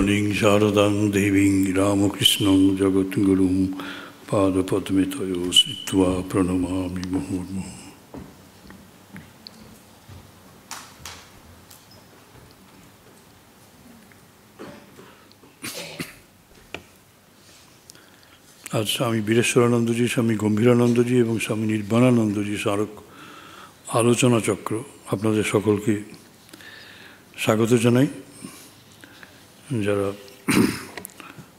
শারদাং দেবীং রামকৃষ্ণং জগদ্গুরুং পাদপদ্মে তয়ো শ্রিত্বা প্রণমামি মুহুর্মুহুঃ। আজ স্বামী বীরেশ্বরানন্দজি, স্বামী গম্ভীরানন্দজি এবং স্বামী নির্বাণানন্দজি স্মারক আলোচনা চক্র আপনাদের সকলকে স্বাগত জানাই। যারা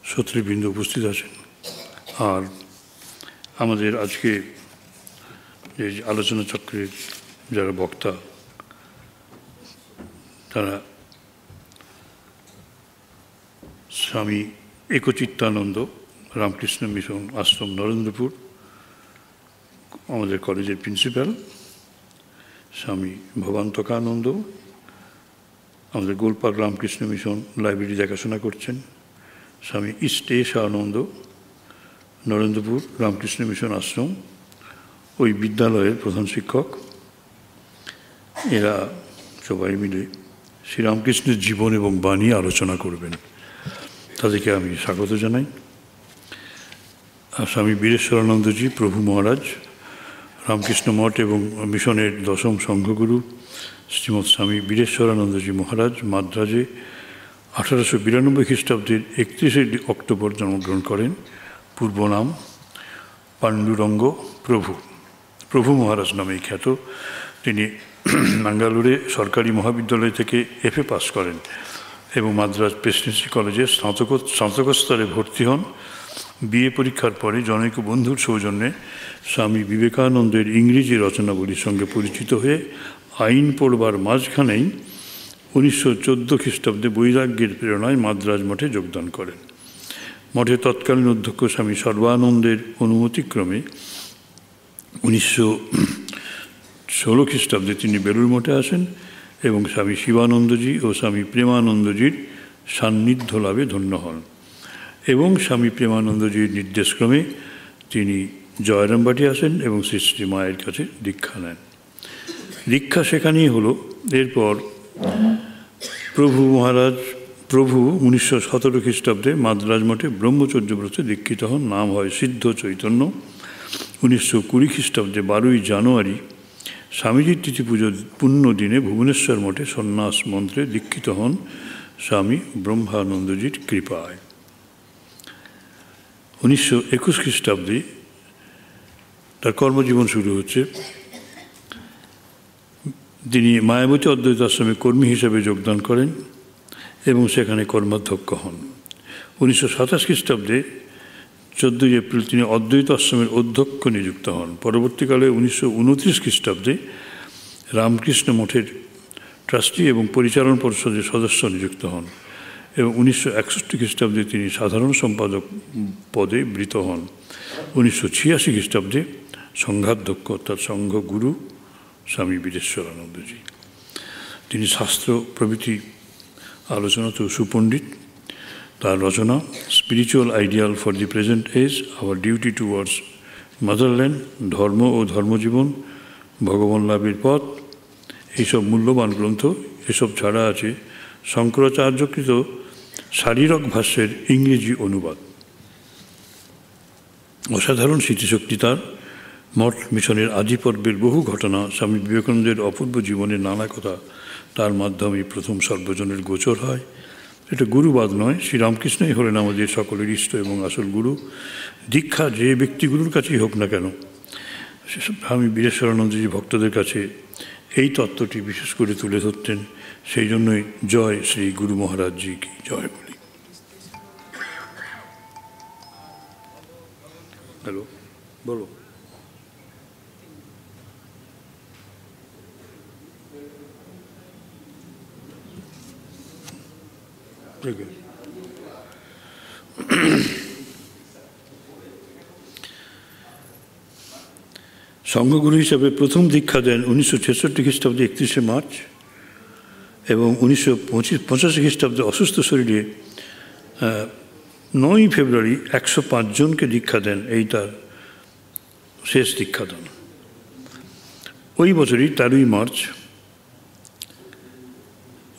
শ্রোতৃবৃন্দ উপস্থিত আছেন আর আমাদের আজকে যে আলোচনা চক্রের যারা বক্তা তারা স্বামী একচিত্তানন্দ, রামকৃষ্ণ মিশন আশ্রম নরেন্দ্রপুর, আমাদের কলেজের প্রিন্সিপাল, স্বামী ভবান্তকানন্দ, আমাদের গোলপাক রামকৃষ্ণ মিশন লাইব্রেরি দেখাশোনা করছেন, স্বামী ইষ্টেশানন্দ, নরেন্দ্রপুর রামকৃষ্ণ মিশন আশ্রম, ওই বিদ্যালয়ের প্রধান শিক্ষক। এরা সবাই মিলে শ্রীরামকৃষ্ণের জীবন এবং বাণী আলোচনা করবেন, তাদেরকে আমি স্বাগত জানাই। আর স্বামী বীরেশ্বরানন্দজি প্রভু মহারাজ, রামকৃষ্ণ মঠ এবং মিশনের দশম সংঘগুরু শ্রীমৎ স্বামী বীরেশ্বরানন্দজি মহারাজ মাদ্রাজে 1892 খ্রিস্টাব্দের 31শে অক্টোবর জন্মগ্রহণ করেন। পূর্ব নাম পাণ্ডুরঙ্গ প্রভু, প্রভু মহারাজ নামেই খ্যাত। তিনি ম্যাঙ্গালোরে সরকারি মহাবিদ্যালয় থেকে FA পাস করেন এবং মাদ্রাজ প্রেসিডেন্সি কলেজে স্নাতকোত্তরে ভর্তি হন। BA পরীক্ষার পরে জনৈক বন্ধুর সৌজন্যে স্বামী বিবেকানন্দের ইংরেজি রচনাবলীর সঙ্গে পরিচিত হয়ে আইন পড়বার মাঝখানেই 1914 খ্রিস্টাব্দে বৈরাগ্যের প্রেরণায় মাদ্রাজ মঠে যোগদান করেন। মঠের তৎকালীন অধ্যক্ষ স্বামী সর্বানন্দের অনুমতিক্রমে 1916 খ্রিস্টাব্দে তিনি বেলুড় মঠে আসেন এবং স্বামী শিবানন্দজি ও স্বামী প্রেমানন্দজির সান্নিধ্য লাভে ধন্য হন এবং স্বামী প্রেমানন্দজির নির্দেশক্রমে তিনি জয়রামবাটি আসেন এবং শ্রী শ্রী মায়ের কাছে দীক্ষা নেন। দীক্ষা সেখানেই হলো। এরপর প্রভু 1917 খ্রিস্টাব্দে মাদ্রাজ মঠে ব্রহ্মচর্য ব্রতে দীক্ষিত হন। নাম হয় সিদ্ধ চৈতন্য। 1920 খ্রিস্টাব্দে 12ই জানুয়ারি স্বামীজির তিথি পুজোর পুণ্য দিনে ভুবনেশ্বর মঠে সন্ন্যাস মন্ত্রে দীক্ষিত হন স্বামী ব্রহ্মানন্দজির কৃপায়। 1921 খ্রিস্টাব্দে তার কর্মজীবন শুরু হচ্ছে। তিনি মায়াবতী অদ্বৈত আশ্রমে কর্মী হিসেবে যোগদান করেন এবং সেখানে কর্মাধ্যক্ষ হন। 1927 খ্রিস্টাব্দে 14 এপ্রিল তিনি অদ্বৈত আশ্রমের অধ্যক্ষ নিযুক্ত হন। পরবর্তীকালে 1929 খ্রিস্টাব্দে রামকৃষ্ণ মঠের ট্রাস্টি এবং পরিচালন পরিষদের সদস্য নিযুক্ত হন এবং 1961 খ্রিস্টাব্দে তিনি সাধারণ সম্পাদক পদে বৃত হন। 1986 খ্রিস্টাব্দে সংঘাধ্যক্ষ অর্থাৎ সংঘগুরু স্বামী বীরেশ্বরানন্দজি। তিনি শাস্ত্র প্রভৃতি আলোচনাতেও সুপণ্ডিত। তার রচনা spiritual ideal for the present age, our duty towards motherland, ধর্ম ও ধর্মজীবন, ভগবান লাভের পথ, এইসব মূল্যবান গ্রন্থ। এসব ছাড়া আছে শঙ্করাচার্যকৃত শারীরক ভাষ্যের ইংরেজি অনুবাদ। অসাধারণ স্মৃতিশক্তি তার। মঠ মিশনের আদি পর্বের বহু ঘটনা, স্বামী বিবেকানন্দের অপূর্ব জীবনের নানা কথা তার মাধ্যমে প্রথম সর্বজনের গোচর হয়। এটা গুরুবাদ নয়, শ্রীরামকৃষ্ণই হলেন আমাদের সকলের ইষ্ট এবং আসল গুরু। দীক্ষা যে ব্যক্তিগুলোর কাছেই হোক না কেন, স্বামী বীরেশ্বরানন্দজি ভক্তদের কাছে এই তত্ত্বটি বিশেষ করে তুলে ধরতেন। সেই জন্যই জয় শ্রী গুরু মহারাজজি কি জয় বলি। হ্যালো, বলো। সংঘগুরু হিসাবে প্রথম দীক্ষা দেন 1966 খ্রিস্টাব্দে 31শে মার্চ এবং 1985 খ্রিস্টাব্দে অসুস্থ শরীরে 9ই ফেব্রুয়ারি 105 জনকে দীক্ষা দেন। এই তার শেষ দীক্ষাদান। ওই বছরই 13ই মার্চ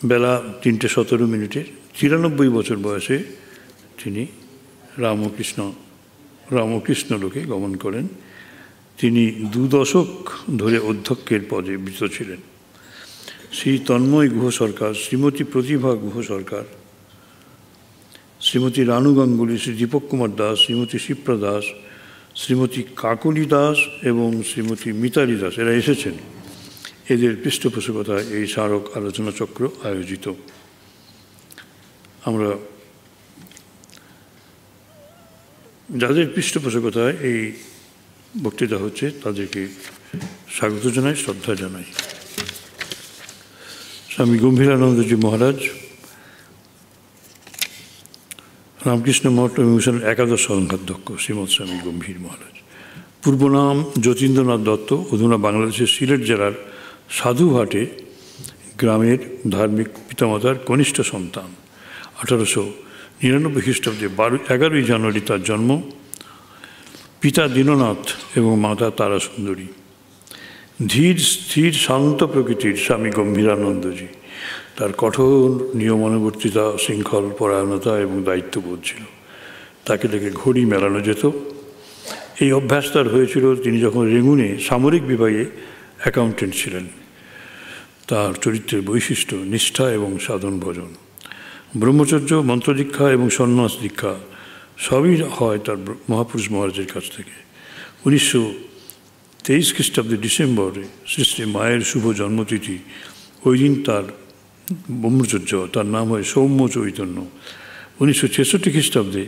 বেলা 3:17 93 বছর বয়সে তিনি রামকৃষ্ণ লোকে গমন করেন। তিনি 2 দশক ধরে অধ্যক্ষের পদে বৃত ছিলেন। শ্রী তন্ময় গুহ সরকার, শ্রীমতী প্রতিভা গুহ সরকার, শ্রীমতী রানু গাঙ্গুলি, শ্রী দীপক কুমার দাস, শ্রীমতী শিপ্রা দাস, শ্রীমতী কাকলি দাস এবং শ্রীমতী মিতালি দাস এরা এসেছেন। এদের পৃষ্ঠপোষকতায় এই স্মারক আলোচনা চক্র আয়োজিত। আমরা যাদের পৃষ্ঠপোষকতায় এই বক্তৃতা হচ্ছে তাদেরকে স্বাগত জানাই, শ্রদ্ধা জানাই। স্বামী গম্ভীরানন্দজি মহারাজ রামকৃষ্ণ মঠ মিশনের একাদশ সংঘাধ্যক্ষ শ্রীমৎ স্বামী গম্ভীর মহারাজ। পূর্ব নাম যতীন্দ্রনাথ দত্ত, অধুনা বাংলাদেশের সিলেট জেলার সাধুঘাটে গ্রামের ধার্মিক পিতামাতার কনিষ্ঠ সন্তান। 1899 খ্রিস্টাব্দে 11 জানুয়ারি তার জন্ম। পিতা দীননাথ এবং মাতা তারা সুন্দরী। ধীর স্থির শান্ত প্রকৃতির স্বামী গম্ভীরানন্দজি। তার কঠোর নিয়মানুবর্তিতা, শৃঙ্খল পরায়ণতা এবং দায়িত্ববোধ ছিল। তাকে দেখে ঘড়ি মেলানো যেত। এই অভ্যাস তার হয়েছিল তিনি যখন রেঙ্গুনে সামরিক বিভাগে অ্যাকাউন্টেন্ট ছিলেন। তার চরিত্রের বৈশিষ্ট্য নিষ্ঠা এবং সাধন ভজন। ব্রহ্মচর্য, মন্ত্রদীক্ষা এবং সন্ন্যাস দীক্ষা সবই হয় তার মহাপুরুষ মহারাজের কাছ থেকে। 1923 খ্রিস্টাব্দে ডিসেম্বরে শ্রী শ্রী মায়ের শুভ জন্মতিথি। ওই দিন তার ব্রহ্মচর্য, তার নাম হয় সৌম্য চৈতন্য। 1966 খ্রিস্টাব্দে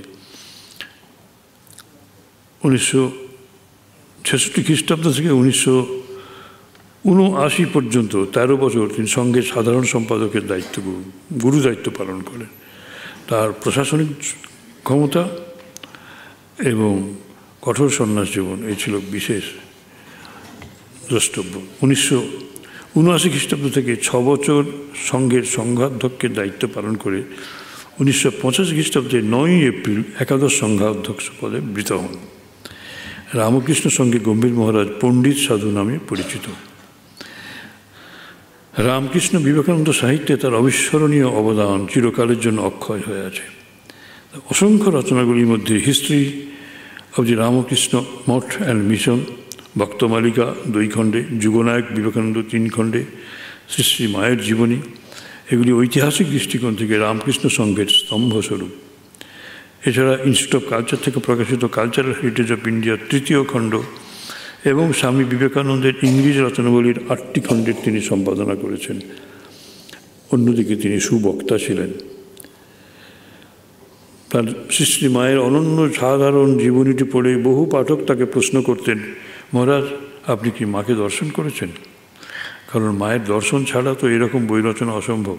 1966 খ্রিস্টাব্দ থেকে 1979 পর্যন্ত 13 বছর তিনি সঙ্ঘের সাধারণ সম্পাদকের দায়িত্ব, গুরু দায়িত্ব পালন করেন। তার প্রশাসনিক ক্ষমতা এবং কঠোর সন্ন্যাস জীবন এই ছিল বিশেষ দ্রষ্টব্য। 1979 খ্রিস্টাব্দ থেকে 6 বছর সঙ্ঘের সংঘাধ্যক্ষের দায়িত্ব পালন করে 1985 খ্রিস্টাব্দে 9 এপ্রিল একাদশ সংঘাধ্যক্ষ পদে বৃত হন। রামকৃষ্ণ সঙ্গে গম্ভীর মহারাজ পণ্ডিত সাধু নামে পরিচিত। রামকৃষ্ণ বিবেকানন্দ সাহিত্যে তার অবিস্মরণীয় অবদান চিরকালের জন্য অক্ষয় হয়ে আছে। অসংখ্য রচনাগুলির মধ্যে history of the Ramakrishna Math and mission, ভক্তমালিকা 2 খণ্ডে, যুগনায়ক বিবেকানন্দ 3 খণ্ডে, শ্রী শ্রী মায়ের জীবনী, এগুলি ঐতিহাসিক দৃষ্টিকোণ থেকে রামকৃষ্ণ সংঘের স্তম্ভস্বরূপ। এছাড়া ইনস্টিটিউট অফ কালচার থেকে প্রকাশিত কালচারাল হেরিটেজ অফ ইন্ডিয়ার 3য় খণ্ড এবং স্বামী বিবেকানন্দের ইংরেজি রচনাবলীর 8টি খণ্ডের তিনি সম্পাদনা করেছেন। অন্যদিকে তিনি সুবক্তা ছিলেন। তার শ্রী শ্রী মায়ের অনন্য সাধারণ জীবনীটি পড়ে বহু পাঠক তাকে প্রশ্ন করতেন, মহারাজ আপনি কি মাকে দর্শন করেছেন? কারণ মায়ের দর্শন ছাড়া তো এরকম বই রচনা অসম্ভব।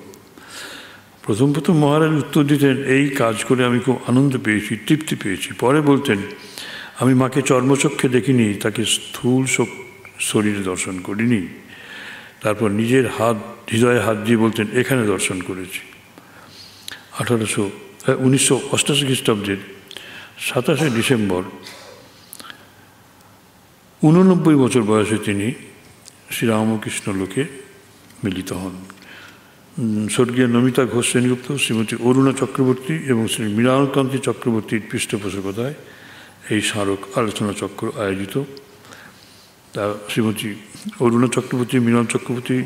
প্রথম মহারাজ উত্তর দিতেন, এই কাজ করে আমি খুব আনন্দ পেয়েছি, তৃপ্তি পেয়েছি। পরে বলতেন, আমি মাকে চর্মচক্ষে দেখিনি, তাকে স্থূল শরীরে দর্শন করিনি। তারপর নিজের হৃদয়ে হাত দিয়ে বলতেন, এখানে দর্শন করেছি। 1988 খ্রিস্টাব্দের 27 ডিসেম্বর 89 বছর বয়সে তিনি শ্রীরামকৃষ্ণ লোকে মিলিত হন। স্বর্গীয় নমিতা ঘোষ সেনগুপ্ত, শ্রীমতী অরুণা চক্রবর্তী এবং শ্রী মৃণালকান্তি চক্রবর্তীর পৃষ্ঠপোষকতায় এই স্মারক আলোচনা চক্র আয়োজিত। তা শ্রীমতী অরুণা চক্রবর্তী, মৃণাল চক্রবর্তী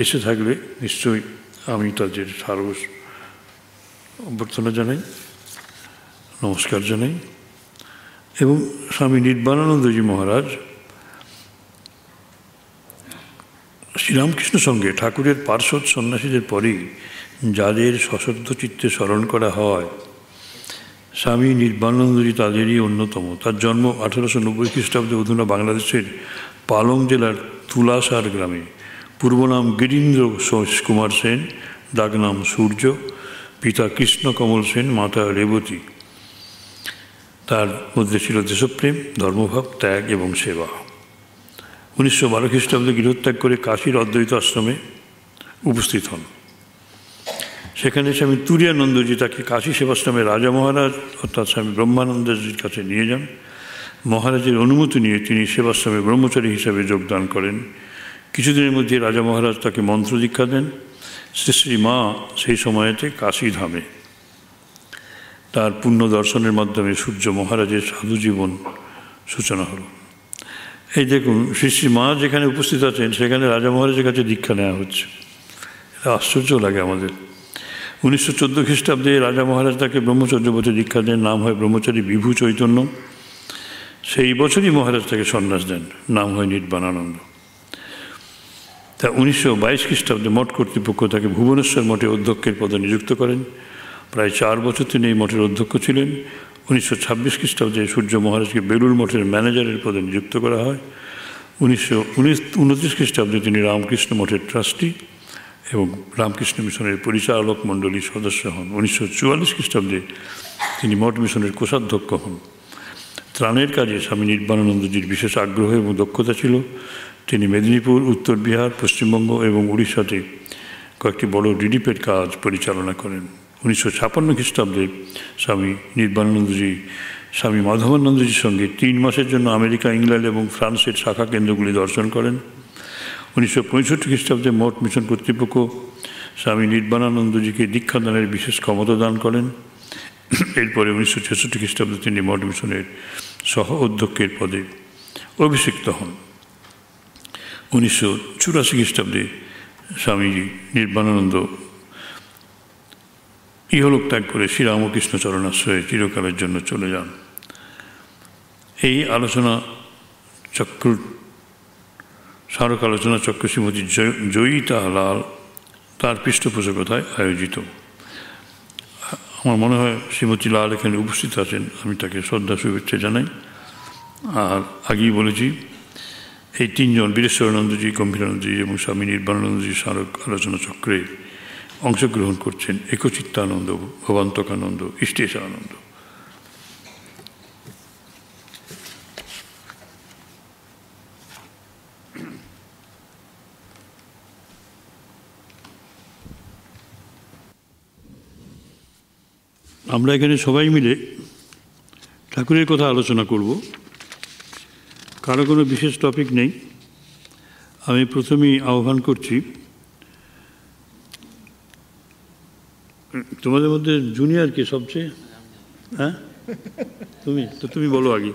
এসে থাকলে নিশ্চয়ই আমি তাদের সারস অভ্যর্থনা জানাই, নমস্কার জানাই। এবং স্বামী নির্বাণানন্দজি মহারাজ শ্রীরামকৃষ্ণ সঙ্গে ঠাকুরের পার্শ্বদ সন্ন্যাসীদের পরেই যাদের সশ্রদ্ধ চিত্তে স্মরণ করা হয়, স্বামী নির্বাণানন্দজি তাদেরই অন্যতম। তার জন্ম 1890 খ্রিস্টাব্দে অধুনা বাংলাদেশের পালং জেলার তুলাসার গ্রামে। পূর্ব নাম গিরীন্দ্র কুমার সেন, ডাকনাম সূর্য। পিতা কৃষ্ণকমল সেন, মাতা রেবতী। তার মধ্যে ছিল দেশপ্রেম, ধর্মভাব, ত্যাগ এবং সেবা। 1912 খ্রিস্টাব্দে গৃহত্যাগ করে কাশীর অদ্বৈত আশ্রমে উপস্থিত হন। সেখানে স্বামী তুরিয়ানন্দজি তাকে কাশী সেবাশ্রমে রাজা মহারাজ অর্থাৎ স্বামী ব্রহ্মানন্দজির কাছে নিয়ে যান। মহারাজের অনুমতি নিয়ে তিনি সেবাশ্রমে ব্রহ্মচারী হিসাবে যোগদান করেন। কিছুদিনের মধ্যে রাজা মহারাজ তাকে মন্ত্র দীক্ষা দেন শ্রী শ্রী মা সেই সময়তে কাশীধামে তার পুণ্য দর্শনের মাধ্যমে সূর্য মহারাজের সাধু জীবন সূচনা হলো। এই দেখুন, শ্রী শ্রী মা যেখানে উপস্থিত আছেন সেখানে রাজা মহারাজের কাছে দীক্ষা নেওয়া হচ্ছে। এটা আশ্চর্য লাগে আমাদের। 1914 খ্রিস্টাব্দে রাজা মহারাজ তাকে ব্রহ্মচর্যব্রতে দীক্ষা দেন, নাম হয় ব্রহ্মচারী বিভু চৈতন্য। সেই বছরই মহারাজ তাকে সন্ন্যাস দেন, নাম হয় নির্বাণানন্দ। তা 1922 খ্রিস্টাব্দে মঠ কর্তৃপক্ষ তাকে ভুবনেশ্বর মঠে অধ্যক্ষের পদে নিযুক্ত করেন। প্রায় 4 বছর তিনি এই মঠের অধ্যক্ষ ছিলেন। 1926 খ্রিস্টাব্দে সূর্য মহারাজকে বেলুড় মঠের ম্যানেজারের পদে নিযুক্ত করা হয়। 1929 খ্রিস্টাব্দে তিনি রামকৃষ্ণ মঠের ট্রাস্টি এবং রামকৃষ্ণ মিশনের পরিচালক মণ্ডলীর সদস্য হন। 1944 খ্রিস্টাব্দে তিনি মঠ মিশনের কোষাধ্যক্ষ হন। ত্রাণের কাজে স্বামী নির্বাণানন্দজির বিশেষ আগ্রহ এবং দক্ষতা ছিল। তিনি মেদিনীপুর, উত্তর বিহার, পশ্চিমবঙ্গ এবং উড়িষ্যাতে কয়েকটি বড় রিলিফের কাজ পরিচালনা করেন। 1956 খ্রিস্টাব্দে স্বামী নির্বাণানন্দজি স্বামী মাধবানন্দজির সঙ্গে 3 মাসের জন্য আমেরিকা, ইংল্যান্ড এবং ফ্রান্সের শাখা কেন্দ্রগুলি দর্শন করেন। 1965 খ্রিস্টাব্দে মঠ মিশন কর্তৃপক্ষ স্বামী নির্বাণানন্দজিকে দীক্ষাদানের বিশেষ ক্ষমতা দান করেন। এরপরে 1966 খ্রিস্টাব্দে তিনি মঠ মিশনের সহ অধ্যক্ষের পদে অভিষিক্ত হন। 1984 খ্রিস্টাব্দে স্বামীজি নির্বাণানন্দ ইহলোক ত্যাগ করে শ্রীরামকৃষ্ণ চরণাশ্রয়ে চিরকালের জন্য চলে যান। এই আলোচনা চক্র, স্মারক আলোচনা চক্র শ্রীমতী জয়িতা লাল তার পৃষ্ঠপোষকতায় আয়োজিত। আমার মনে হয় শ্রীমতী লাল এখানে উপস্থিত আছেন, আমি তাকে শ্রদ্ধা শুভেচ্ছা জানাই। আর আগেই বলেছি, এই 3 জন বীরেশ্বরানন্দজি, গম্ভীরানন্দজি এবং স্বামী নির্বাণানন্দজি স্মারক আলোচনা চক্রে অংশগ্রহণ করছেন একচিত্তানন্দ, ভবান্তকানন্দ, ইষ্টেশানন্দ। আমরা এখানে সবাই মিলে ঠাকুরের কথা আলোচনা করব। কারো কোনো বিশেষ টপিক নেই। আমি প্রথমেই আহ্বান করছি, তোমাদের মধ্যে জুনিয়র কে সবচেয়ে? হ্যাঁ, তুমি বলো আগে।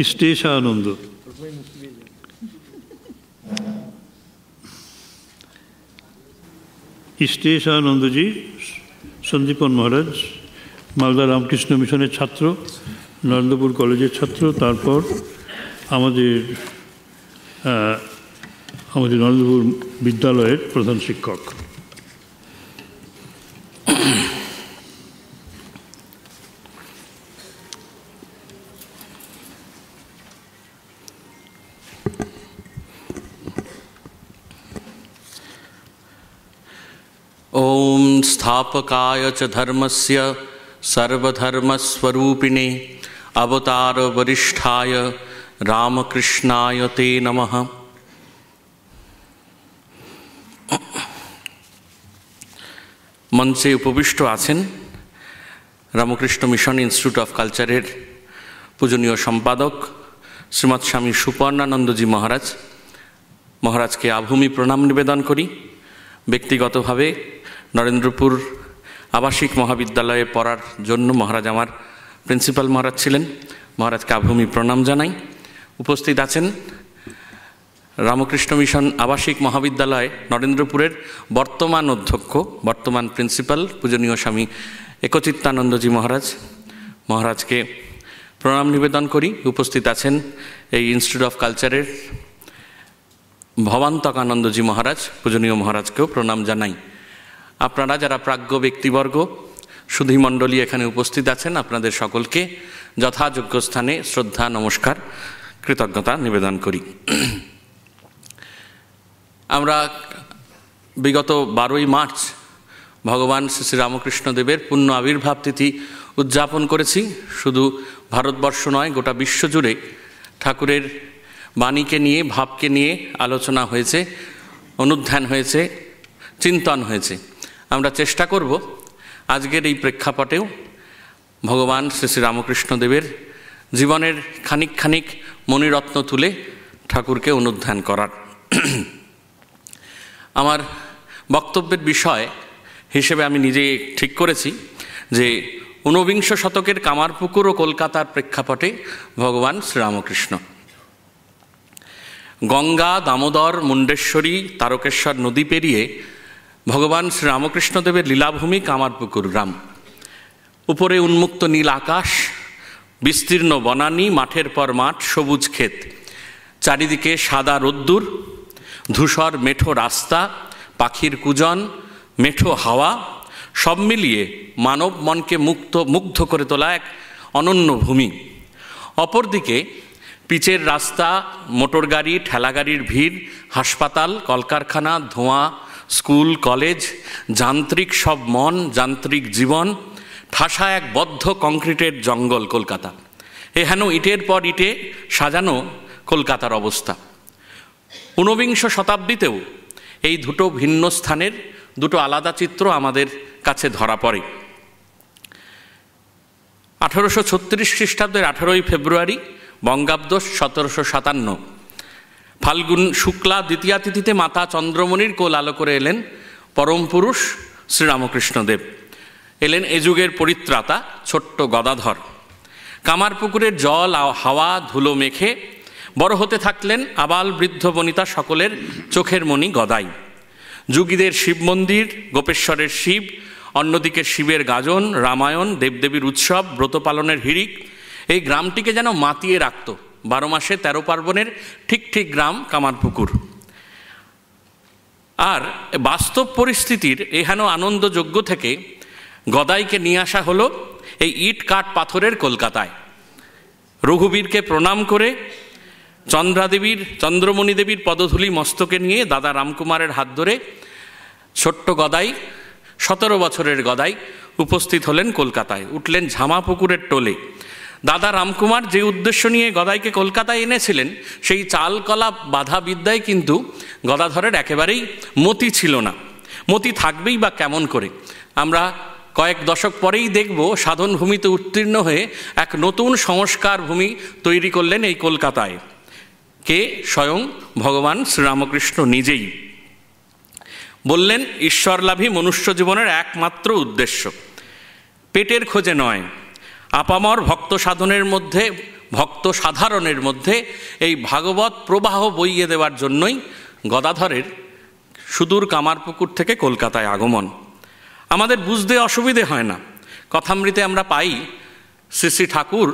ইষ্টেশানন্দ। ইষ্টেশানন্দজি সন্দীপন মহারাজ মালদা রামকৃষ্ণ মিশনের ছাত্র, নরেন্দ্রপুর কলেজের ছাত্র, তারপর আমাদের নরেন্দ্রপুর বিদ্যালয়ের প্রধান শিক্ষক। ओम स्थापकाय च धर्मस्य सर्वधर्मस्वरूपिणे अवतार वरिष्ठाय रामकृष्णाय ते नमः। मंचे उपविष्ट आছেন रामकृष्ण मिशन इन्स्टिट्यूट अफ कल्चारेर पूजनीय सम्पादक श्रीमद स्वामी सुपर्णानंदजी महाराज। महाराज के आभूमि प्रणाम निवेदन करी। व्यक्तिगतभावे नरेंद्रपुर आवासिक महाविद्यालये पढ़ार जन्य महाराज आमार प्रिंसिपल महाराज छिलेन। महाराज के आभूमि प्रणाम जानाई। उपस्थित आছেন रामकृष्ण मिशन आवासिक महाविद्यालय नरेंद्रपुरेर बर्तमान अध्यक्ष, बर्तमान प्रिंसिपल पूजनीय स्वामी एकचित्तानंदजी महाराज। महाराज के प्रणाम निवेदन करी। उपस्थित आছেন এই इन्स्टिट्यूट अफ कल्चारेर भवान्तकानंदजी महाराज। पूजनीय महाराज के प्रणाम जानाई। आपनारा जारा प्राज्ञ व्यक्तिवर्ग सुधीमंडली एखाने उपस्थित आছেন, आपनादेर सकलके यथायोग्य स्थाने श्रद्धा नमस्कार कृतज्ञता निवेदन करी। आमरा विगत 12 मार्च भगवान श्री श्री रामकृष्ण देवेर पूर्ण आविर्भाव तिथि उद्यापन करेছি। शुधु भारतवर्ष नय, गोटा विश्व जुड़े ठाकुरेर बाणी के निये, भाव के निये आलोचना हयेछे, अनुध्यान हयेछे, चिंतन हयेछे। आमरा चेष्टा करब आजकेर एई प्रेक्षापटेও भगवान श्री श्री रामकृष्ण देवेर जीवनेर खानिक खानिक मणिरत्न तुले ठाकुरके अनुध्यान करार। আমার বক্তব্যের বিষয় হিসেবে আমি নিজেই ঠিক করেছি যে ঊনবিংশ শতকের কামারপুকুর ও কলকাতার প্রেক্ষাপটে ভগবান শ্রীরামকৃষ্ণ। গঙ্গা, দামোদর, মুন্ডেশ্বরী, তারকেশ্বর নদী পেরিয়ে ভগবান শ্রীরামকৃষ্ণদেবের লীলাভূমি কামারপুকুর গ্রাম। উপরে উন্মুক্ত নীল আকাশ, বিস্তীর্ণ বনানী, মাঠের পর মাঠ, সবুজ ক্ষেত, চারিদিকে সাদা রোদ্দুর, ধূসর মেঠো রাস্তা, পাখির কুজন, মেঠো হাওয়া, সব মিলিয়ে মানব মনকে মুগ্ধ করে তোলা এক অনন্য ভূমি। অপরদিকে পিচের রাস্তা, মোটর গাড়ি, ঠেলাগাড়ির ভিড়, হাসপাতাল, কলকারখানা, ধোঁয়া, স্কুল, কলেজ, যান্ত্রিক সব মন, যান্ত্রিক জীবন, ঠাসা এক বদ্ধ কংক্রিটের জঙ্গল কলকাতা। এহেন ইটের পর ইটে সাজানো কলকাতার অবস্থা। ঊনবিংশ শতাব্দীতেও এই দুটো ভিন্ন স্থানের দুটো আলাদা চিত্র আমাদের কাছে ধরা পড়ে। 1836 খ্রিস্টাব্দের 18ই ফেব্রুয়ারি বঙ্গাব্দ 1757 ফাল্গুন শুক্লা দ্বিতীয়া তিথিতে মাতা চন্দ্রমণির কোল আলো করে এলেন পরম পুরুষ শ্রীরামকৃষ্ণদেব। এলেন এ যুগের পরিত্রাতা ছোট্ট গদাধর। কামারপুকুরের জল হাওয়া ধুলো মেখে বড় হতে থাকলেন আবাল বৃদ্ধ বনিতা সকলের চোখের মণি গদাই। যুগীদের শিব মন্দির, গোপেশ্বরের শিব, অন্যদিকে শিবের গাজন, রামায়ণ, দেবদেবীর উৎসব, ব্রত পালনের হিড়িক এই গ্রামটিকে যেন মাতিয়ে রাখত। 12 মাসে 13 পার্বণের ঠিক ঠিক গ্রাম কামারপুকুর। আর বাস্তব পরিস্থিতির এহেন আনন্দযজ্ঞ থেকে গদাইকে নিয়ে আসা হলো এই ইট কাঠ পাথরের কলকাতায়। রঘুবীরকে প্রণাম করে চন্দ্রমণি দেবীর পদধূলি মস্তকে নিয়ে দাদা রামকুমারের হাত ধরে ছোট্ট গদাই, 17 বছরের গদাই উপস্থিত হলেন কলকাতায়, উঠলেন ঝামাপুকুরের টোলে। দাদা রামকুমার যে উদ্দেশ্য নিয়ে গদাইকে কলকাতায় এনেছিলেন সেই চালকলা বাধা বিদ্যায় কিন্তু গদাধরের একেবারেই মতি ছিল না। মতি থাকবেই বা কেমন করে? আমরা কয়েক দশক পরেই দেখব সাধন ভূমিতে উত্তীর্ণ হয়ে এক নতুন সংস্কার ভূমি তৈরি করলেন এই কলকাতায়। কে? স্বয়ং ভগবান শ্রীরামকৃষ্ণ নিজেই বললেন, ঈশ্বরলাভী মনুষ্য জীবনের একমাত্র উদ্দেশ্য পেটের খোঁজে নয়, আপামর ভক্ত সাধারণের মধ্যে এই ভাগবত প্রবাহ বইয়ে দেওয়ার জন্যই গদাধরের সুদূর কামারপুকুর থেকে কলকাতায় আগমন। আমাদের বুঝতে অসুবিধে হয় না। কথামৃতে আমরা পাই শ্রী শ্রী ঠাকুর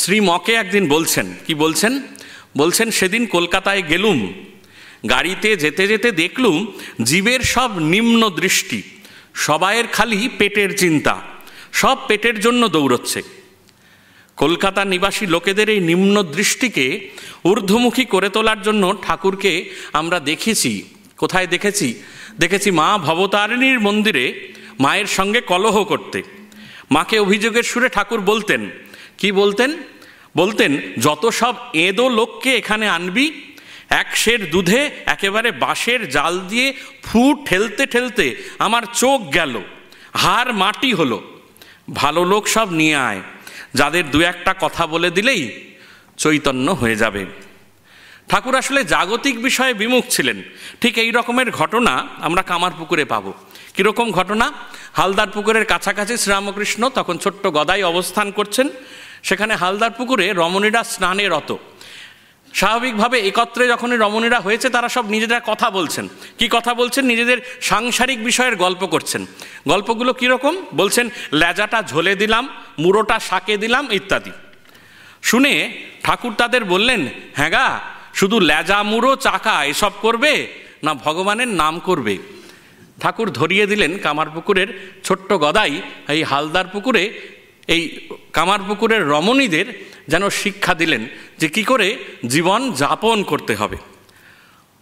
শ্রীমকে একদিন বলছেন, কি বলছেন? বলছেন, সেদিন কলকাতায় গেলুম, গাড়িতে যেতে যেতে দেখলুম জীবের সব নিম্ন দৃষ্টি, সবাইয়ের খালি পেটের চিন্তা, সব পেটের জন্য দৌড়চ্ছে। কলকাতা নিবাসী লোকেদের এই নিম্ন দৃষ্টিকে ঊর্ধ্বমুখী করে তোলার জন্য ঠাকুরকে আমরা দেখেছি। কোথায় দেখেছি? দেখেছি মা ভবতারিণীর মন্দিরে মায়ের সঙ্গে কলহ করতে। মাকে অভিযোগের সুরে ঠাকুর বলতেন, কি বলতেন? বলতেন, যত সব এঁদো লোককে এখানে আনবি, এক সের দুধে একেবারে বাঁশের জাল দিয়ে ফু ঠেলতে ঠেলতে আমার চোখ গেল, হাড় মাটি হলো। ভালো লোক সব নিয়ে আয়, যাদের দু একটা কথা বলে দিলেই চৈতন্য হয়ে যাবে। ঠাকুর আসলে জাগতিক বিষয়ে বিমুখ ছিলেন। ঠিক এই রকমের ঘটনা আমরা কামারপুকুরে পাবো। কীরকম ঘটনা? হালদার পুকুরের কাছাকাছি শ্রীরামকৃষ্ণ তখন ছোট্ট গদাই অবস্থান করছেন। সেখানে হালদার পুকুরে রমণীরা স্নানে রত। স্বাভাবিকভাবে একত্রে যখনই রমণীরা হয়েছে তারা সব নিজেরা কথা বলছেন। কি কথা বলছেন? নিজেদের সাংসারিক বিষয়ের গল্প করছেন। গল্পগুলো কীরকম? বলছেন, লেজাটা ঝোলে দিলাম, মুড়োটা শাকে দিলাম ইত্যাদি। শুনে ঠাকুর তাদের বললেন, হ্যাঁ গা, শুধু লেজা মুড়ো চাকা এসব করবে না ভগবানের নাম করবে? ঠাকুর ধরিয়ে দিলেন কামারপুকুরের ছোট্ট গদাই এই হালদার পুকুরে এই কামারপুকুরের রমণীদের যেন শিক্ষা দিলেন যে কি করে জীবন যাপন করতে হবে।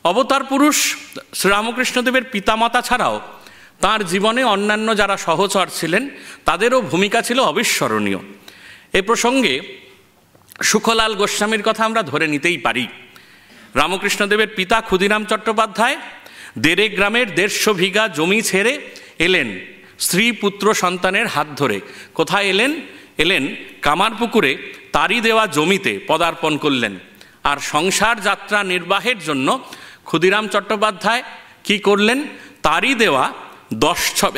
অবতার পুরুষ শ্রীরামকৃষ্ণদেবের পিতামাতা ছাড়াও তার জীবনে অন্যান্য যারা সহচর ছিলেন তাদেরও ভূমিকা ছিল অবিস্মরণীয়। এ প্রসঙ্গে সুখলাল গোস্বামীর কথা আমরা ধরে নিতেই পারি। রামকৃষ্ণদেবের পিতা ক্ষুদিরাম চট্টোপাধ্যায় দেড়ে গ্রামের 150 বিঘা জমি ছেড়ে এলেন স্ত্রী পুত্র সন্তানের হাত ধরে। কোথায় এলেন? এলেন কামারপুকুরে তারই দেওয়া জমিতে পদার্পণ করলেন। আর সংসার যাত্রা নির্বাহের জন্য ক্ষুদিরাম চট্টোপাধ্যায় কি করলেন? তারই দেওয়া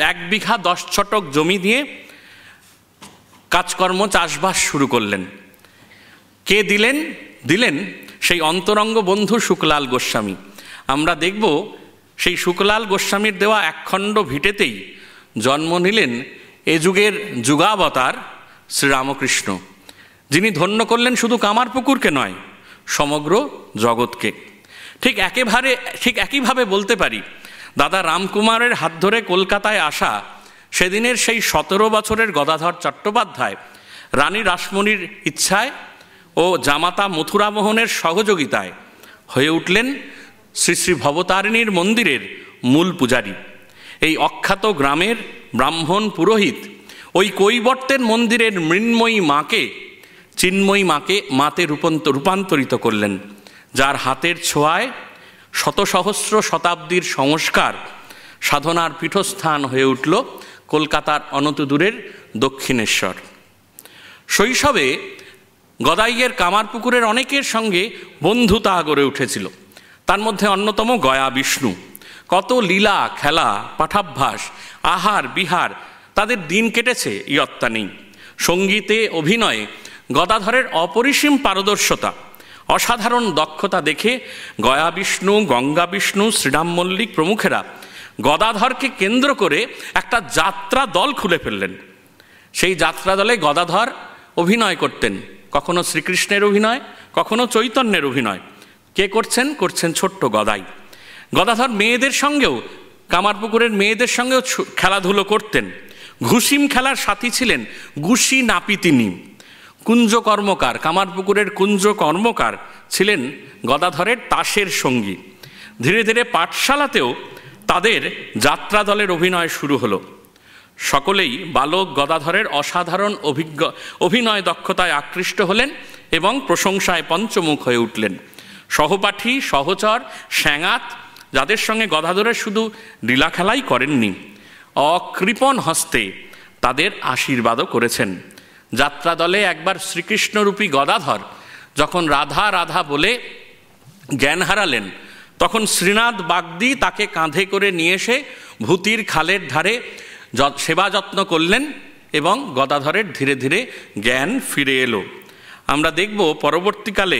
1 বিঘা 10 ছটক জমি দিয়ে কাজকর্ম চাষবাস শুরু করলেন। কে দিলেন সেই অন্তরঙ্গ বন্ধু শুকলাল গোস্বামী। আমরা দেখব সেই শুকলাল গোস্বামীর দেওয়া একখণ্ড ভিটেতেই জন্ম নিলেন এ যুগের যুগাবতার শ্রীরামকৃষ্ণ, যিনি ধন্য করলেন শুধু কামারপুকুরকে নয়, সমগ্র জগৎকে। ঠিক একইভাবে বলতে পারি, দাদা রামকুমারের হাত ধরে কলকাতায় আসা সেদিনের সেই 17 বছরের গদাধর চট্টোপাধ্যায় রানী রাসমণির ইচ্ছায় ও জামাতা মথুরামোহনের সহযোগিতায় হয়ে উঠলেন শ্রী শ্রী ভবতারিণীর মন্দিরের মূল পূজারী। এই অখ্যাত গ্রামের ব্রাহ্মণ পুরোহিত ওই কৈবর্তের মন্দিরের মৃন্ময়ী মাকে, চিন্ময়ী মাতে রূপান্তরিত করলেন, যার হাতের ছোঁয়ায় শতসহস্র শতাব্দীর সংস্কার সাধনার পীঠস্থান হয়ে উঠল কলকাতার অনতদূরের দক্ষিণেশ্বর। শৈশবে গদাইয়ের কামারপুকুরের অনেকের সঙ্গে বন্ধুতা গড়ে উঠেছিল। তার মধ্যে অন্যতম গয়া বিষ্ণু। কত লীলা খেলা, পাঠাভ্যাস, আহার বিহার তাদের দিন কেটেছে ইয়ত্তা নেই। সঙ্গীতে, অভিনয়ে গদাধরের অপরিসীম পারদর্শতা, অসাধারণ দক্ষতা দেখে গয়া বিষ্ণু, গঙ্গা বিষ্ণু, শ্রীরাম মল্লিক প্রমুখেরা গদাধরকে কেন্দ্র করে একটা যাত্রা দল খুলে ফেললেন। সেই যাত্রা দলে গদাধর অভিনয় করতেন, কখনো শ্রীকৃষ্ণের অভিনয়, কখনো চৈতন্যের অভিনয়। কে করছেন ছোট্ট গদাই। গদাধর মেয়েদের সঙ্গেও, কামারপুকুরের মেয়েদের সঙ্গেও খেলাধুলো করতেন। ঘুষিম খেলার সাথী ছিলেন গুষি নাপিতিনী। কুঞ্জ কর্মকার, কামারপুকুরের কুঞ্জ কর্মকার ছিলেন গদাধরের তাসের সঙ্গী। ধীরে ধীরে পাঠশালাতেও তাদের যাত্রা দলের অভিনয় শুরু হলো। সকলেই বালক গদাধরের অসাধারণ অভিনয় দক্ষতায় আকৃষ্ট হলেন এবং প্রশংসায় পঞ্চমুখ হয়ে উঠলেন। সহপাঠী, সহচর, স্যাঙাত যাদের সঙ্গে গদাধরের শুধু লীলা খেলাই করেননি, অকৃপণ হস্তে তাদের আশীর্বাদও করেছেন। যাত্রা দলে একবার শ্রীকৃষ্ণরূপী গদাধর যখন রাধা রাধা বলে জ্ঞান হারালেন, তখন শ্রীনাথ বাগদি তাকে কাঁধে করে নিয়ে এসে ভূতির খালের ধারে সেবা যত্ন করলেন এবং গদাধরের ধীরে ধীরে জ্ঞান ফিরে এলো। আমরা দেখব পরবর্তীকালে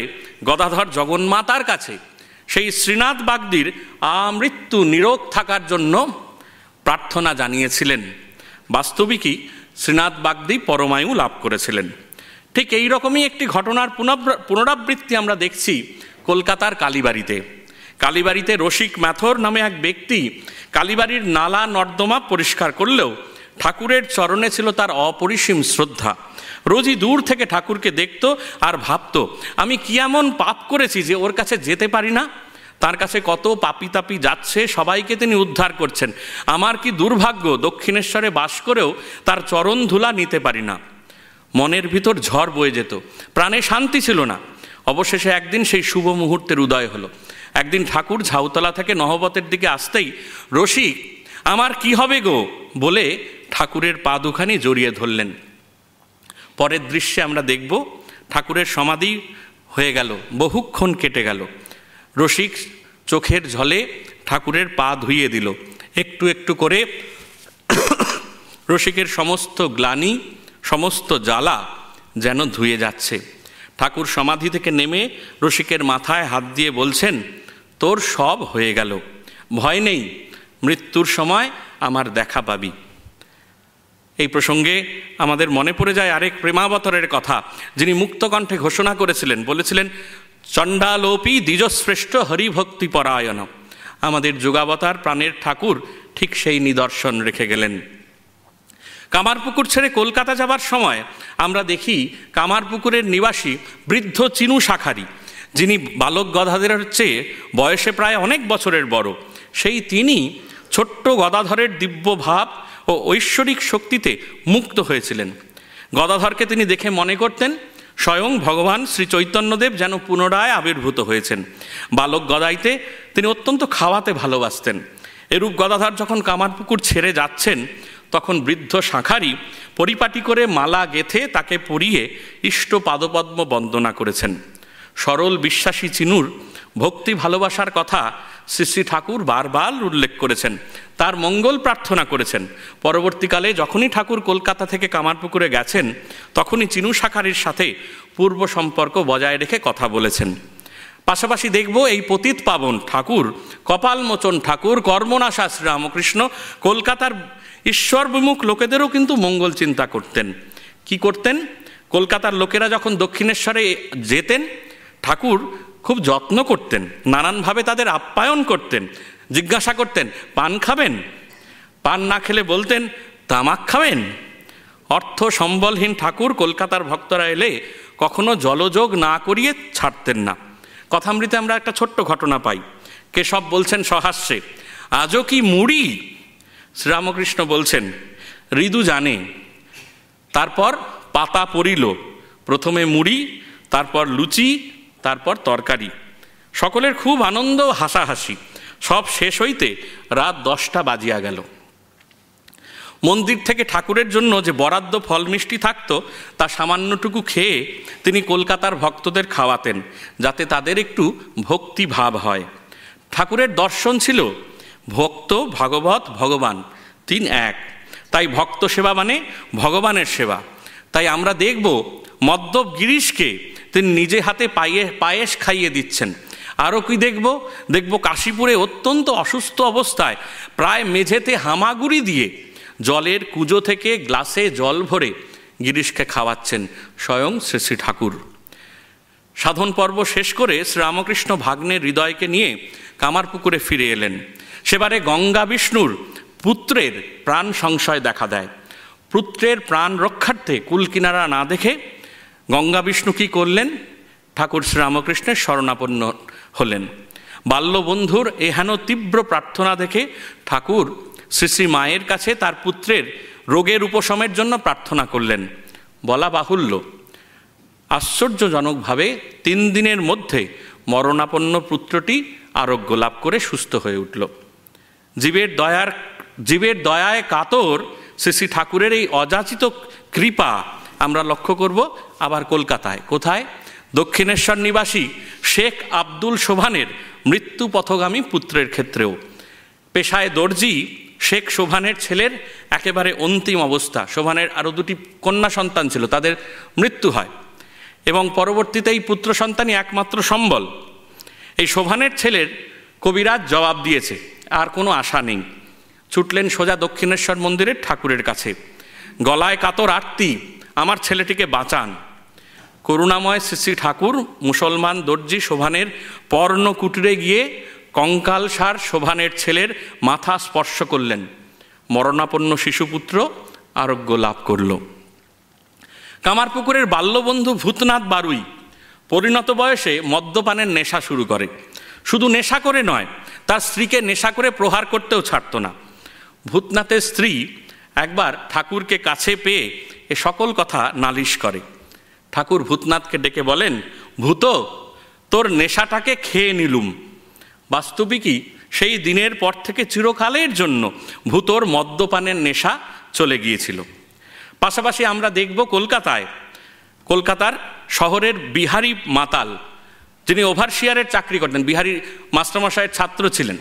গদাধর জগন্মাতার কাছে সেই শ্রীনাথ বাগদির আমৃত্যু নিরোগ থাকার জন্য প্রার্থনা জানিয়েছিলেন। বাস্তবিকই শ্রীনাথ বাগদি পরমায়ু লাভ করেছিলেন। ঠিক এই রকমই একটি ঘটনার পুনরাবৃত্তি আমরা দেখছি কলকাতার কালীবাড়িতে। কালীবাড়িতে রসিক ম্যাথর নামে এক ব্যক্তি কালীবাড়ির নালা নর্দমা পরিষ্কার করলেও ঠাকুরের চরণে ছিল তার অপরিসীম শ্রদ্ধা। রোজই দূর থেকে ঠাকুরকে দেখত আর ভাবত, আমি কি এমন পাপ করেছি যে ওর কাছে যেতে পারি না। তার কাছে কত পাপি তাপি যাচ্ছে, সবাইকে তিনি উদ্ধার করছেন। আমার কি দুর্ভাগ্য, দক্ষিণেশ্বরে বাস করেও তার চরণ ধুলা নিতে পারি না। মনের ভিতর ঝড় বয়ে যেত, প্রাণে শান্তি ছিল না। অবশেষে একদিন সেই শুভ মুহূর্তের উদয় হলো। একদিন ঠাকুর ঝাউতলা থেকে নহবতের দিকে আসতেই রসিক আমার কি হবে গো বলে ঠাকুরের পা দুখানি জড়িয়ে ধরলেন। পরের দৃশ্যে আমরা দেখব ঠাকুরের সমাধি হয়ে গেল, বহুক্ষণ কেটে গেল। রসিক চোখের ঝলে ঠাকুরের পা ধুইয়ে দিল। একটু একটু করে রসিকের সমস্ত গ্লানি, সমস্ত জ্বালা যেন ধুয়ে যাচ্ছে। ঠাকুর সমাধি থেকে নেমে রসিকের মাথায় হাত দিয়ে বলছেন, তোর সব হয়ে গেল, ভয় নেই, মৃত্যুর সময় আমার দেখা পাবি। এই প্রসঙ্গে আমাদের মনে পড়ে যায় আরেক প্রেমাবতরের কথা, যিনি মুক্তকণ্ঠে ঘোষণা করেছিলেন, বলেছিলেন, চণ্ডালোপি দ্বিজশ্রেষ্ঠ হরিভক্তি পরায়ণ। আমাদের যুগাবতার প্রাণের ঠাকুর ঠিক সেই নিদর্শন রেখে গেলেন। কামারপুকুর ছেড়ে কলকাতা যাবার সময় আমরা দেখি কামারপুকুরের নিবাসী বৃদ্ধ চিনু শাখারি, যিনি বালক গদাধরের চেয়ে বয়সে প্রায় অনেক বছরের বড়, সেই তিনি ছোট্ট গদাধরের দিব্য ভাব ও ঐশ্বরিক শক্তিতে মুক্ত হয়েছিলেন। গদাধরকে তিনি দেখে মনে করতেন স্বয়ং ভগবান শ্রী চৈতন্যদেব যেন পুনরায় আবির্ভূত হয়েছেন। বালক গদাইতে তিনি অত্যন্ত খাওয়াতে ভালোবাসতেন। এরূপ গদাধর যখন কামারপুকুর ছেড়ে যাচ্ছেন, তখন বৃদ্ধ শাঁখারি পরিপাটি করে মালা গেঁথে তাকে পরিয়ে ইষ্ট পাদপদ্ম বন্দনা করেছেন। সরল বিশ্বাসী চিনুর ভক্তি ভালোবাসার কথা শ্রী শ্রী ঠাকুর বারবার উল্লেখ করেছেন, তার মঙ্গল প্রার্থনা করেছেন। পরবর্তীকালে যখনই ঠাকুর কলকাতা থেকে কামারপুকুরে গেছেন, তখনই চিনু শাঁখারির সাথে পূর্ব সম্পর্ক বজায় রেখে কথা বলেছেন। পাশাপাশি দেখব এই পতিত পাবন ঠাকুর, কপালমোচন ঠাকুর, কর্মনাশা শ্রীরামকৃষ্ণ কলকাতার ঈশ্বর বিমুখ লোকেদেরও কিন্তু মঙ্গল চিন্তা করতেন। কি করতেন? কলকাতার লোকেরা যখন দক্ষিণেশ্বরে যেতেন, ঠাকুর খুব যত্ন করতেন, নানানভাবে তাদের আপ্যায়ন করতেন, জিজ্ঞাসা করতেন, পান খাবেন? পান না খেলে বলতেন, তামাক খাবেন? অর্থ সম্বলহীন ঠাকুর কলকাতার ভক্তরা এলে কখনো জলযোগ না করিয়ে ছাড়তেন না। কথামৃতে আমরা একটা ছোট্ট ঘটনা পাই। কেশব বলছেন সহাস্যে, আজও কি মুড়ি? শ্রীরামকৃষ্ণ বলছেন, হৃদু জানে। তারপর পাতা পড়িল, প্রথমে মুড়ি, তারপর লুচি, তারপর তরকারি। সকলের খুব আনন্দ, হাসাহাসি। সব শেষ হইতে রাত 10টা বাজিয়া গেল। মন্দির থেকে ঠাকুরের জন্য যে বরাদ্দ ফল মিষ্টি থাকতো, তা সামান্যটুকু খেয়ে তিনি কলকাতার ভক্তদের খাওয়াতেন, যাতে তাদের একটু ভক্তি ভাব হয়। ঠাকুরের দর্শন ছিল ভক্ত, ভাগবত, ভগবান 3 এক। তাই ভক্ত সেবা মানে ভগবানের সেবা। তাই আমরা দেখব মদ্যপ গিরিশকে তিনি নিজে হাতে পায়েস খাইয়ে দিচ্ছেন। আরও কি দেখব কাশীপুরে অত্যন্ত অসুস্থ অবস্থায় প্রায় মেঝেতে হামাগুড়ি দিয়ে জলের কুজো থেকে গ্লাসে জল ভরে গিরিশকে খাওয়াচ্ছেন স্বয়ং শ্রী শ্রী ঠাকুর। সাধন পর্ব শেষ করে শ্রীরামকৃষ্ণ ভাগ্নের হৃদয়কে নিয়ে কামারপুকুরে ফিরে এলেন। সেবারে গঙ্গা বিষ্ণুর পুত্রের প্রাণ সংশয় দেখা দেয়। পুত্রের প্রাণ রক্ষার্থে কুলকিনারা না দেখে গঙ্গা বিষ্ণু কী করলেন? ঠাকুর শ্রীরামকৃষ্ণের শরণাপন্ন হলেন। বাল্যবন্ধুর এহেন তীব্র প্রার্থনা দেখে ঠাকুর শ্রী শ্রী মায়ের কাছে তার পুত্রের রোগের উপশমের জন্য প্রার্থনা করলেন। বলা বাহুল্য, আশ্চর্যজনকভাবে 3 দিনের মধ্যে মরণাপন্ন পুত্রটি আরোগ্য লাভ করে সুস্থ হয়ে উঠল। জীবের দয়ায় কাতর শ্রী শ্রী ঠাকুরের এই অযাচিত কৃপা আমরা লক্ষ্য করব আবার কলকাতায়। কোথায়? দক্ষিণেশ্বর নিবাসী শেখ আব্দুল শোভানের মৃত্যু পথগামী পুত্রের ক্ষেত্রেও। পেশায় দর্জি শেখ শোভানের ছেলের একেবারে অন্তিম অবস্থা। শোভানের আরও 2টি কন্যা সন্তান ছিল, তাদের মৃত্যু হয় এবং পরবর্তীতে এই পুত্র সন্তানই একমাত্র সম্বল। এই শোভানের ছেলের কবিরাজ জবাব দিয়েছে, আর কোনো আশা নেই। ছুটলেন সোজা দক্ষিণেশ্বর মন্দিরের ঠাকুরের কাছে, গলায় কাতর আরতি, আমার ছেলেটিকে বাঁচান। করুণাময় শ্রী শ্রী ঠাকুর মুসলমান দর্জি শোভানের পর্ণ কুটিরে গিয়ে কঙ্কালসার শোভানের ছেলের মাথা স্পর্শ করলেন। মরণাপন্ন শিশুপুত্র আরোগ্য লাভ করল। কামারপুকুরের বাল্যবন্ধু ভূতনাথ বারুই পরিণত বয়সে মদ্যপানের নেশা শুরু করে। শুধু নেশা করে নয়, তার স্ত্রীকে নেশা করে প্রহার করতেও ছাড়ত না। ভূতনাথের স্ত্রী একবার ঠাকুরকে কাছে পেয়ে এ সকল কথা নালিশ করে। ঠাকুর ভূতনাথকে ডেকে বলেন, ভূত, তোর নেশাটাকে খেয়ে নিলুম। বাস্তবিকই সেই দিনের পর থেকে চিরকালের জন্য ভূতর মদ্যপানের নেশা চলে গিয়েছিল। পাশাপাশি আমরা দেখব কলকাতার শহরের বিহারি মাতাল, যিনি ওভারসিয়ারের চাকরি করতেন, বিহারি মাস্টারমশাইয়ের ছাত্র ছিলেন।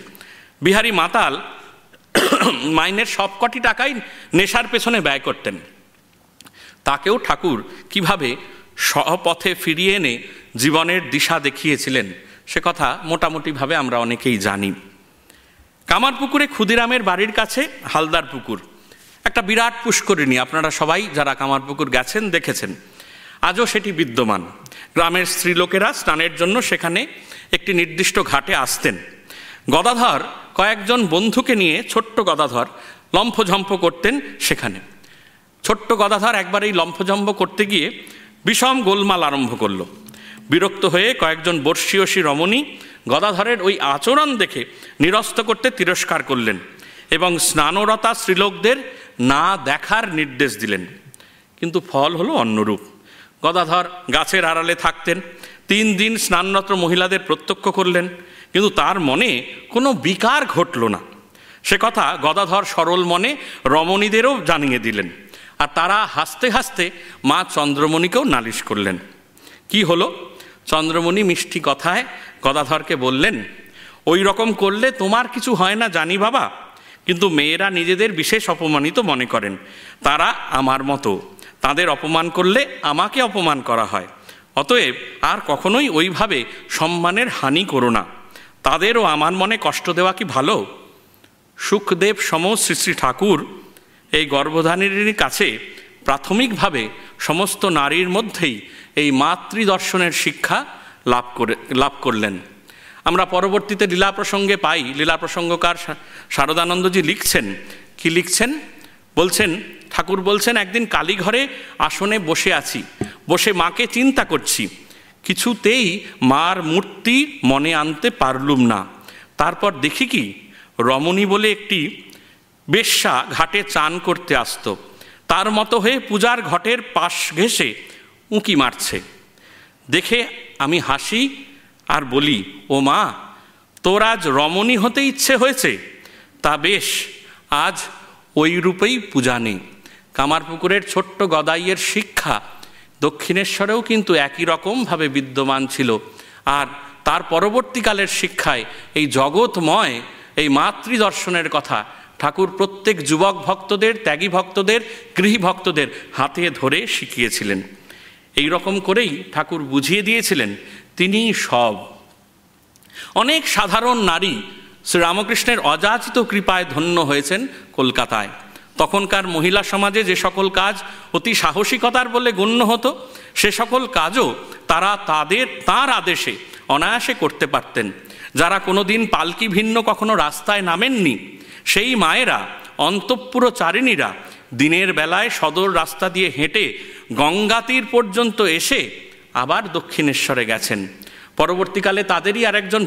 বিহারি মাতাল মাইনের সবকটি টাকাই নেশার পেছনে ব্যয় করতেন। তাকেও ঠাকুর কিভাবে সহপথে ফিরিয়ে এনে জীবনের দিশা দেখিয়েছিলেন সে কথা মোটামুটিভাবে আমরা অনেকেই জানি। কামারপুকুরে ক্ষুদিরামের বাড়ির কাছে হালদার পুকুর, একটা বিরাট পুষ্করিণী। আপনারা সবাই যারা কামারপুকুর গেছেন দেখেছেন, আজও সেটি বিদ্যমান। গ্রামের স্ত্রীলোকেরা স্নানের জন্য সেখানে একটি নির্দিষ্ট ঘাটে আসতেন। গদাধর কয়েকজন বন্ধুকে নিয়ে, ছোট্ট গদাধর লম্ফঝম্প করতেন সেখানে। ছোট্ট গদাধর একবার এই লম্ফঝম্প করতে গিয়ে বিষম গোলমাল আরম্ভ করল। বিরক্ত হয়ে কয়েকজন বর্ষীয়সী রমণী গদাধরের ওই আচরণ দেখে নিরস্ত করতে তিরস্কার করলেন এবং স্নানরতা স্ত্রীলোকদের না দেখার নির্দেশ দিলেন। কিন্তু ফল হলো অন্যরূপ। গদাধর গাছের আড়ালে থাকতেন। 3 দিন স্নানরত মহিলাদের প্রত্যক্ষ করলেন, কিন্তু তার মনে কোনো বিকার ঘটল না। সে কথা গদাধর সরল মনে রমণীদেরও জানিয়ে দিলেন, আর তারা হাসতে হাসতে মা চন্দ্রমণিকেও নালিশ করলেন। কি হলো? চন্দ্রমণি মিষ্টি কথায় গদাধরকে বললেন, ওই রকম করলে তোমার কিছু হয় না জানি বাবা, কিন্তু মেয়েরা নিজেদের বিশেষ অপমানিত মনে করেন। তারা আমার মতো, তাদের অপমান করলে আমাকে অপমান করা হয়। অতএব আর কখনোই ওইভাবে সম্মানের হানি করো না, তাদেরও আমার মনে কষ্ট দেওয়া কি ভালো? সুখদেব সম শ্রী শ্রী ঠাকুর এই গর্ভধারিণীর কাছে প্রাথমিকভাবে সমস্ত নারীর মধ্যেই এই মাতৃদর্শনের শিক্ষা লাভ করলেন। আমরা পরবর্তীতে লীলা প্রসঙ্গে পাই, লীলা প্রসঙ্গকার শারদানন্দজি লিখছেন, কি লিখছেন? বলছেন, ঠাকুর বলছেন, একদিন কালীঘরে আসনে বসে আছি, বসে মাকে চিন্তা করছি, কিছুতেই মার মূর্তি মনে আনতে পারলুম না। তারপর দেখি কি, রমণী বলে একটি বেশ্যা ঘাটে চান করতে আসতো, তার মতো হয়ে পূজার ঘটের পাশ ঘেঁষে উঁকি মারছে। দেখে আমি হাসি আর বলি, ও মা, তোর আজ রমণী হতে ইচ্ছে হয়েছে? তা বেশ, আজ ওই রূপেই পূজা নেই। কামারপুকুরের ছোট্ট গদাইয়ের শিক্ষা দক্ষিণেশ্বরেও কিন্তু একই রকমভাবে বিদ্যমান ছিল। আর তার পরবর্তীকালের শিক্ষায় এই জগৎময় এই মাতৃদর্শনের কথা ঠাকুর প্রত্যেক যুবক ভক্তদের, ত্যাগী ভক্তদের, গৃহী ভক্তদের হাতে ধরে শিখিয়েছিলেন। এই রকম করেই ঠাকুর বুঝিয়ে দিয়েছিলেন তিনি সব। অনেক সাধারণ নারী শ্রীরামকৃষ্ণের অযাচিত কৃপায় ধন্য হয়েছেন কলকাতায়। তখনকার মহিলা সমাজে যে সকল কাজ অতি সাহসিকতার বলে গণ্য হতো, সে সকল কাজও তারা তাঁর আদেশে অনায়াসে করতে পারতেন। যারা কোনোদিন পালকি ভিন্ন কখনো রাস্তায় নামেননি, সেই মায়েরা, অন্তঃপুরচারিণীরা দিনের বেলায় সদর রাস্তা দিয়ে হেঁটে গঙ্গা তীর পর্যন্ত এসে আবার দক্ষিণেশ্বরে গেছেন। পরবর্তীকালে তাদেরই আরেকজন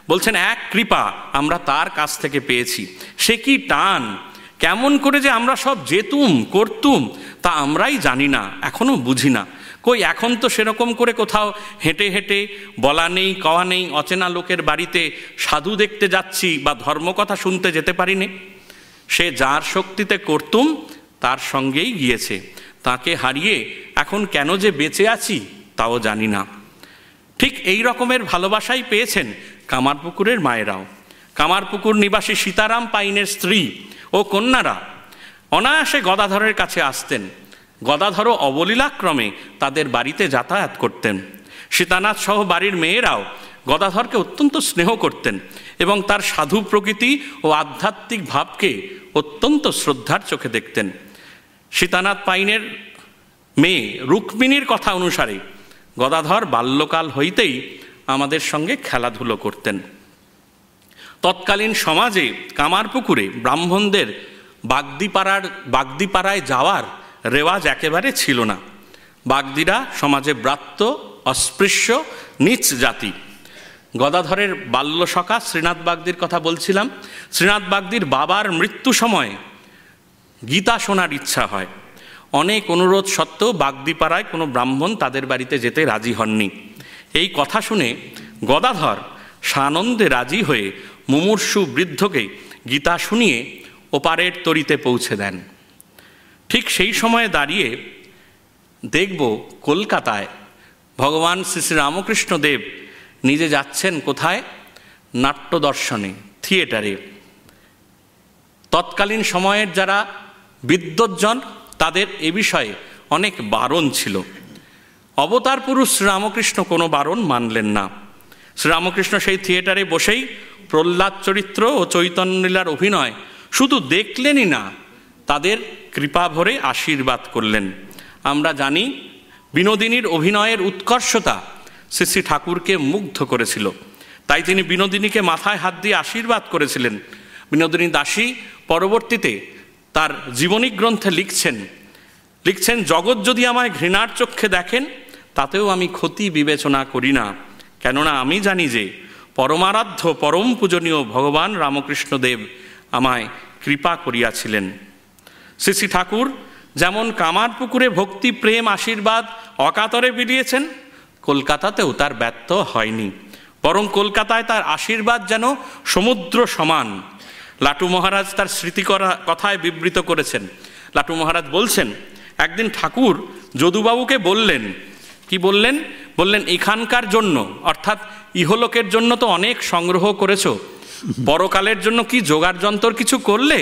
বলছেন এক কৃপা আমরা তার কাছ থেকে পেয়েছি, সে কি টান, কেমন করে যে আমরা সব যেতুম করতুম তা আমরাই জানি না, এখনও বুঝি না। কই এখন তো সেরকম করে কোথাও হেঁটে হেঁটে বলা নেই কওয়া নেই, অচেনা লোকের বাড়িতে সাধু দেখতে যাচ্ছি বা ধর্মকথা শুনতে যেতে পারিনি। সে যার শক্তিতে করতুম তার সঙ্গেই গিয়েছে, তাকে হারিয়ে এখন কেন যে বেঁচে আছি তাও জানি না। ঠিক এই রকমের ভালোবাসাই পেয়েছেন কামারপুকুরের মায়েরাও। কামারপুকুর নিবাসী সীতারাম পাইনের স্ত্রী ও কন্যারা অনায়াসে গদাধরের কাছে আসতেন। গদাধরও অবলীলাক্রমে তাদের বাড়িতে যাতায়াত করতেন। সীতানাথ সহ বাড়ির মেয়েরাও গদাধরকে অত্যন্ত স্নেহ করতেন এবং তার সাধু প্রকৃতি ও আধ্যাত্মিক ভাবকে অত্যন্ত শ্রদ্ধার চোখে দেখতেন। সীতানাথ পাইনের মেয়ে রুক্মিণীর কথা অনুসারে গদাধর বাল্যকাল হইতেই আমাদের সঙ্গে খেলাধুলো করতেন। তৎকালীন সমাজে কামারপুকুরে ব্রাহ্মণদের বাগদিপাড়ায় যাওয়ার রেওয়াজ একেবারে ছিল না। বাগদিরা সমাজে ব্রাত্য, অস্পৃশ্য, নীচ জাতি। গদাধরের বাল্যসখা শ্রীনাথ বাগদির কথা বলছিলাম। শ্রীনাথ বাগদির বাবার মৃত্যু সময়ে গীতা শোনার ইচ্ছা হয়। অনেক অনুরোধ সত্ত্বেও বাগদিপাড়ায় কোনো ব্রাহ্মণ তাদের বাড়িতে যেতে রাজি হননি। এই কথা শুনে গদাধর সানন্দে রাজি হয়ে মুমূর্ষু বৃদ্ধকে গীতা শুনিয়ে ওপারের তরিতে পৌঁছে দেন। ঠিক সেই সময়ে দাঁড়িয়ে দেখব কলকাতায় ভগবান শ্রী শ্রী রামকৃষ্ণ দেব নিজে যাচ্ছেন কোথায়? নাট্য দর্শনে, থিয়েটারে। তৎকালীন সময়ের যারা বিদ্বজ্জন তাদের এ বিষয়ে অনেক বারণ ছিল। অবতার পুরুষ শ্রীরামকৃষ্ণ কোনো বারণ মানলেন না। শ্রীরামকৃষ্ণ সেই থিয়েটারে বসেই প্রহ্লাদ চরিত্র ও চৈতন্যলীলার অভিনয় শুধু দেখলেনই না, তাদের কৃপা ভরে আশীর্বাদ করলেন। আমরা জানি বিনোদিনীর অভিনয়ের উৎকর্ষতা শ্রী শ্রী ঠাকুরকে মুগ্ধ করেছিল, তাই তিনি বিনোদিনীকে মাথায় হাত দিয়ে আশীর্বাদ করেছিলেন। বিনোদিনী দাসী পরবর্তীতে তার জীবনী গ্রন্থে লিখছেন জগৎ যদি আমায় ঘৃণার চক্ষে দেখেন তাতেও আমি ক্ষতি বিবেচনা করি না, কেননা আমি জানি যে পরমারাধ্য পরম পূজনীয় ভগবান রামকৃষ্ণ দেব আমায় কৃপা করিয়াছিলেন। শ্রী শ্রী ঠাকুর যেমন কামারপুকুরে ভক্তি, প্রেম, আশীর্বাদ অকাতরে বিলিয়েছেন, কলকাতাতেও তার ব্যর্থ হয়নি, বরং কলকাতায় তার আশীর্বাদ যেন সমুদ্র সমান। লাটু মহারাজ তার স্মৃতি কথায় বিবৃত করেছেন। লাটু মহারাজ বলছেন, একদিন ঠাকুর যদুবাবুকে বললেন, কি বললেন? বললেন এখানকার জন্য, অর্থাৎ ইহলোকের জন্য তো অনেক সংগ্রহ করেছো, পরকালের জন্য কি জোগাড় যন্ত্র কিছু করলে?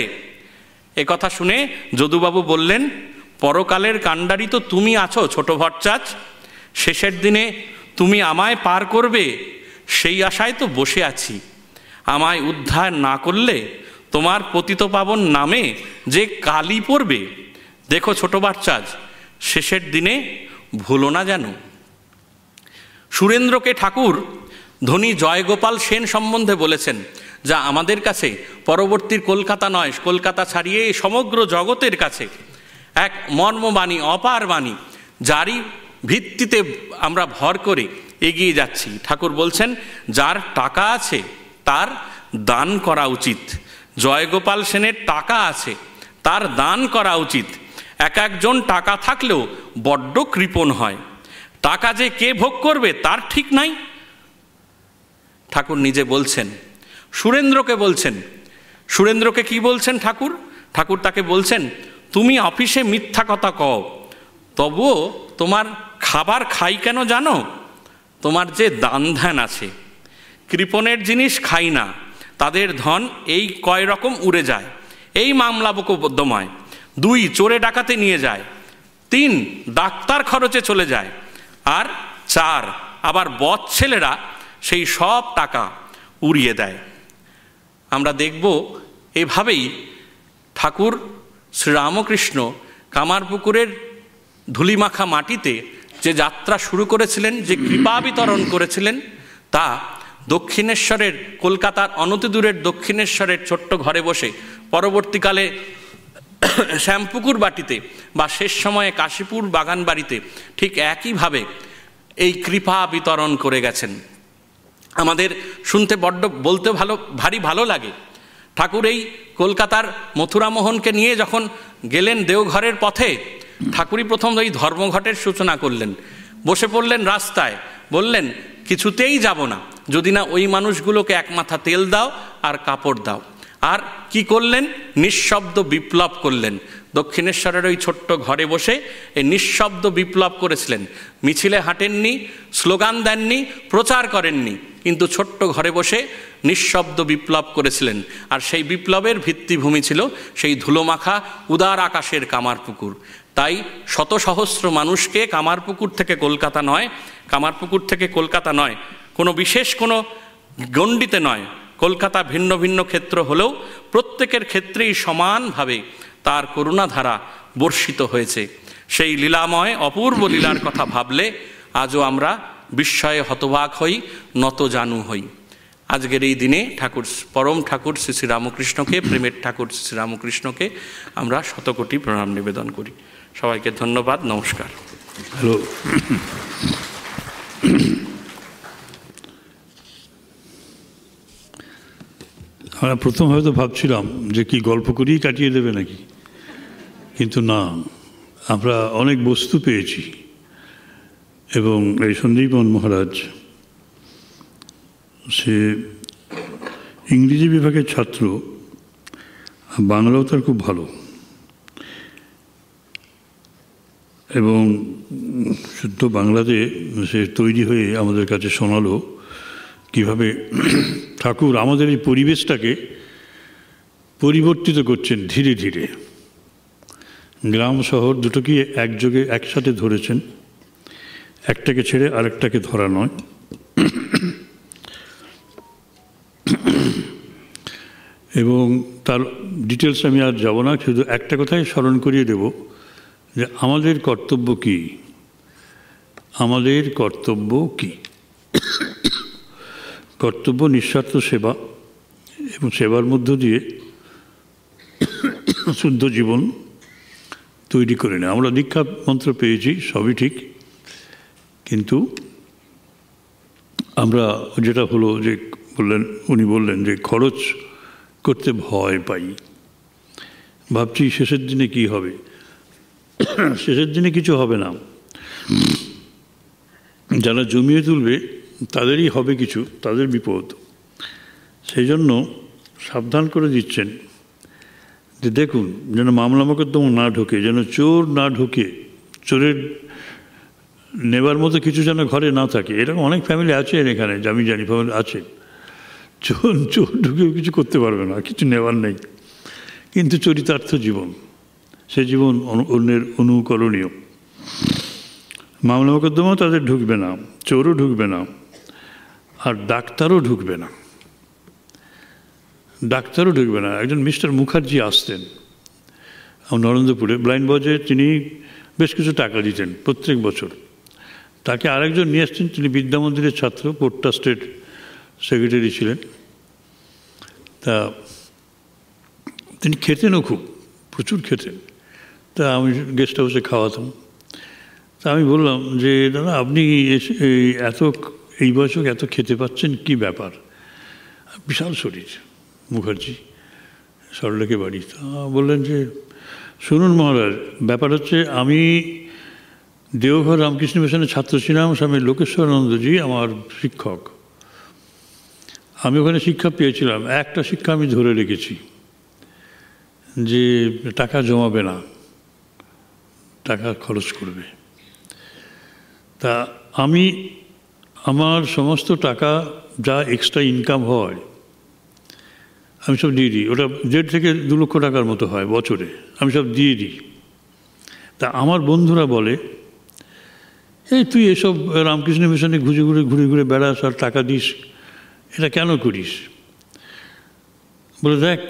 এ কথা শুনে যদুবাবু বললেন, পরকালের কাণ্ডারি তো তুমি আছো ছোট ভট্টাচ, শেষের দিনে তুমি আমায় পার করবে সেই আশায় তো বসে আছি। আমায় উদ্ধার না করলে তোমার পতিতপাবন নামে যে কালি পড়বে। দেখো ছোট বাচ্চাজ, শেষের দিনে ভুলো না যেন। সুরেন্দ্রকে ঠাকুর ধনী জয়গোপাল সেন সম্বন্ধে বলেছেন, যা আমাদের কাছে পরবর্তীর কলকাতা নয়, কলকাতা ছাড়িয়ে সমগ্র জগতের কাছে এক মর্মবাণী, অপার বাণী, যারই ভিত্তিতে আমরা ভর করে এগিয়ে যাচ্ছি। ঠাকুর বলছেন, যার টাকা আছে তার দান করা উচিত। জয়গোপাল সেনের টাকা আছে, তার দান করা উচিত। এক একজন টাকা থাকলেও বড্ড কৃপণ হয়, টাকা যে কে ভোগ করবে তার ঠিক নাই। ঠাকুর নিজে বলছেন, সুরেন্দ্রকে বলছেন। সুরেন্দ্রকে কি বলছেন ঠাকুর? ঠাকুর তাকে বলছেন, তুমি অফিসে মিথ্যা কথা কও, তবুও তোমার খাবার খাই কেন জানো? তোমার যে দান ধ্যান আছে। কৃপণের জিনিস খাই না, তাদের ধন এই কয় রকম উড়ে যায়। এই মামলা মোকদ্দমায়, 2 চোরে ডাকাতে নিয়ে যায়, 3 ডাক্তার খরচে চলে যায়, আর 4 আবার বদ ছেলেরা সেই সব টাকা উড়িয়ে দেয়। আমরা দেখব এভাবেই ঠাকুর শ্রীরামকৃষ্ণ কামারপুকুরের ধুলিমাখা মাটিতে যে যাত্রা শুরু করেছিলেন, যে কৃপা বিতরণ করেছিলেন, তা দক্ষিণেশ্বরের, কলকাতার অনতিদূরের দক্ষিণেশ্বরের ছোট্ট ঘরে বসে, পরবর্তীকালে শ্যামপুকুর বাটিতে বা শেষ সময়ে কাশীপুর বাগান বাড়িতে ঠিক একইভাবে এই কৃপা বিতরণ করে গেছেন। আমাদের শুনতে বড্ড, বলতে ভারী ভালো লাগে। ঠাকুর এই কলকাতার মথুরামোহনকে নিয়ে যখন গেলেন দেওঘরের পথে, ঠাকুরই প্রথম ওই ধর্মঘটের সূচনা করলেন। বসে পড়লেন রাস্তায়, বললেন, কিছুতেই যাব না যদি না ওই মানুষগুলোকে এক মাথা তেল দাও আর কাপড় দাও। আর কি করলেন? নিঃশব্দ বিপ্লব করলেন। দক্ষিণেশ্বরের ওই ছোট্ট ঘরে বসে এই নিঃশব্দ বিপ্লব করেছিলেন। মিছিলে হাঁটেননি, স্লোগান দেননি, প্রচার করেননি, কিন্তু ছোট্ট ঘরে বসে নিঃশব্দ বিপ্লব করেছিলেন। আর সেই বিপ্লবের ভিত্তিভূমি ছিল সেই ধুলোমাখা উদার আকাশের কামারপুকুর। তাই শত সহস্র মানুষকে কামারপুকুর থেকে কলকাতা নয়, কামারপুকুর থেকে কলকাতা নয়, কোনো বিশেষ কোনো গণ্ডিতে নয়, কলকাতা ভিন্ন ভিন্ন ক্ষেত্র হলেও প্রত্যেকের ক্ষেত্রেই সমানভাবে তার করুণাধারা বর্ষিত হয়েছে। সেই লীলাময় অপূর্ব লীলার কথা ভাবলে আজও আমরা বিস্ময়ে হতবাক হই, নত জানু হই। আজকের এই দিনে ঠাকুর, পরম ঠাকুর শ্রী শ্রী রামকৃষ্ণকে, প্রেমের ঠাকুর শ্রী রামকৃষ্ণকে আমরা শতকোটি প্রণাম নিবেদন করি। সবাইকে ধন্যবাদ, নমস্কার। হ্যালো, আমরা প্রথম হয়তো ভাবছিলাম যে কি গল্প করেই কাটিয়ে দেবে নাকি, কিন্তু না, আমরা অনেক বস্তু পেয়েছি। এবং এই সন্দীপন মহারাজ, সে ইংরেজি বিভাগের ছাত্র, বাংলাও তার খুব ভালো, এবং শুদ্ধ বাংলাতে সে তৈরি হয়ে আমাদের কাছে শোনালো কীভাবে ঠাকুর আমাদের এই পরিবেশটাকে পরিবর্তিত করছেন ধীরে ধীরে। গ্রাম শহর দুটোকে একযোগে একসাথে ধরেছেন, একটাকে ছেড়ে আরেকটাকে ধরা নয়। এবং তার ডিটেলস আমি আর যাব না, শুধু একটা কথাই স্মরণ করিয়ে দেব যে আমাদের কর্তব্য কী। আমাদের কর্তব্য কী? কর্তব্য নিঃস্বার্থ সেবা, এবং সেবার মধ্য দিয়ে শুদ্ধ জীবন তৈরি করে নেয়। আমরা দীক্ষা মন্ত্র পেয়েছি, সবই ঠিক, কিন্তু আমরা যেটা হলো যে উনি বললেন যে খরচ করতে ভয় পাই, ভাবছি শেষের দিনে কি হবে। শেষের দিনে কিছু হবে না, যারা জমিয়ে তুলবে তাদেরই হবে কিছু, তাদের বিপদ। সেই জন্য সাবধান করে দিচ্ছেন যে দেখুন যেন মামলা মোকদ্দমা না ঢোকে, যেন চোর না ঢোকে, চোরের নেবার মতো কিছু যেন ঘরে না থাকে। এরকম অনেক ফ্যামিলি আছে এখানে, আমি জানি ফ্যামিলি আছে, চোর ঢুকেও কিছু করতে পারবে না, কিছু নেওয়ার নেই, কিন্তু চরিতার্থ জীবন, সে জীবন অন্যের অনুকরণীয়। মামলা মোকদ্দমাও তাদের ঢুকবে না, চোরও ঢুকবে না, আর ডাক্তারও ঢুকবে না, ডাক্তারও ঢুকবে না। একজন মিস্টার মুখার্জি আসতেন নরেন্দ্রপুরে, ব্লাইন্ড বজে, তিনি বেশ কিছু টাকা দিতেন প্রত্যেক বছর। তাকে আরেকজন নিয়ে আসতেন, তিনি বিদ্যা মন্দিরের ছাত্র, পোর্ট ট্রাস্টের সেক্রেটারি ছিলেন। তা তিনি খেতেনও খুব, প্রচুর খেতেন। তা আমি গেস্ট হাউসে খাওয়াতাম। তা আমি বললাম যে দাদা, আপনি এই বয়সে এত খেতে পাচ্ছেন, কি ব্যাপার? বিশাল শরীর মুখার্জি, সরলেকে বাড়ি। তা বললেন যে শুনুন মহারাজ, ব্যাপার হচ্ছে আমি দেওঘর রামকৃষ্ণ মিশনের ছাত্র ছিলাম, স্বামী লোকেশ্বরানন্দজি আমার শিক্ষক। আমি ওখানে শিক্ষা পেয়েছিলাম, একটা শিক্ষা আমি ধরে রেখেছি, যে টাকা জমাবে না, টাকা খরচ করবে। তা আমি আমার সমস্ত টাকা যা এক্সট্রা ইনকাম হয় আমি সব দিয়ে দিই। ওটা 1.5 থেকে 2 লক্ষ টাকার মতো হয় বছরে, আমি সব দিয়ে দিই। তা আমার বন্ধুরা বলে, এই তুই এসব রামকৃষ্ণ মিশনে ঘুরে ঘুরে বেড়াস আর টাকা দিস, এটা কেন করিস? বলে দেখ,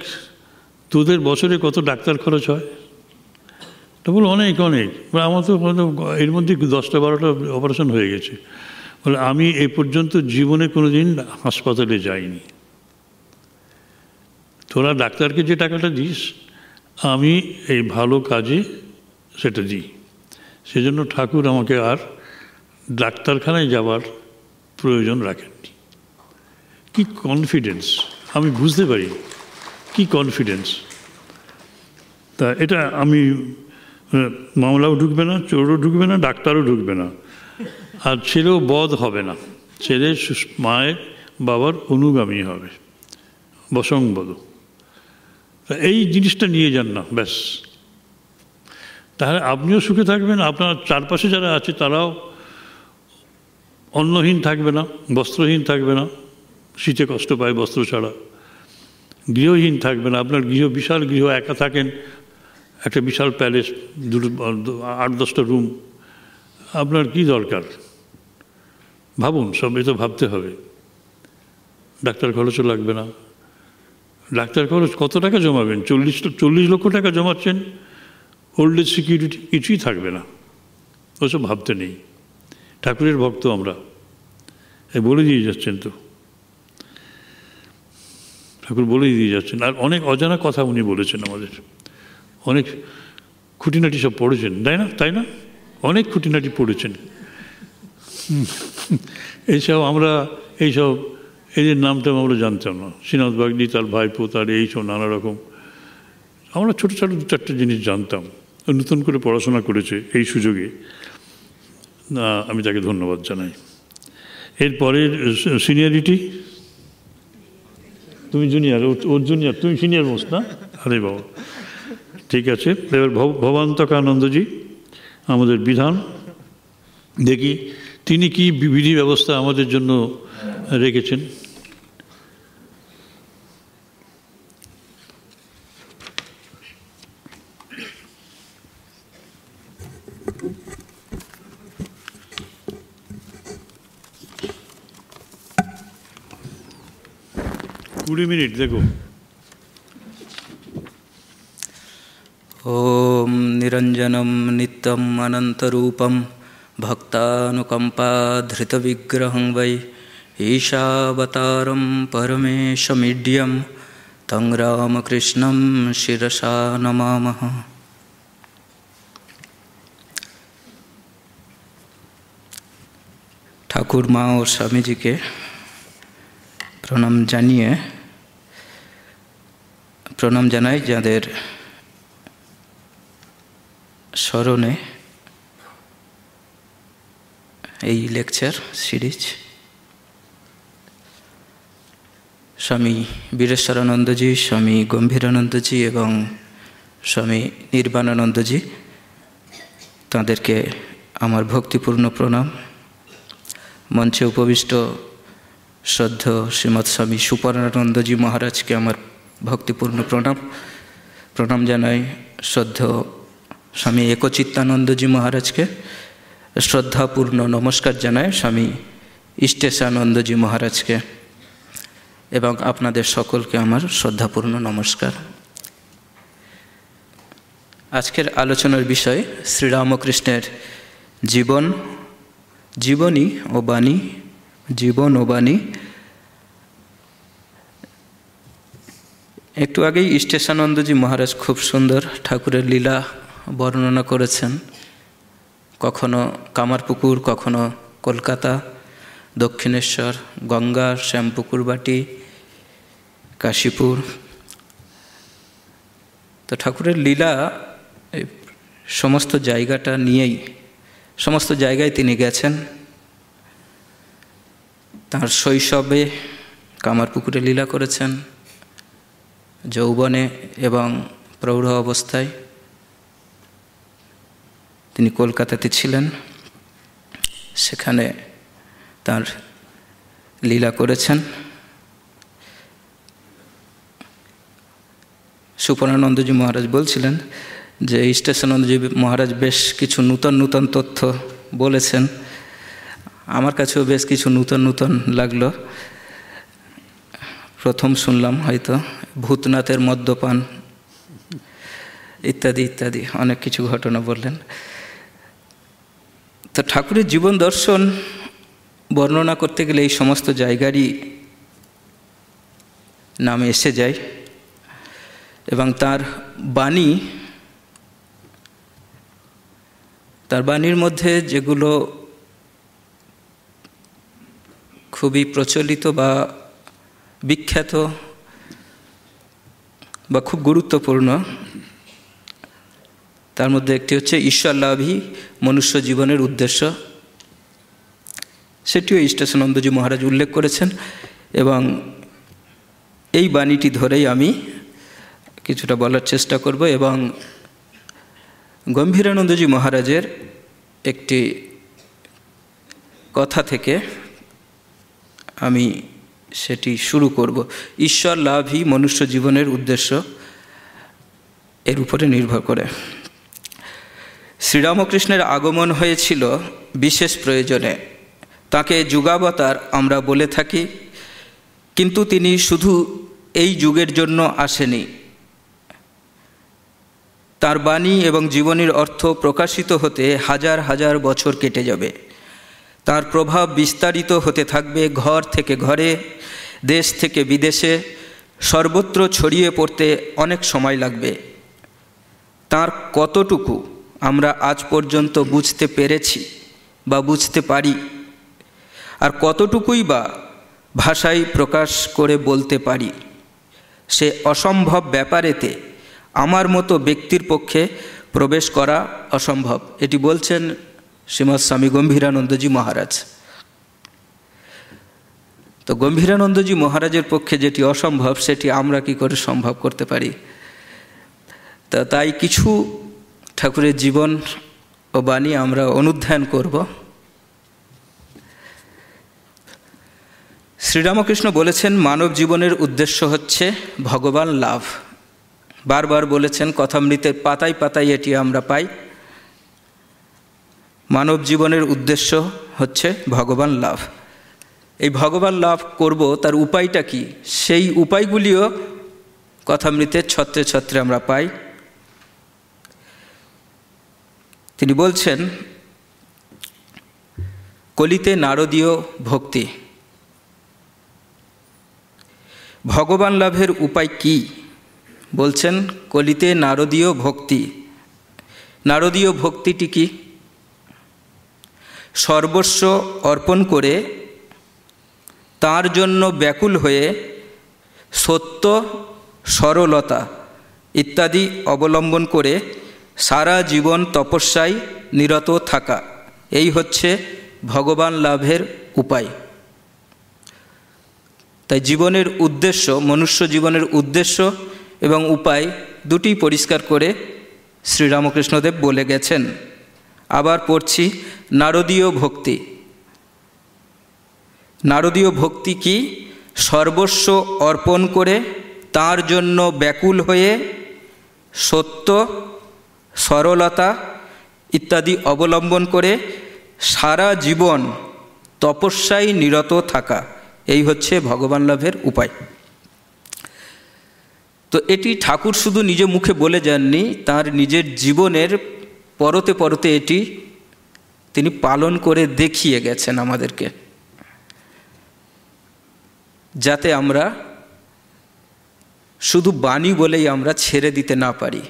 তোদের বছরে কত ডাক্তার খরচ হয়? তো বলো অনেক। আমার তো এর মধ্যে 10-12টা অপারেশন হয়ে গেছে। বলে আমি এই পর্যন্ত জীবনে কোনো দিন হাসপাতালে যাইনি। তোরা ডাক্তারকে যে টাকাটা দিস, আমি এই ভালো কাজে সেটা দিই। সেজন্য ঠাকুর আমাকে আর ডাক্তারখানায় যাওয়ার প্রয়োজন রাখেননি। কি কনফিডেন্স, আমি বুঝতে পারি কি কনফিডেন্স। তা এটা আমি, মামলাও ঢুকবে না, চোরও ঢুকবে না, ডাক্তারও ঢুকবে না, আর ছেলেও বধ হবে না। ছেলে মায়ের বাবার অনুগামী হবে, বসংবদ। এই জিনিসটা নিয়ে যান না, ব্যাস। তাহলে আপনিও সুখে থাকবেন, আপনার চারপাশে যারা আছে তারাও অন্নহীন থাকবে না, বস্ত্রহীন থাকবে না, শীতে কষ্ট পায় বস্ত্র ছাড়া, গৃহহীন থাকবে না। আপনার বিশাল গৃহ, একা থাকেন, একটা বিশাল প্যালেস, 8-10টা রুম, আপনার কি দরকার? ভাবুন, সব এ তো ভাবতে হবে। ডাক্তার খরচও লাগবে না। ডাক্তার খরচ কত টাকা জমাবেন? 40 লক্ষ টাকা জমাচ্ছেন, ওল্ড এজ সিকিউরিটি কিছুই থাকবে না, ওসব ভাবতে নেই। ঠাকুরের ভক্ত আমরা, বলে দিয়ে যাচ্ছেন তো, ঠাকুর বলে দিয়ে যাচ্ছেন। আর অনেক অজানা কথা উনি বলেছেন আমাদের, অনেক খুঁটিনাটি সব পড়েছেন, তাই না? অনেক খুঁটিনাটি পড়েছেন। এদের নামটা আমরা জানতাম না। শ্রীনাথ বাগদি, তার ভাইপো, তার এইসব নানা রকম আমরা ছোটো 2-4টে জিনিস জানতাম। নতুন করে পড়াশোনা করেছে এই সুযোগে, আমি তাকে ধন্যবাদ জানাই। এরপরের সিনিয়রিটি, তুমি জুনিয়র, ওর জুনিয়র, তুমি সিনিয়র মোস্ট না? আরে বাবা, ঠিক আছে। এবার ভবান্তকানন্দজি আমাদের বিধান, দেখি তিনি কি বিধি ব্যবস্থা আমাদের জন্য রেখেছেন। কুড়ি মিনিট দেখো। ओम निरंजनम नित्यम अनंतरूपम भक्तानुकंपाधृतविग्रहं वै ईशावतारं परमेशमीड्यं तं रामकृष्णं शिरसा नमामः। ठाकुर माँ और स्वामी जी के प्रणाम জানাই, যাদের স্মরণে এই লেকচার সিরিজ। স্বামী বীরেশ্বরানন্দজি, স্বামী গম্ভীরানন্দজি এবং স্বামী নির্বাণানন্দজি, তাদেরকে আমার ভক্তিপূর্ণ প্রণাম। মঞ্চে উপবিষ্ট শ্রদ্ধেয় শ্রীমৎ স্বামী সুপর্ণানন্দজি মহারাজকে আমার ভক্তিপূর্ণ প্রণাম জানাই। শ্রদ্ধেয় স্বামী একচিত্তানন্দজি মহারাজকে শ্রদ্ধাপূর্ণ নমস্কার জানাই। স্বামী ইষ্টেশানন্দজি মহারাজকে এবং আপনাদের সকলকে আমার শ্রদ্ধাপূর্ণ নমস্কার। আজকের আলোচনার বিষয় শ্রীরামকৃষ্ণের জীবনী ও বাণী। একটু আগেই ইষ্টেশানন্দজি মহারাজ খুব সুন্দর ঠাকুরের লীলা বর্ণনা করেছেন। কখনো কামারপুকুর, কখনো কলকাতা, দক্ষিণেশ্বর, গঙ্গা, শ্যামপুকুরবাটি, কাশীপুর। তো ঠাকুরের লীলা সমস্ত জায়গাটা নিয়েই, সমস্ত জায়গায় তিনি গেছেন। তাঁর শৈশবে কামারপুকুরে লীলা করেছেন, যৌবনে এবং প্রৌঢ় অবস্থায় তিনি কলকাতাতে ছিলেন, সেখানে তার লীলা করেছেন। সুপর্ণানন্দজি মহারাজ বলছিলেন যে ইষ্টেশানন্দজি মহারাজ বেশ কিছু নূতন তথ্য বলেছেন। আমার কাছেও বেশ কিছু নূতন লাগলো। প্রথম শুনলাম হয়তো ভূতনাথের মদ্যপান ইত্যাদি অনেক কিছু ঘটনা বললেন। তো ঠাকুরের জীবন দর্শন বর্ণনা করতে গেলে এই সমস্ত জায়গারই নাম এসে যায় এবং তার বাণীর মধ্যে যেগুলো খুবই প্রচলিত বা বিখ্যাত বা খুব গুরুত্বপূর্ণ, তার মধ্যে একটি হচ্ছে ঈশ্বরলাভী মনুষ্য জীবনের উদ্দেশ্য। সেটিও ইষ্টেশানন্দজি মহারাজ উল্লেখ করেছেন এবং এই বাণীটি ধরেই আমি কিছুটা বলার চেষ্টা করব এবং গম্ভীরানন্দজি মহারাজের একটি কথা থেকে আমি সেটি শুরু করব। ঈশ্বর লাভই মনুষ্য জীবনের উদ্দেশ্য, এর উপরে নির্ভর করে। শ্রীরামকৃষ্ণের আগমন হয়েছিল বিশেষ প্রয়োজনে। তাকে যুগাবতার আমরা বলে থাকি, কিন্তু তিনি শুধু এই যুগের জন্য আসেনি। তার বাণী এবং জীবনীর অর্থ প্রকাশিত হতে হাজার বছর কেটে যাবে। তার প্রভাব বিস্তারিত হতে থাকবে ঘর থেকে ঘরে, দেশ থেকে বিদেশে, সর্বত্র ছড়িয়ে পড়তে অনেক সময় লাগবে। তার কতটুকু আমরা আজ পর্যন্ত বুঝতে পেরেছি বা বুঝতে পারি, আর কতটুকুই বা ভাষায় প্রকাশ করে বলতে পারি, সে অসম্ভব ব্যাপারেতে আমার মতো ব্যক্তির পক্ষে প্রবেশ করা অসম্ভব। এটি বলছেন শ্রীমৎ স্বামী গম্ভীরানন্দজি মহারাজ। তো গম্ভীরানন্দজি মহারাজের পক্ষে যেটি অসম্ভব সেটি আমরা কি করে সম্ভব করতে পারি? তাই কিছু ঠাকুরের জীবন ও বাণী আমরা অনুধ্যান করব। শ্রীরামকৃষ্ণ বলেছেন মানব জীবনের উদ্দেশ্য হচ্ছে ভগবান লাভ। বারবার বলেছেন, কথামৃতের পাতায় এটি আমরা পাই। মানব জীবনের উদ্দেশ্য হচ্ছে ভগবান লাভ। এই ভগবান লাভ করব, তার উপায়টা কি? সেই উপায়গুলিও কথামৃতের ছত্রে আমরা পাই। তিনি বলছেন, কলিতে নারদীয় ভক্তি। ভগবান লাভের উপায় কি? বলছেন কলিতে নারদীয় ভক্তি। নারদীয় ভক্তিটি কি? সর্বস্ব অর্পণ করে তার জন্য ব্যাকুল হয়ে সত্য, সরলতা ইত্যাদি অবলম্বন করে সারা জীবন তপস্যায় নিরত থাকা, এই হচ্ছে ভগবান লাভের উপায়। তাই জীবনের উদ্দেশ্য, মনুষ্য জীবনের উদ্দেশ্য এবং উপায় দুটি পরিষ্কার করে শ্রীরামকৃষ্ণদেব বলে গেছেন। আবার পড়ছি নারদীয় ভক্তি। নারদীয় ভক্তি কি? সর্বস্ব অর্পণ করে তার জন্য ব্যাকুল হয়ে সত্য, সরলতা ইত্যাদি অবলম্বন করে সারা জীবন তপস্যায় নিরত থাকা, এই হচ্ছে ভগবান লাভের উপায়। তো এটি ঠাকুর শুধু নিজে মুখে বলে যাননি, তার নিজের জীবনের পরতে পরতে এটি তিনি পালন করে দেখিয়ে গেছেন আমাদেরকে, যাতে আমরা শুধু বাণী বলেই আমরা ছেড়ে দিতে না পারি,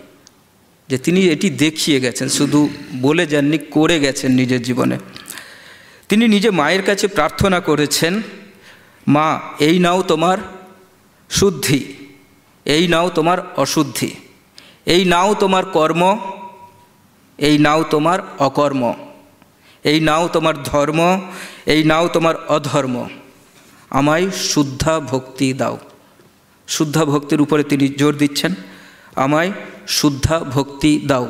যে তিনি এটি দেখিয়ে গেছেন, শুধু বলে যাননি, করে গেছেন নিজের জীবনে। তিনি নিজে মায়ের কাছে প্রার্থনা করেছেন, মা এই নাও তোমার শুদ্ধি, এই নাও তোমার অশুদ্ধি, এই নাও তোমার কর্ম, এই নাও তোমার অকর্ম, এই নাও তোমার ধর্ম, এই নাও তোমার অধর্ম, আমায় শুদ্ধা ভক্তি দাও। শুদ্ধা ভক্তির উপরে তিনি জোর দিচ্ছেন, আমায় শুদ্ধা ভক্তি দাও,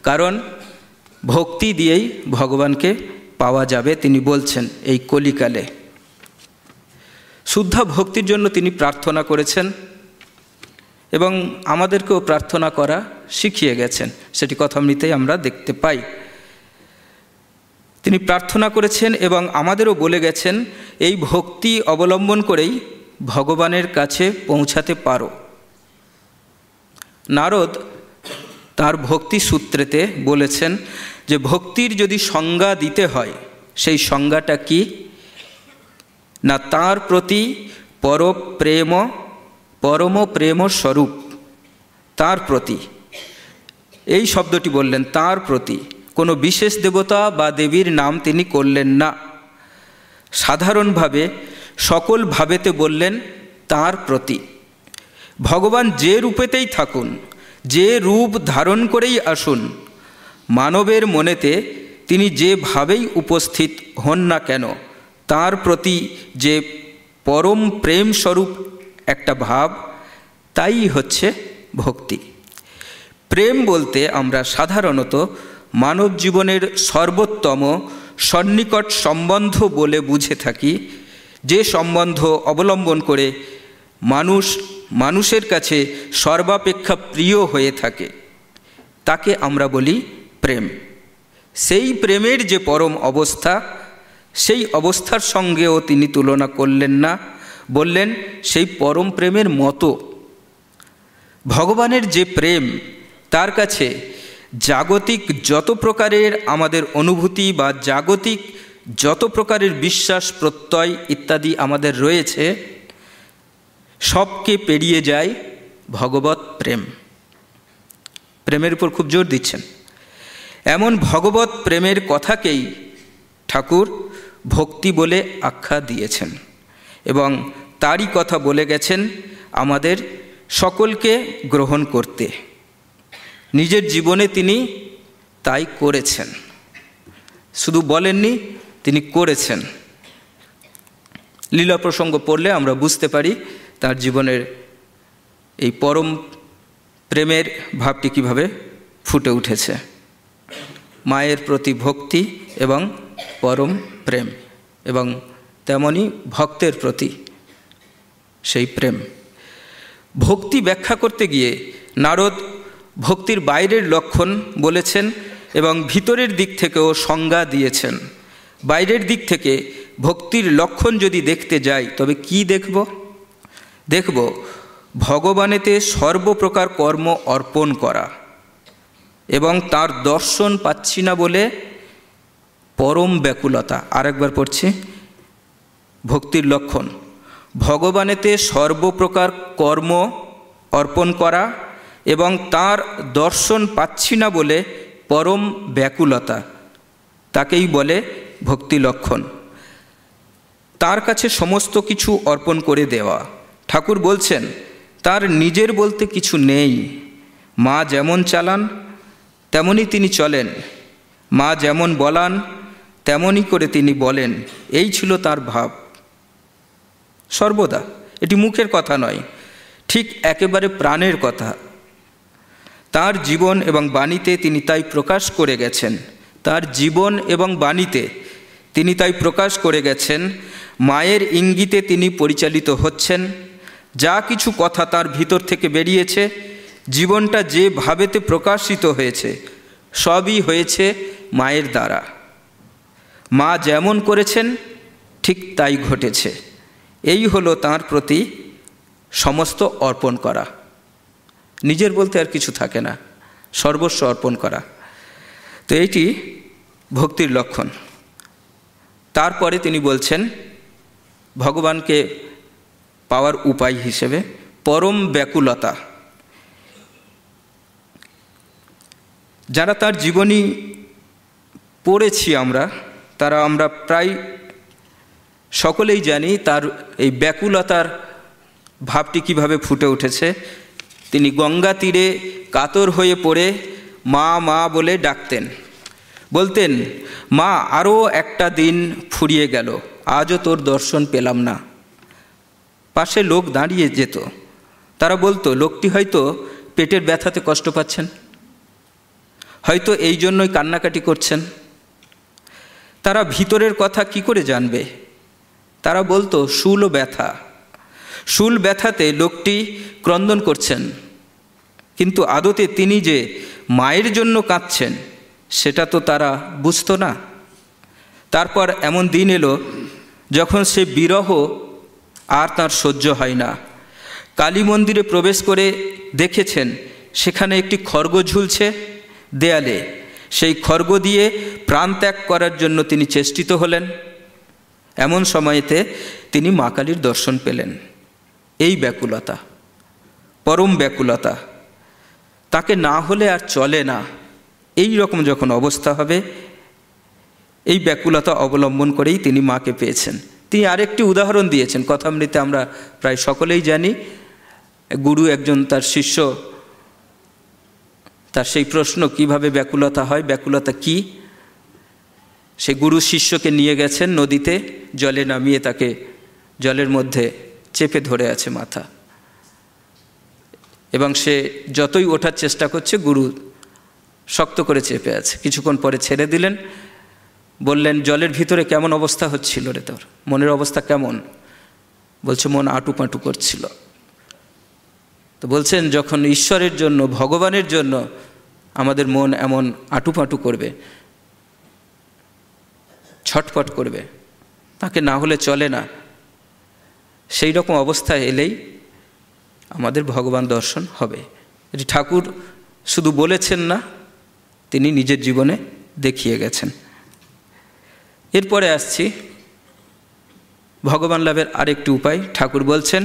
কারণ ভক্তি দিয়েই ভগবানকে পাওয়া যাবে তিনি বলছেন এই কলিকালে। শুদ্ধা ভক্তির জন্য তিনি প্রার্থনা করেছেন এবং আমাদেরকেও প্রার্থনা করা শিখিয়ে গেছেন, সেটি কথামৃতেই আমরা দেখতে পাই। তিনি প্রার্থনা করেছেন এবং আমাদেরও বলে গেছেন, এই ভক্তি অবলম্বন করেই ভগবানের কাছে পৌঁছাতে পারো। নারদ তার ভক্তি সূত্রেতে বলেছেন যে ভক্তির যদি সংজ্ঞা দিতে হয়, সেই সংজ্ঞাটা কি না, তার প্রতি পরম প্রেম স্বরূপ, তার প্রতি, এই শব্দটি বললেন, তার প্রতি। কোনো বিশেষ দেবতা বা দেবীর নাম তিনি করলেন না, সাধারণভাবে সকল ভাবেতে বললেন তার প্রতি। ভগবান যে রূপেতেই থাকুন, যে রূপ ধারণ করেই আসুন, মানবের মনেতে তিনি যেভাবেই উপস্থিত হন না কেন, তার প্রতি যে পরম প্রেম স্বরূপ একটা ভাব, তাই হচ্ছে ভক্তি। প্রেম বলতে আমরা সাধারণত মানব জীবনের সর্বোত্তম সন্নিকট সম্বন্ধ বলে বুঝে থাকি, যে সম্বন্ধ অবলম্বন করে মানুষের কাছে সর্বাপেক্ষা প্রিয় হয়ে থাকে, তাকে আমরা বলি প্রেম। সেই প্রেমের যে পরম অবস্থা, সেই অবস্থার সঙ্গেও তিনি তুলনা করলেন না, বললেন সেই পরম প্রেমের মতো। ভগবানের যে প্রেম, তার কাছে জাগতিক যত প্রকারের আমাদের অনুভূতি বা জাগতিক যত প্রকারের বিশ্বাস প্রত্যয় ইত্যাদি আমাদের রয়েছে, সবকে পেরিয়ে যায় ভগবৎ প্রেম। প্রেমের উপর খুব জোর দিচ্ছেন। এমন ভগবৎ প্রেমের কথাকেই ঠাকুর ভক্তি বলে আখ্যা দিয়েছেন এবং তারই কথা বলে গেছেন আমাদের সকলকে গ্রহণ করতে। নিজের জীবনে তিনি তাই করেছেন, শুধু বলেননি, তিনি করেছেন। লীলা প্রসঙ্গ পড়লে আমরা বুঝতে পারি তার জীবনের এই পরম প্রেমের ভাবটি কিভাবে ফুটে উঠেছে। মায়ের প্রতি ভক্তি এবং পরম প্রেম, এবং তেমনি ভক্তের প্রতি সেই প্রেম। ভক্তি ব্যাখ্যা করতে গিয়ে নারদ ভক্তির বাইরের লক্ষণ বলেছেন এবং ভিতরের দিক থেকেও সংজ্ঞা দিয়েছেন। বাইরের দিক থেকে ভক্তির লক্ষণ যদি দেখতে যাই, তবে কি দেখব ভগবানেতে সর্বপ্রকার কর্ম অর্পণ করা এবং তার দর্শন পাচ্ছি না বলে পরম ব্যাকুলতা। আরেকবার পড়ছি, ভক্তির লক্ষণ ভগবানেতে সর্বপ্রকার কর্ম অর্পণ করা এবং তার দর্শন পাচ্ছি না বলে পরম ব্যাকুলতা, তাকেই বলে ভক্তি লক্ষণ। তার কাছে সমস্ত কিছু অর্পণ করে দেওয়া। ঠাকুর বলছেন তার নিজের বলতে কিছু নেই, মা যেমন চালান তেমনই তিনি চলেন, মা যেমন বলান তেমনই করে তিনি বলেন, এই ছিল তার ভাব সর্বদা। এটি মুখের কথা নয়, ঠিক একেবারে প্রাণের কথা। তার জীবন এবং বাণীতে তিনি তাই প্রকাশ করে গেছেন। তার জীবন এবং বাণীতে তিনি তাই প্রকাশ করে গেছেন। মায়ের ইঙ্গিতে তিনি পরিচালিত হচ্ছেন। যা কিছু কথা তার ভিতর থেকে বেরিয়েছে, জীবনটা যে ভাবেতে প্রকাশিত হয়েছে, সবই হয়েছে মায়ের দ্বারা। মা যেমন করেছেন ঠিক তাই ঘটেছে। এই হলো তাঁর প্রতি সমস্ত অর্পণ করা। নিজের বলতে আর কিছু থাকে না, সর্বস্ব অর্পণ করা। তো এইটি ভক্তির লক্ষণ। তারপরে তিনি বলছেন ভগবানকে পাওয়ার উপায় হিসেবে পরম ব্যাকুলতা। যারা তার জীবনী পড়েছি আমরা প্রায় সকলেই জানি তার এই ব্যাকুলতার ভাবটি কিভাবে ফুটে উঠেছে। তিনি গঙ্গা তীরে কাতর হয়ে পড়ে মা মা বলে ডাকতেন, বলতেন, মা আরও একটা দিন ফুরিয়ে গেল, আজও তোর দর্শন পেলাম না। পাশে লোক দাঁড়িয়ে যেত, তারা বলতো লোকটি হয়তো পেটের ব্যথাতে কষ্ট পাচ্ছেন, হয়তো এই জন্যই কান্নাকাটি করছেন। তারা ভিতরের কথা কি করে জানবে? তারা বলতো শূল ব্যথা, শূল ব্যথাতে লোকটি ক্রন্দন করছেন, কিন্তু আদতে তিনি যে মায়ের জন্য কাঁদছেন সেটা তো তারা বুঝতো না। তারপর এমন দিন এলো যখন সে বিরহ আর তার সহ্য হয় না। কালী মন্দিরে প্রবেশ করে দেখেছেন সেখানে একটি খড়গ ঝুলছে দেয়ালে। সেই খড়গ দিয়ে প্রাণ ত্যাগ করার জন্য তিনি চেষ্টিত হলেন। এমন সময়েতে তিনি মা কালীর দর্শন পেলেন। এই ব্যাকুলতা, পরম ব্যাকুলতা, তাকে না হলে আর চলে না, এই রকম যখন অবস্থা হবে, এই ব্যাকুলতা অবলম্বন করেই তিনি মাকে পেয়েছেন। তিনি আরেকটি উদাহরণ দিয়েছেন, কথামৃতে আমরা প্রায় সকলেই জানি। গুরু একজন তার শিষ্য, তার সেই প্রশ্ন কিভাবে ব্যাকুলতা হয়, ব্যাকুলতা কি? সে গুরু শিষ্যকে নিয়ে গেছেন নদীতে, জলে নামিয়ে তাকে জলের মধ্যে চেপে ধরে আছে মাথা, এবং সে যতই ওঠার চেষ্টা করছে গুরু শক্ত করে চেপে আছে। কিছুক্ষণ পরে ছেড়ে দিলেন, বললেন, জলের ভিতরে কেমন অবস্থা হচ্ছিল রে তোর? মনের অবস্থা কেমন? বলছে, মন আঁটুপাঁটু করছিল। তো বলছেন, যখন ঈশ্বরের জন্য, ভগবানের জন্য আমাদের মন এমন আঁটুপাঁটু করবে, ছটফট করবে, তাকে না হলে চলে না, সেই রকম অবস্থায় এলেই আমাদের ভগবান দর্শন হবে। এটি ঠাকুর শুধু বলেছেন না, তিনি নিজের জীবনে দেখিয়ে গেছেন। এরপরে আসছি ভগবান লাভের আরেকটি উপায়। ঠাকুর বলছেন,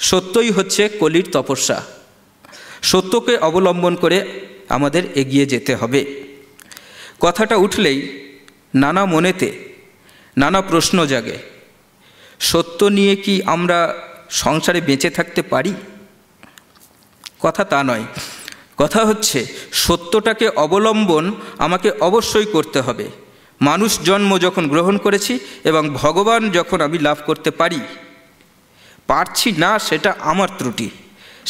সত্যই হচ্ছে কলির তপস্যা। সত্যকে অবলম্বন করে আমাদের এগিয়ে যেতে হবে। কথাটা উঠলেই নানা মনেতে নানা প্রশ্ন জাগে। সত্য নিয়ে কি আমরা সংসারে বেঁচে থাকতে পারি? কথা তা নয়, কথা হচ্ছে সত্যটাকে অবলম্বন আমাকে অবশ্যই করতে হবে। মানুষ জন্ম যখন গ্রহণ করেছি এবং ভগবান যখন আমি লাভ করতে পারছি না, সেটা আমার ত্রুটি,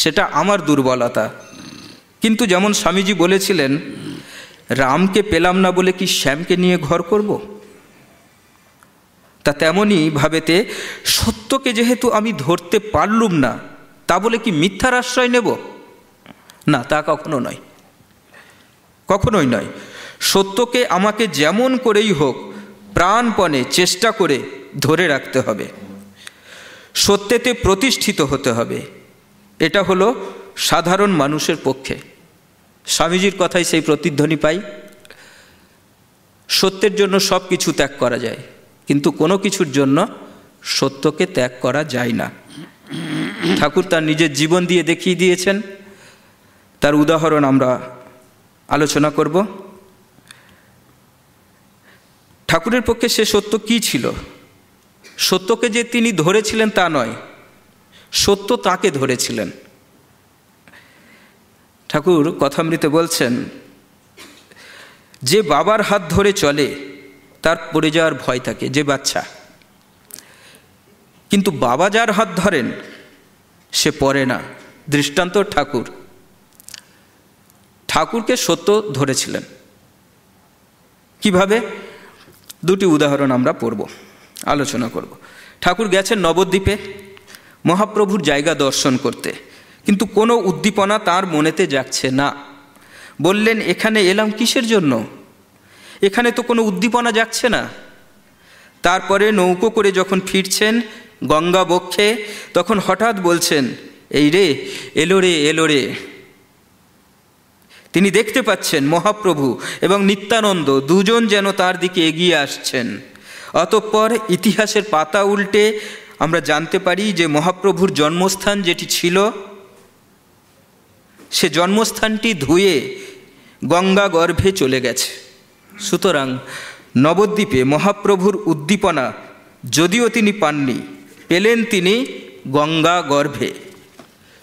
সেটা আমার দুর্বলতা। কিন্তু যেমন স্বামীজি বলেছিলেন, রামকে পেলাম না বলে কি শ্যামকে নিয়ে ঘর করব? তা তেমনই ভাবেতে সত্যকে যেহেতু আমি ধরতে পারলুম না, তা বলে কি মিথ্যার আশ্রয় নেব? না, তা কখনো নয়, কখনোই নয়। সত্যকে আমাকে যেমন করেই হোক প্রাণপণে চেষ্টা করে ধরে রাখতে হবে, সত্যেতে প্রতিষ্ঠিত হতে হবে। এটা হলো সাধারণ মানুষের পক্ষে। স্বামীজির কথায় সেই প্রতিধ্বনি পাই। সত্যের জন্য সব কিছু ত্যাগ করা যায়, কিন্তু কোনো কিছুর জন্য সত্যকে ত্যাগ করা যায় না। ঠাকুর তার নিজের জীবন দিয়ে দেখিয়ে দিয়েছেন। তার উদাহরণ আমরা আলোচনা করব। ঠাকুরের পক্ষে সে সত্য কি ছিল? সত্যকে যে তিনি ধরেছিলেন তা নয়, সত্য তাকে ধরেছিলেন। ঠাকুর কথামৃতে বলছেন, যে বাবার হাত ধরে চলে তার পড়ে যাওয়ার ভয় থাকে, যে বাচ্চা। কিন্তু বাবা যার হাত ধরেন সে পড়ে না। দৃষ্টান্ত ঠাকুর। ঠাকুরকে সত্য ধরেছিলেন, কিভাবে? দুটি উদাহরণ আমরা পড়ব, আলোচনা করব। ঠাকুর গেছেন নবদ্বীপে মহাপ্রভুর জায়গা দর্শন করতে, কিন্তু কোনো উদ্দীপনা তার মনেতে যাচ্ছে না। বললেন, এখানে এলাম কিসের জন্য? এখানে তো কোনো উদ্দীপনা যাচ্ছে না। তারপরে নৌকো করে যখন ফিরছেন গঙ্গা বক্ষে, তখন হঠাৎ বলছেন, এই রে এলো রে এলো রে। তিনি দেখতে পাচ্ছেন মহাপ্রভু এবং নিত্যানন্দ দুজন যেন তার দিকে এগিয়ে আসছেন। অতঃপর ইতিহাসের পাতা উল্টে আমরা জানতে পারি যে মহাপ্রভুর জন্মস্থান যেটি ছিল, সে জন্মস্থানটি ধুয়ে গঙ্গা গর্ভে চলে গেছে। সুতরাং নবদ্বীপে মহাপ্রভুর উদ্দীপনা যদিও তিনি পাননি, পেলেন তিনি গঙ্গা গর্ভে।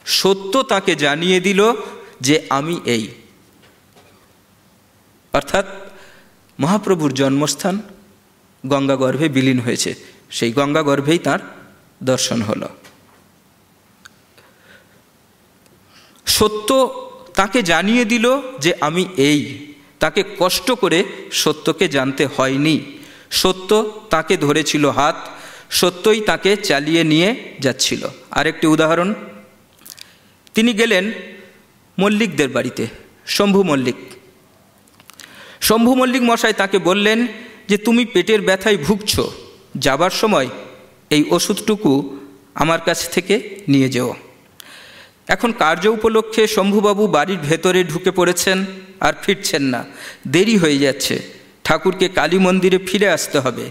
সত্য তাকে জানিয়ে দিল যে আমি এই। অর্থাৎ মহাপ্রভুর জন্মস্থান গঙ্গা গর্ভে বিলীন হয়েছে, সেই গঙ্গা গর্ভেই তার দর্শন হল। সত্য তাকে জানিয়ে দিল যে আমি এই। তাকে কষ্ট করে সত্যকে জানতে হয়নি। সত্য তাকে ধরেছিল হাত, সত্যই তাকে চালিয়ে নিয়ে যাচ্ছিল। আরেকটি উদাহরণ, তিনি গেলেন মল্লিকদের বাড়িতে, শম্ভু মল্লিক। শম্ভু মল্লিক মশাই তাকে বললেন যে তুমি পেটের ব্যথায় ভুগছ, যাবার সময় এই ওষুধটুকু আমার কাছ থেকে নিয়ে যেও। এখন কার্য উপলক্ষে শম্ভুবাবু বাড়ির ভেতরে ঢুকে পড়েছেন আর ফিরছেন না, দেরি হয়ে যাচ্ছে, ঠাকুরকে কালী মন্দিরে ফিরে আসতে হবে।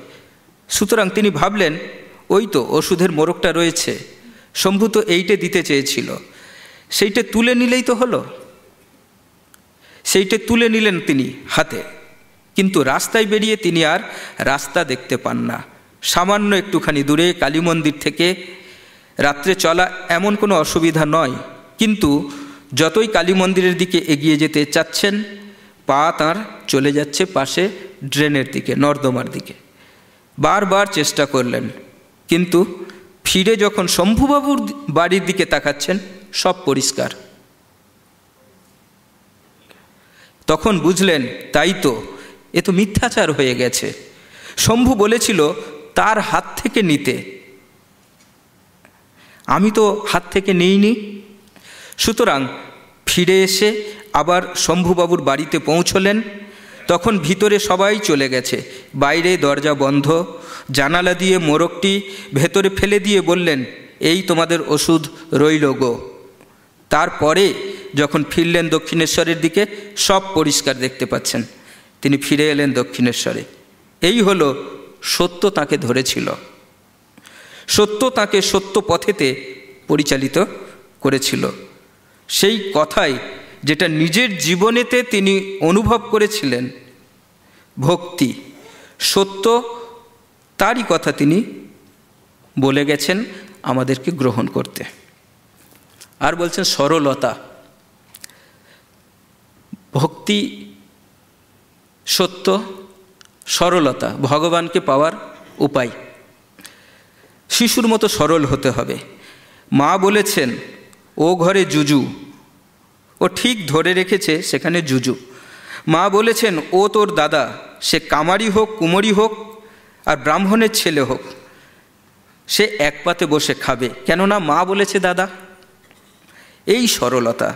সুতরাং তিনি ভাবলেন, ওই তো ওষুধের মোড়কটা রয়েছে, শম্ভু তো এইটে দিতে চেয়েছিল, সেইটা তুলে নিলেই তো হলো। সেইটা তুলে নিলেন তিনি হাতে, কিন্তু রাস্তায় বেরিয়ে তিনি আর রাস্তা দেখতে পান না। সামান্য একটুখানি দূরে কালী মন্দির থেকে রাত্রে চলা এমন কোনো অসুবিধা নয়, কিন্তু যতই কালী মন্দিরের দিকে এগিয়ে যেতে চাচ্ছেন, পা তাঁর চলে যাচ্ছে পাশে ড্রেনের দিকে, নর্দমার দিকে। বারবার চেষ্টা করলেন, কিন্তু ফিরে যখন শম্ভুবাবুর বাড়ির দিকে তাকাচ্ছেন, সব পরিষ্কার। তখন বুঝলেন, তাই তো, এ তো মিথ্যাচার হয়ে গেছে। শম্ভু বলেছিল তার হাত থেকে নিতে, আমি তো হাত থেকে নিইনি। সুতরাং ফিরে এসে আবার শম্ভুবাবুর বাড়িতে পৌঁছলেন। তখন ভিতরে সবাই চলে গেছে, বাইরে দরজা বন্ধ। জানালা দিয়ে মোড়কটি ভেতরে ফেলে দিয়ে বললেন, এই তোমাদের ওষুধ রইল গো। তারপরে যখন ফিরলেন দক্ষিণেশ্বরের দিকে, সব পরিষ্কার দেখতে পাচ্ছেন। তিনি ফিরে এলেন দক্ষিণেশ্বরে। এই হলো সত্য তাকে ধরেছিল, সত্য তাকে সত্য পথেতে পরিচালিত করেছিল। সেই কথাই যেটা নিজের জীবনেতে তিনি অনুভব করেছিলেন, ভক্তি, সত্য, তারই কথা তিনি বলে গেছেন আমাদেরকে গ্রহণ করতে। আর বলছেন সরলতা, ভক্তি, সত্য, সরলতা ভগবানকে পাওয়ার উপায়। শিশুর মতো সরল হতে হবে। মা বলেছেন ও ঘরে জুজু, ও ঠিক ধরে রেখেছে সেখানে জুজু। মা বলেছেন ও তোর দাদা, সে কামারি হোক, কুমোরি হোক, আর ব্রাহ্মণের ছেলে হোক, সে এক পাতে বসে খাবে, কেননা মা বলেছে দাদা। এই সরলতা,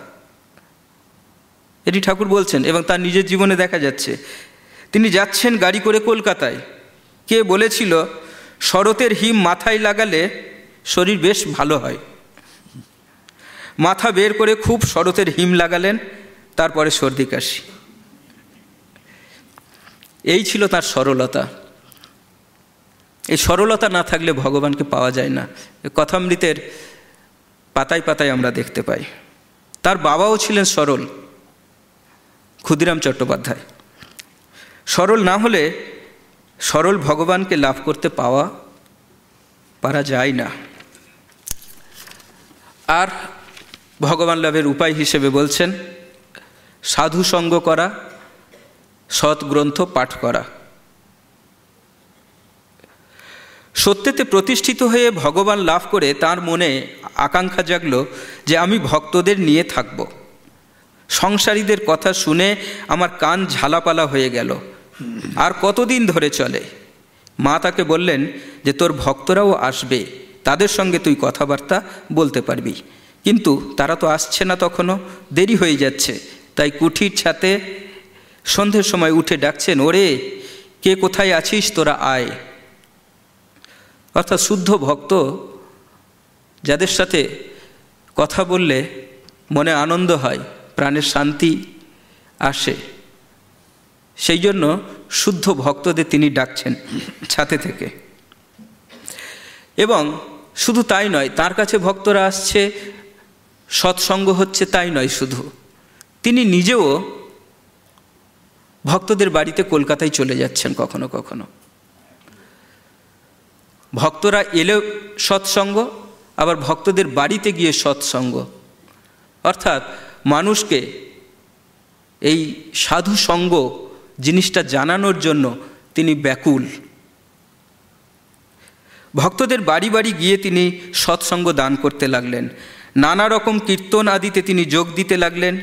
এটি ঠাকুর বলছেন এবং তার নিজের জীবনে দেখা যাচ্ছে। তিনি যাচ্ছেন গাড়ি করে কলকাতায়। কে বলেছিল শরতের হিম মাথায় লাগালে শরীর বেশ ভালো হয়। মাথা বের করে খুব শরতের হিম লাগালেন, তারপরে সর্দি কাশি। এই ছিল তার সরলতা। এই সরলতা না থাকলে ভগবানকে পাওয়া যায় না। কথামৃতের পাতায় পাতায় আমরা দেখতে পাই। তার বাবাও ছিলেন সরল, ক্ষুদিরাম চট্টোপাধ্যায়। সরল না হলে সরল ভগবানকে লাভ করতে পারা যায় না। আর ভগবান লাভের উপায় হিসেবে বলছেন সাধু সঙ্গ করা, সৎ গ্রন্থ পাঠ করা। সত্যতে প্রতিষ্ঠিত হয়ে ভগবান লাভ করে তার মনে আকাঙ্ক্ষা জাগলো যে আমি ভক্তদের নিয়ে থাকব। সংসারীদের কথা শুনে আমার কান ঝালাপালা হয়ে গেল, আর কতদিন ধরে চলে? মা তাকে বললেন যে তোর ভক্তরাও আসবে, তাদের সঙ্গে তুই কথাবার্তা বলতে পারবি। কিন্তু তারা তো আসছে না, তখনও দেরি হয়ে যাচ্ছে। তাই কুঠির ছাতে সন্ধ্যের সময় উঠে ডাকছেন, ওরে কে কোথায় আছিস, তোরা আয়। অর্থাৎ শুদ্ধ ভক্ত যাদের সাথে কথা বললে মনে আনন্দ হয়, প্রাণের শান্তি আসে, সেই জন্য শুদ্ধ ভক্তদের তিনি ডাকছেন ছাতে থেকে। এবং শুধু তাই নয়, তার কাছে ভক্তরা আসছে, সৎসঙ্গ হচ্ছে, তাই নয় শুধু, তিনি নিজেও ভক্তদের বাড়িতে কলকাতায় চলে যাচ্ছেন কখনো কখনো। ভক্তরা এলেও সৎসঙ্গ, আবার ভক্তদের বাড়িতে গিয়ে সৎসঙ্গ। অর্থাৎ মানুষকে এই সাধু সঙ্গ জিনিসটা জানানোর জন্য তিনি ব্যাকুল। ভক্তদের বাড়ি বাড়ি গিয়ে তিনি সৎসঙ্গ দান করতে লাগলেন। নানা রকম কীর্তন আদিতে তিনি যোগ দিতে লাগলেন,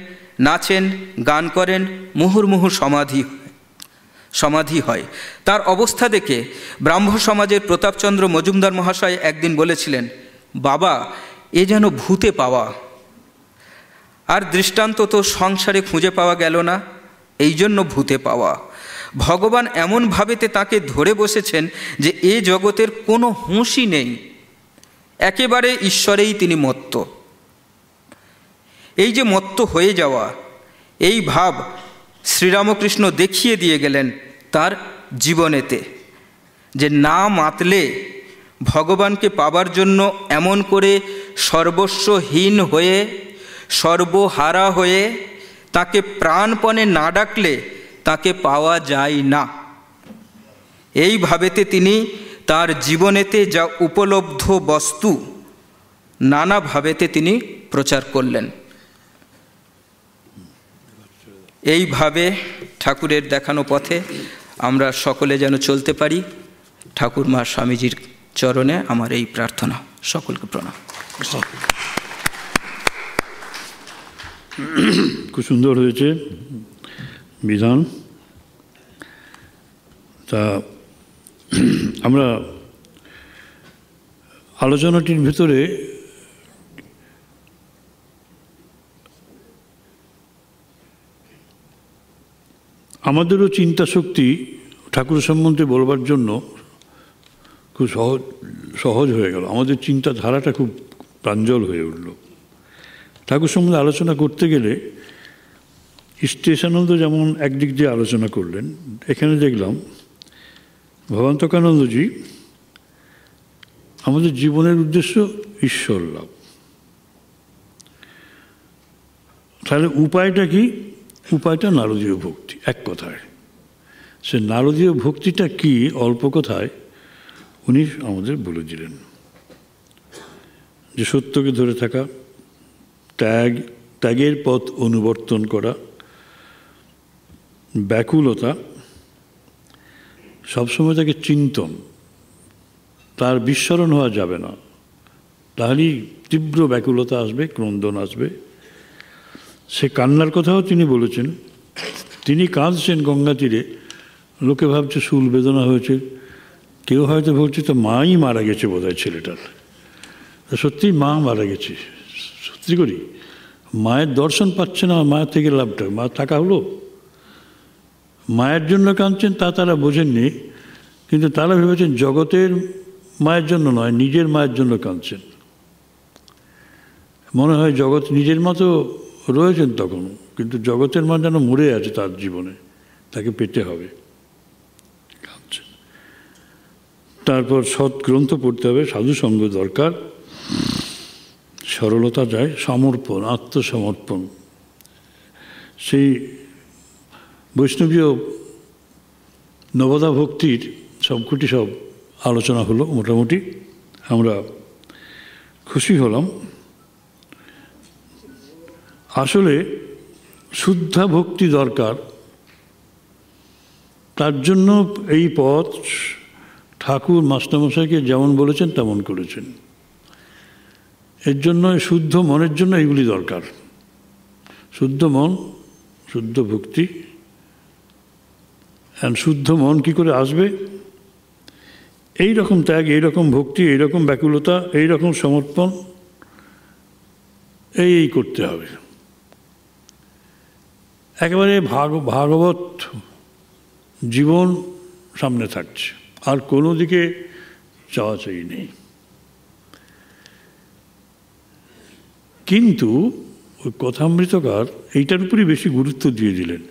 নাচেন, গান করেন, মুহুর্মুহু সমাধি হয়। তার অবস্থা দেখে ব্রাহ্ম সমাজের প্রতাপচন্দ্র মজুমদার মহাশয় একদিন বলেছিলেন, বাবা এ যেন ভূতে পাওয়া। আর দৃষ্টান্ত তো সংসারে খুঁজে পাওয়া গেল না, এই জন্য ভূতে পাওয়া। ভগবান এমনভাবেতে তাকে ধরে বসেছেন যে এ জগতের কোনো হুঁশই নেই, একেবারে ঈশ্বরেই তিনি মত্ত। এই যে মত্ত হয়ে যাওয়া, এই ভাব শ্রীরামকৃষ্ণ দেখিয়ে দিয়ে গেলেন তার জীবনেতে, যে না মাতলে ভগবানকে পাবার জন্য এমন করে সর্বস্বহীন হয়ে, সর্বহারা হয়ে, তাকে প্রাণপণে না ডাকলে তাকে পাওয়া যায় না। এইভাবেতে তিনি তার জীবনেতে যা উপলব্ধ বস্তু নানাভাবেতে তিনি প্রচার করলেন। এইভাবে ঠাকুরের দেখানো পথে আমরা সকলে যেন চলতে পারি। ঠাকুর মা স্বামীজির চরণে আমার এই প্রার্থনা। সকলকে প্রণাম। খুব সুন্দর হয়েছে বিধান। তা আমরা আলোচনাটির ভিতরে আমাদেরও চিন্তা শক্তি ঠাকুর সম্বন্ধে বলবার জন্য খুব সহজ হয়ে গেল। আমাদের চিন্তাধারাটা খুব প্রাঞ্জল হয়ে উঠল। ঠাকুর সম্বন্ধে আলোচনা করতে গেলে ইষ্টেশানন্দ যেমন একদিক দিয়ে আলোচনা করলেন, এখানে দেখলাম ভবান্তকানন্দজি আমাদের জীবনের উদ্দেশ্য ঈশ্বর লাভ। তাহলে উপায়টা কি? উপায়টা নারদীয় ভক্তি। এক কথায় সে নারদীয় ভক্তিটা কি অল্প কথায় উনি আমাদের বলে দিলেন, যে সত্যকে ধরে থাকা, ত্যাগের পথ অনুবর্তন করা, ব্যাকুলতা, সবসময় তাকে চিন্তন, তার বিস্মরণ হওয়া যাবে না, তাহলেই তীব্র ব্যাকুলতা আসবে, ক্রন্দন আসবে। সে কান্নার কথাও তিনি বলেছেন। তিনি কাঁদছেন গঙ্গা তীরে, লোকে ভাবছে শুল বেদনা হয়েছে, কেউ হয়তো বলছে তো মাই মারা গেছে বোধহয় ছেলেটার। সত্যিই মা মারা গেছে, সত্যি করি মায়ের দর্শন পাচ্ছে না, মায়ের থেকে লাভটা, মা থাকা হলো। মায়ের জন্য কাঁদছেন তা তারা বোঝেননি, কিন্তু তারা ভেবেছেন জগতের মায়ের জন্য নয়, নিজের মায়ের জন্য কাঁদছেন। মনে হয় জগৎ, নিজের মা তো রয়েছেন তখন, কিন্তু জগতের মা যেন মরে আছে তার জীবনে, তাকে পেতে হবে, কাঁদছেন। তারপর সৎ গ্রন্থ পড়তে হবে, সাধুসঙ্গ দরকার, সরলতা যায়, সমর্পণ, আত্মসমর্পণ। সেই বৈষ্ণবীয় নবদা ভক্তির সবকটি সব আলোচনা হলো। মোটামুটি আমরা খুশি হলাম। আসলে শুদ্ধা ভক্তি দরকার, তার জন্য এই পথ ঠাকুর মাস্টারমশাইকে যেমন বলেছেন তেমন করেছেন। এর জন্য শুদ্ধ মনের জন্য এইগুলি দরকার, শুদ্ধ মন, শুদ্ধ ভক্তি, শুদ্ধ মন কি করে আসবে? এই রকম ত্যাগ, এইরকম ভক্তি, এইরকম ব্যাকুলতা, এইরকম সমর্পণ এই করতে হবে। একেবারে ভাগবত জীবন সামনে থাকছে, আর কোনো দিকে চাওয়াচাই নেই। কিন্তু ওই কথামৃতকার এইটার উপরই বেশি গুরুত্ব দিয়ে দিলেন।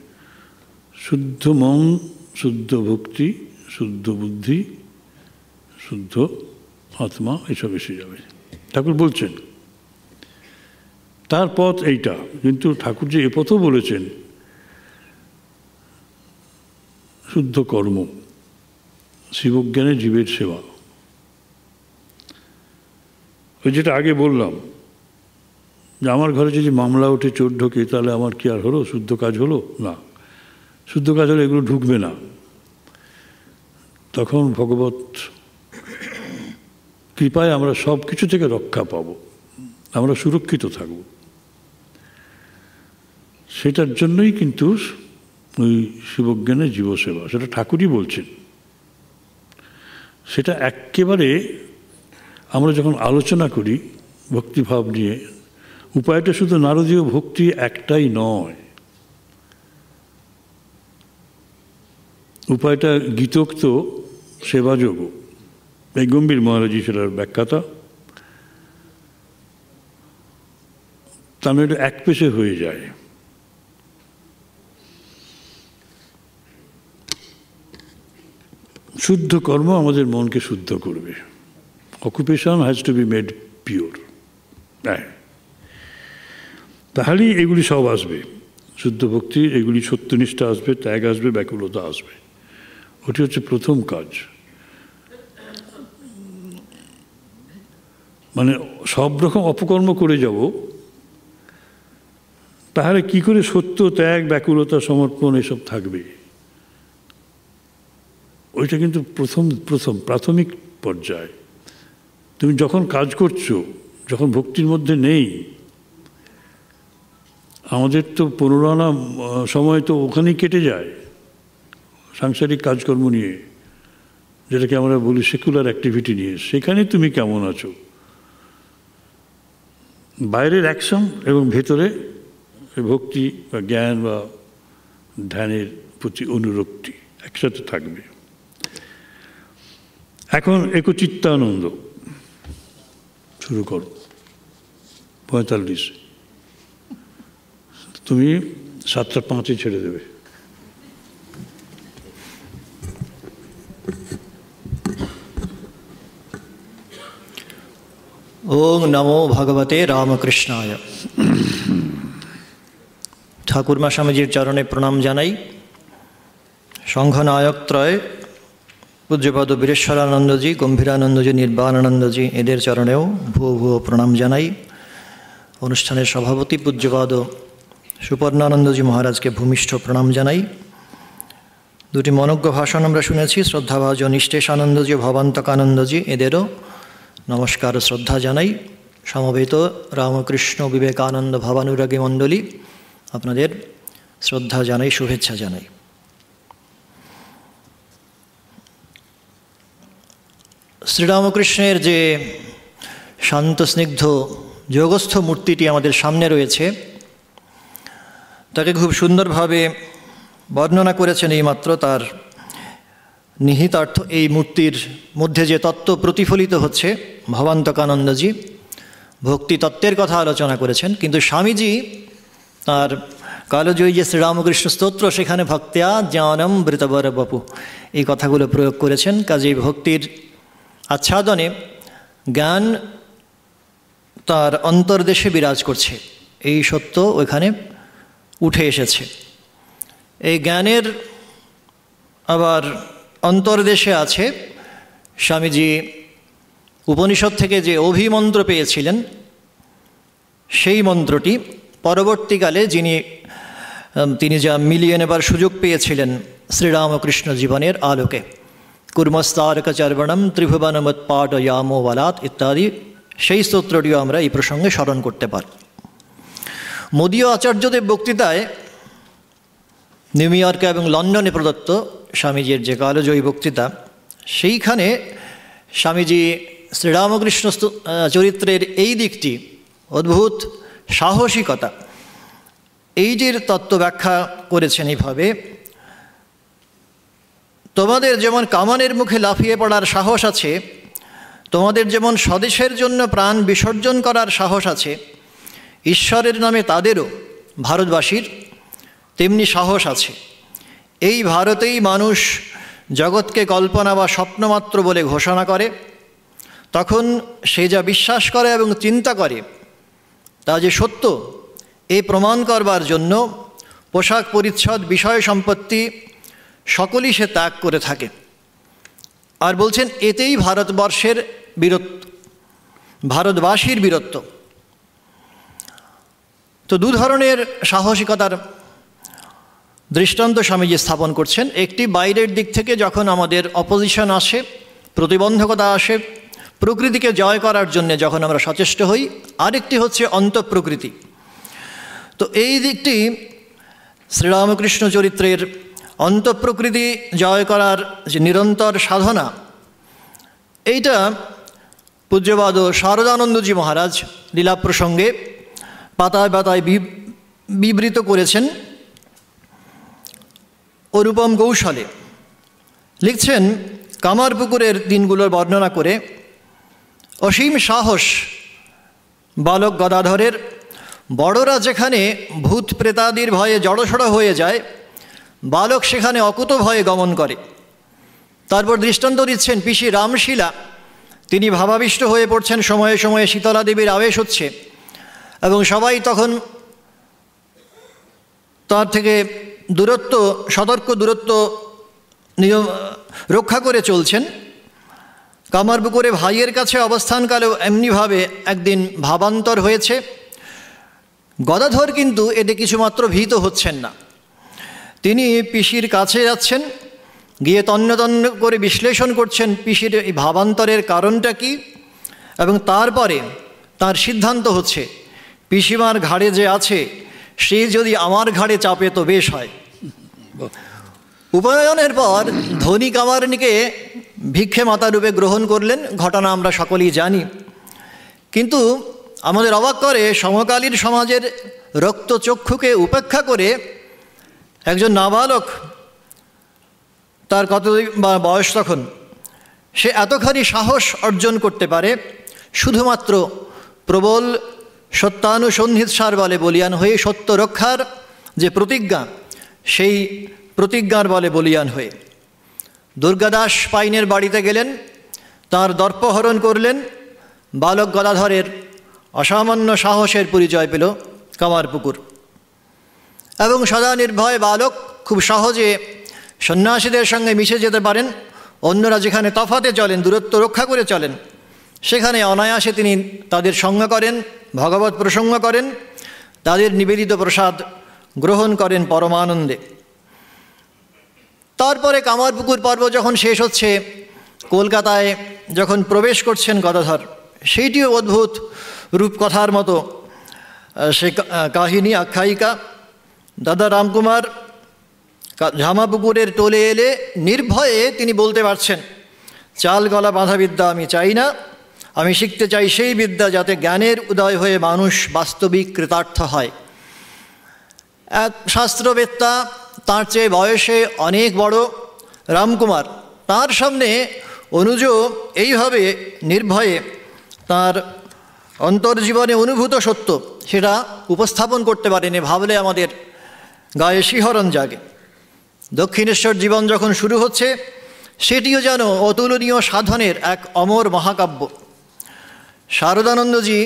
শুদ্ধ মন, শুদ্ধ ভক্তি, শুদ্ধ বুদ্ধি, শুদ্ধ আত্মা, এসব এসে যাবে। ঠাকুর বলছেন তার পথ এইটা। কিন্তু ঠাকুর যে এ পথও বলেছেন শুদ্ধ কর্ম, শিবজ্ঞানে জীবের সেবা। ওই যেটা আগে বললাম যে আমার ঘরে যদি মামলা ওঠে, চোর ঢোকে, তাহলে আমার কি আর হলো? শুদ্ধ কাজ হলো না। শুদ্ধ কাজ হলে এগুলো ঢুকবে না। তখন ভগবত কৃপায় আমরা সব কিছু থেকে রক্ষা পাব, আমরা সুরক্ষিত থাকব। সেটার জন্যই কিন্তু ওই শিবজ্ঞানের জীবসেবা, সেটা ঠাকুরই বলছেন। সেটা একেবারে আমরা যখন আলোচনা করি ভক্তিভাব নিয়ে, উপায়টা শুধু নারদীয় ভক্তি একটাই নয়, উপায়টা গীতোক্ত সেবাযোগ। এই গম্ভীর মহারাজী সেটার ব্যাখ্যাতা। তা নইলে এক পেশে হয়ে যায়। শুদ্ধ কর্ম আমাদের মনকে শুদ্ধ করবে। Occupation has to be made pure. হ্যাঁ, তাহলেই এগুলি সব আসবে। শুদ্ধ ভক্তি, এগুলি সত্যনিষ্ঠা আসবে, ত্যাগ আসবে, ব্যাকুলতা আসবে। ওটি হচ্ছে প্রথম কাজ। মানে সব রকম অপকর্ম করে যাব, তাহলে কি করে সত্য, ত্যাগ, ব্যাকুলতা, সমর্পণ এসব থাকবে? ওইটা কিন্তু প্রাথমিক পর্যায়ে। তুমি যখন কাজ করছো, যখন ভক্তির মধ্যে নেই, আমাদের তো 15 আনা সময় তো ওখানেই কেটে যায় সাংসারিক কাজকর্ম নিয়ে, যেটাকে আমরা বলি সেকুলার অ্যাক্টিভিটি নিয়ে। সেখানে তুমি কেমন আছো? বাইরের অ্যাকশন এবং ভেতরে ভক্তি বা জ্ঞান বা ধ্যানের প্রতি অনুরক্তি একসাথে থাকবে। এখন একচিত্তানন্দ শুরু করো। 45 তুমি 7:05 ছেড়ে দেবে। ওং নমো ভগবতে রামকৃষ্ণায়। ঠাকুরমা স্বামীজির চরণে প্রণাম জানাই। সংঘনায়কত্রয় পূজ্যপদ বীরেশ্বরানন্দজি, গম্ভীরানন্দজি, নির্বাণানন্দজি, এদের চরণেও ভুয়ো ভুয়ো প্রণাম জানাই। অনুষ্ঠানের সভাপতি পূজ্যপদ সুপর্ণানন্দজি মহারাজকে ভূমিষ্ঠ প্রণাম জানাই। দুটি মনজ্ঞ ভাষণ আমরা শুনেছি, শ্রদ্ধাভাজন নিষ্টেশানন্দজি, ভবান্তকানন্দজি, এদেরও নমস্কার ও শ্রদ্ধা জানাই। সমবেত রামকৃষ্ণ বিবেকানন্দ ভাবানুরাগী মণ্ডলী, আপনাদের শ্রদ্ধা জানাই, শুভেচ্ছা জানাই। শ্রীরামকৃষ্ণের যে শান্ত স্নিগ্ধ যোগস্থ মূর্তিটি আমাদের সামনে রয়েছে, তাকে খুব সুন্দরভাবে বর্ণনা করেছেন এইমাত্র তার নিহিতার্থ। এই মূর্তির মধ্যে যে তত্ত্ব প্রতিফলিত হচ্ছে, ভবান্তকানন্দজি ভক্তি তত্ত্বের কথা আলোচনা করেছেন, কিন্তু স্বামীজি তার কালজয়ী যে শ্রীরামকৃষ্ণ স্তোত্র, সেখানে ভক্ত্যা জ্ঞানম বৃতবর বপু এই কথাগুলো প্রয়োগ করেছেন। কাজেই ভক্তির আচ্ছাদনে জ্ঞান তার অন্তর্দেশে বিরাজ করছে, এই সত্য ওইখানে উঠে এসেছে। এই জ্ঞানের আবার অন্তর্দেশে আছে স্বামীজি উপনিষদ থেকে যে অভিমন্ত্র পেয়েছিলেন, সেই মন্ত্রটি পরবর্তীকালে তিনি যা মিলিয়ে নেবার সুযোগ পেয়েছিলেন শ্রীরামকৃষ্ণ জীবনের আলোকে, কুর্মস্তারকচর্বণম ত্রিভুবনমৎপাটয়ামো বলাৎ ইত্যাদি, সেই স্তোত্রটিও আমরা এই প্রসঙ্গে স্মরণ করতে পারি। মোদীয় আচার্যদেব বক্তৃতায় নিউ ইয়র্কে এবং লন্ডনে প্রদত্ত স্বামীজির যে কালজয়ী বক্তৃতা, সেইখানে স্বামীজি শ্রীরামকৃষ্ণ চরিত্রের এই দিকটি, অদ্ভুত সাহসিকতা, এইটির তত্ত্ব ব্যাখ্যা করেছেন এইভাবে: তোমাদের যেমন কামানের মুখে লাফিয়ে পড়ার সাহস আছে, তোমাদের যেমন স্বদেশের জন্য প্রাণ বিসর্জন করার সাহস আছে, ঈশ্বরের নামে তাদেরও, ভারতবাসীর, তেমনি সাহস আছে। এই ভারতেই মানুষ জগৎকে কল্পনা বা স্বপ্নমাত্র বলে ঘোষণা করে, তখন সে যা বিশ্বাস করে এবং চিন্তা করে তা যে সত্য, এই প্রমাণ করবার জন্য পোশাক পরিচ্ছদ, বিষয় সম্পত্তি সকলই সে ত্যাগ করে থাকে। আর বলছেন এতেই ভারতবর্ষের বীরত্ব, ভারতবাসীর বীরত্ব। তো দু ধরনের সাহসিকতার দৃষ্টান্ত স্বামীজি স্থাপন করছেন। একটি বাইরের দিক থেকে যখন আমাদের অপোজিশন আসে, প্রতিবন্ধকতা আসে, প্রকৃতিকে জয় করার জন্য যখন আমরা সচেষ্ট হই, আরেকটি হচ্ছে অন্তঃপ্রকৃতি। তো এই দিকটি শ্রীরামকৃষ্ণ চরিত্রের অন্তঃপ্রকৃতি জয় করার যে নিরন্তর সাধনা, এইটা পূজ্যপাদ শারদানন্দজি মহারাজ লীলা প্রসঙ্গে পাতায় পাতায় বিবৃত করেছেন অনুপম কৌশলে। লিখছেন, কামারপুকুরের দিনগুলোর বর্ণনা করে, অসীম সাহস বালক গদাধরের। বড়রা যেখানে ভূত প্রেতাদির ভয়ে জড়সড় হয়ে যায়, বালক সেখানে অকুত ভয়ে গমন করে। তারপর দৃষ্টান্ত দিচ্ছেন পিসি রামশীলা, তিনি ভাবাবিষ্ট হয়ে পড়ছেন, সময়ে সময়ে শীতলা দেবীর আবেশ হচ্ছে এবং সবাই তখন তার থেকে দূরত্ব, সতর্ক দূরত্ব নিয়ম রক্ষা করে চলছেন। কামারপুকুরে ভাইয়ের কাছে অবস্থানকালেও এমনিভাবে একদিন ভাবান্তর হয়েছে। গদাধর কিন্তু এতে কিছুমাত্র ভীত হচ্ছেন না। তিনি পিসির কাছে যাচ্ছেন, গিয়ে তন্ন তন্ন করে বিশ্লেষণ করছেন পিসির এই ভাবান্তরের কারণটা কি, এবং তারপরে তার সিদ্ধান্ত হচ্ছে পিসিমার ঘাড়ে যে আছে সে যদি আমার ঘাড়ে চাপে তো বেশ হয়। উপনয়নের পর ধনী কামারনীকে ভিক্ষে মাতা রূপে গ্রহণ করলেন, ঘটনা আমরা সকলেই জানি। কিন্তু আমাদের অবাক করে, সমকালীন সমাজের রক্তচক্ষুকে উপেক্ষা করে একজন নাবালক, তার কত বয়স তখন, সে এতখানি সাহস অর্জন করতে পারে শুধুমাত্র প্রবল সত্যানুসন্ধিৎসার বলে বলিয়ান হয়ে, সত্য রক্ষার যে প্রতিজ্ঞা, সেই প্রতিজ্ঞার বলে বলিয়ান হয়ে। দুর্গাদাস পাইনের বাড়িতে গেলেন, তার দর্পহরণ করলেন। বালক গদাধরের অসামান্য সাহসের পরিচয় পেল কামারপুকুর। এবং সদা নির্ভয় বালক খুব সহজে সন্ন্যাসীদের সঙ্গে মিশে যেতে পারেন। অন্যরা যেখানে তফাতে চলেন, দূরত্ব রক্ষা করে চলেন, সেখানে অনায়াসে তিনি তাদের সঙ্গ করেন, ভগবত প্রসঙ্গ করেন, তাদের নিবেদিত প্রসাদ গ্রহণ করেন পরমানন্দে। তারপরে কামারপুকুর পর্ব যখন শেষ হচ্ছে, কলকাতায় যখন প্রবেশ করছেন গদাধর, সেইটিও অদ্ভুত রূপকথার মতো সে কাহিনী, আখ্যায়িকা। দাদা রামকুমার ঝামাপুকুরের টোলে এলে নির্ভয়ে তিনি বলতে পারছেন, চাল গলা বাঁধা বিদ্যা আমি চাই না, আমি শিখতে চাই সেই বিদ্যা যাতে জ্ঞানের উদয় হয়ে মানুষ বাস্তবিক কৃতার্থ হয়। এক শাস্ত্রবেত্তা, তার চেয়ে বয়সে অনেক বড় রামকুমার, তার সামনে অনুজ এইভাবে নির্ভয়ে তার অন্তর্জীবনে অনুভূত সত্য সেটা উপস্থাপন করতে পারেনি, ভাবলে আমাদের গায়ে শিহরণ জাগে। দক্ষিণেশ্বর জীবন যখন শুরু হচ্ছে, সেটিও যেন অতুলনীয় সাধনের এক অমর মহাকাব্য। শারদানন্দজি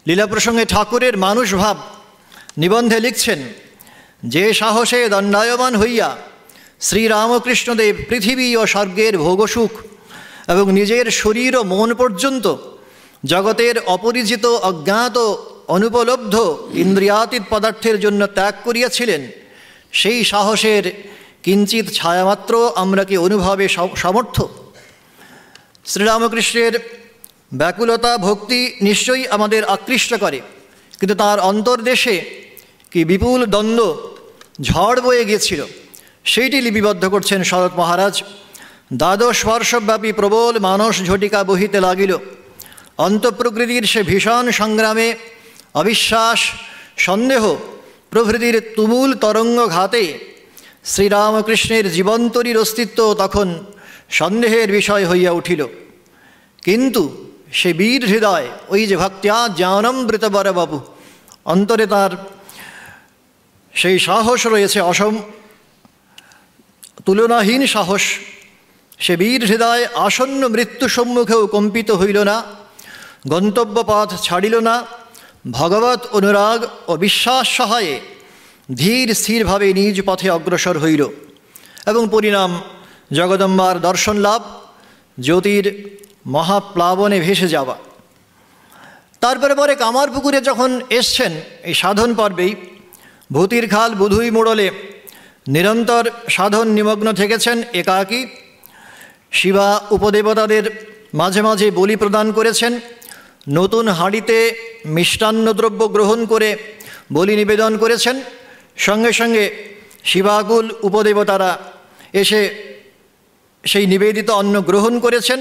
লীলা প্রসঙ্গে ঠাকুরের মানুষ ভাব নিবন্ধে লিখছেন, যে সাহসে দণ্ডায়মান হইয়া শ্রীরামকৃষ্ণদেব পৃথিবী ও স্বর্গের ভোগসুখ এবং নিজের শরীর ও মন পর্যন্ত জগতের অপরিচিত, অজ্ঞাত, অনুপলব্ধ ইন্দ্রিয়াতীত পদার্থের জন্য ত্যাগ করিয়াছিলেন, সেই সাহসের কিঞ্চিত ছায়ামাত্র আমরা কি অনুভবে সমর্থ? শ্রীরামকৃষ্ণের ব্যাকুলতা, ভক্তি নিশ্চয়ই আমাদের আকৃষ্ট করে, কিন্তু তার অন্তর্দেশে কি বিপুল দ্বন্দ্ব, ঝড় বয়ে গিয়েছিল। সেইটি লিপিবদ্ধ করছেন শরৎ মহারাজ। দ্বাদশ বর্ষব্যাপী প্রবল মানস ঝটিকা বহিতে লাগিল। অন্তঃপ্রকৃতির সে ভীষণ সংগ্রামে অবিশ্বাস, সন্দেহ প্রভৃতির তুমুল তরঙ্গ ঘাতে শ্রীরামকৃষ্ণের জীবন্তরীর অস্তিত্ব তখন সন্দেহের বিষয় হইয়া উঠিল। কিন্তু সে বীর হৃদয়, ওই যে ভক্ত্যা জ্ঞানমৃত বরবাবু, অন্তরে তার সেই সাহস রয়েছে, তুলনাহীন সাহস। সে বীর হৃদয় আসন্ন মৃত্যু সম্মুখেও কম্পিত হইল না, গন্তব্য পথ ছাড়িল না, ভগবত অনুরাগ ও বিশ্বাস সহায়ে ধীর স্থিরভাবে নিজ পথে অগ্রসর হইল এবং পরিণাম জগদম্বার দর্শন লাভ, জ্যোতির মহাপ্লাবনে ভেসে যাওয়া। তারপরে পরে কামারপুকুরে যখন এসছেন এই সাধন পর্বেই, ভূতির খাল বুধুই মোড়লে নিরন্তর সাধন নিমগ্ন থেকেছেন একাকী। শিবা উপদেবতাদের মাঝে মাঝে বলি প্রদান করেছেন, নতুন হাঁড়িতে মিষ্টান্নদ্রব্য গ্রহণ করে বলি নিবেদন করেছেন। সঙ্গে সঙ্গে শিবাকুল উপদেবতারা এসে সেই নিবেদিত অন্ন গ্রহণ করেছেন।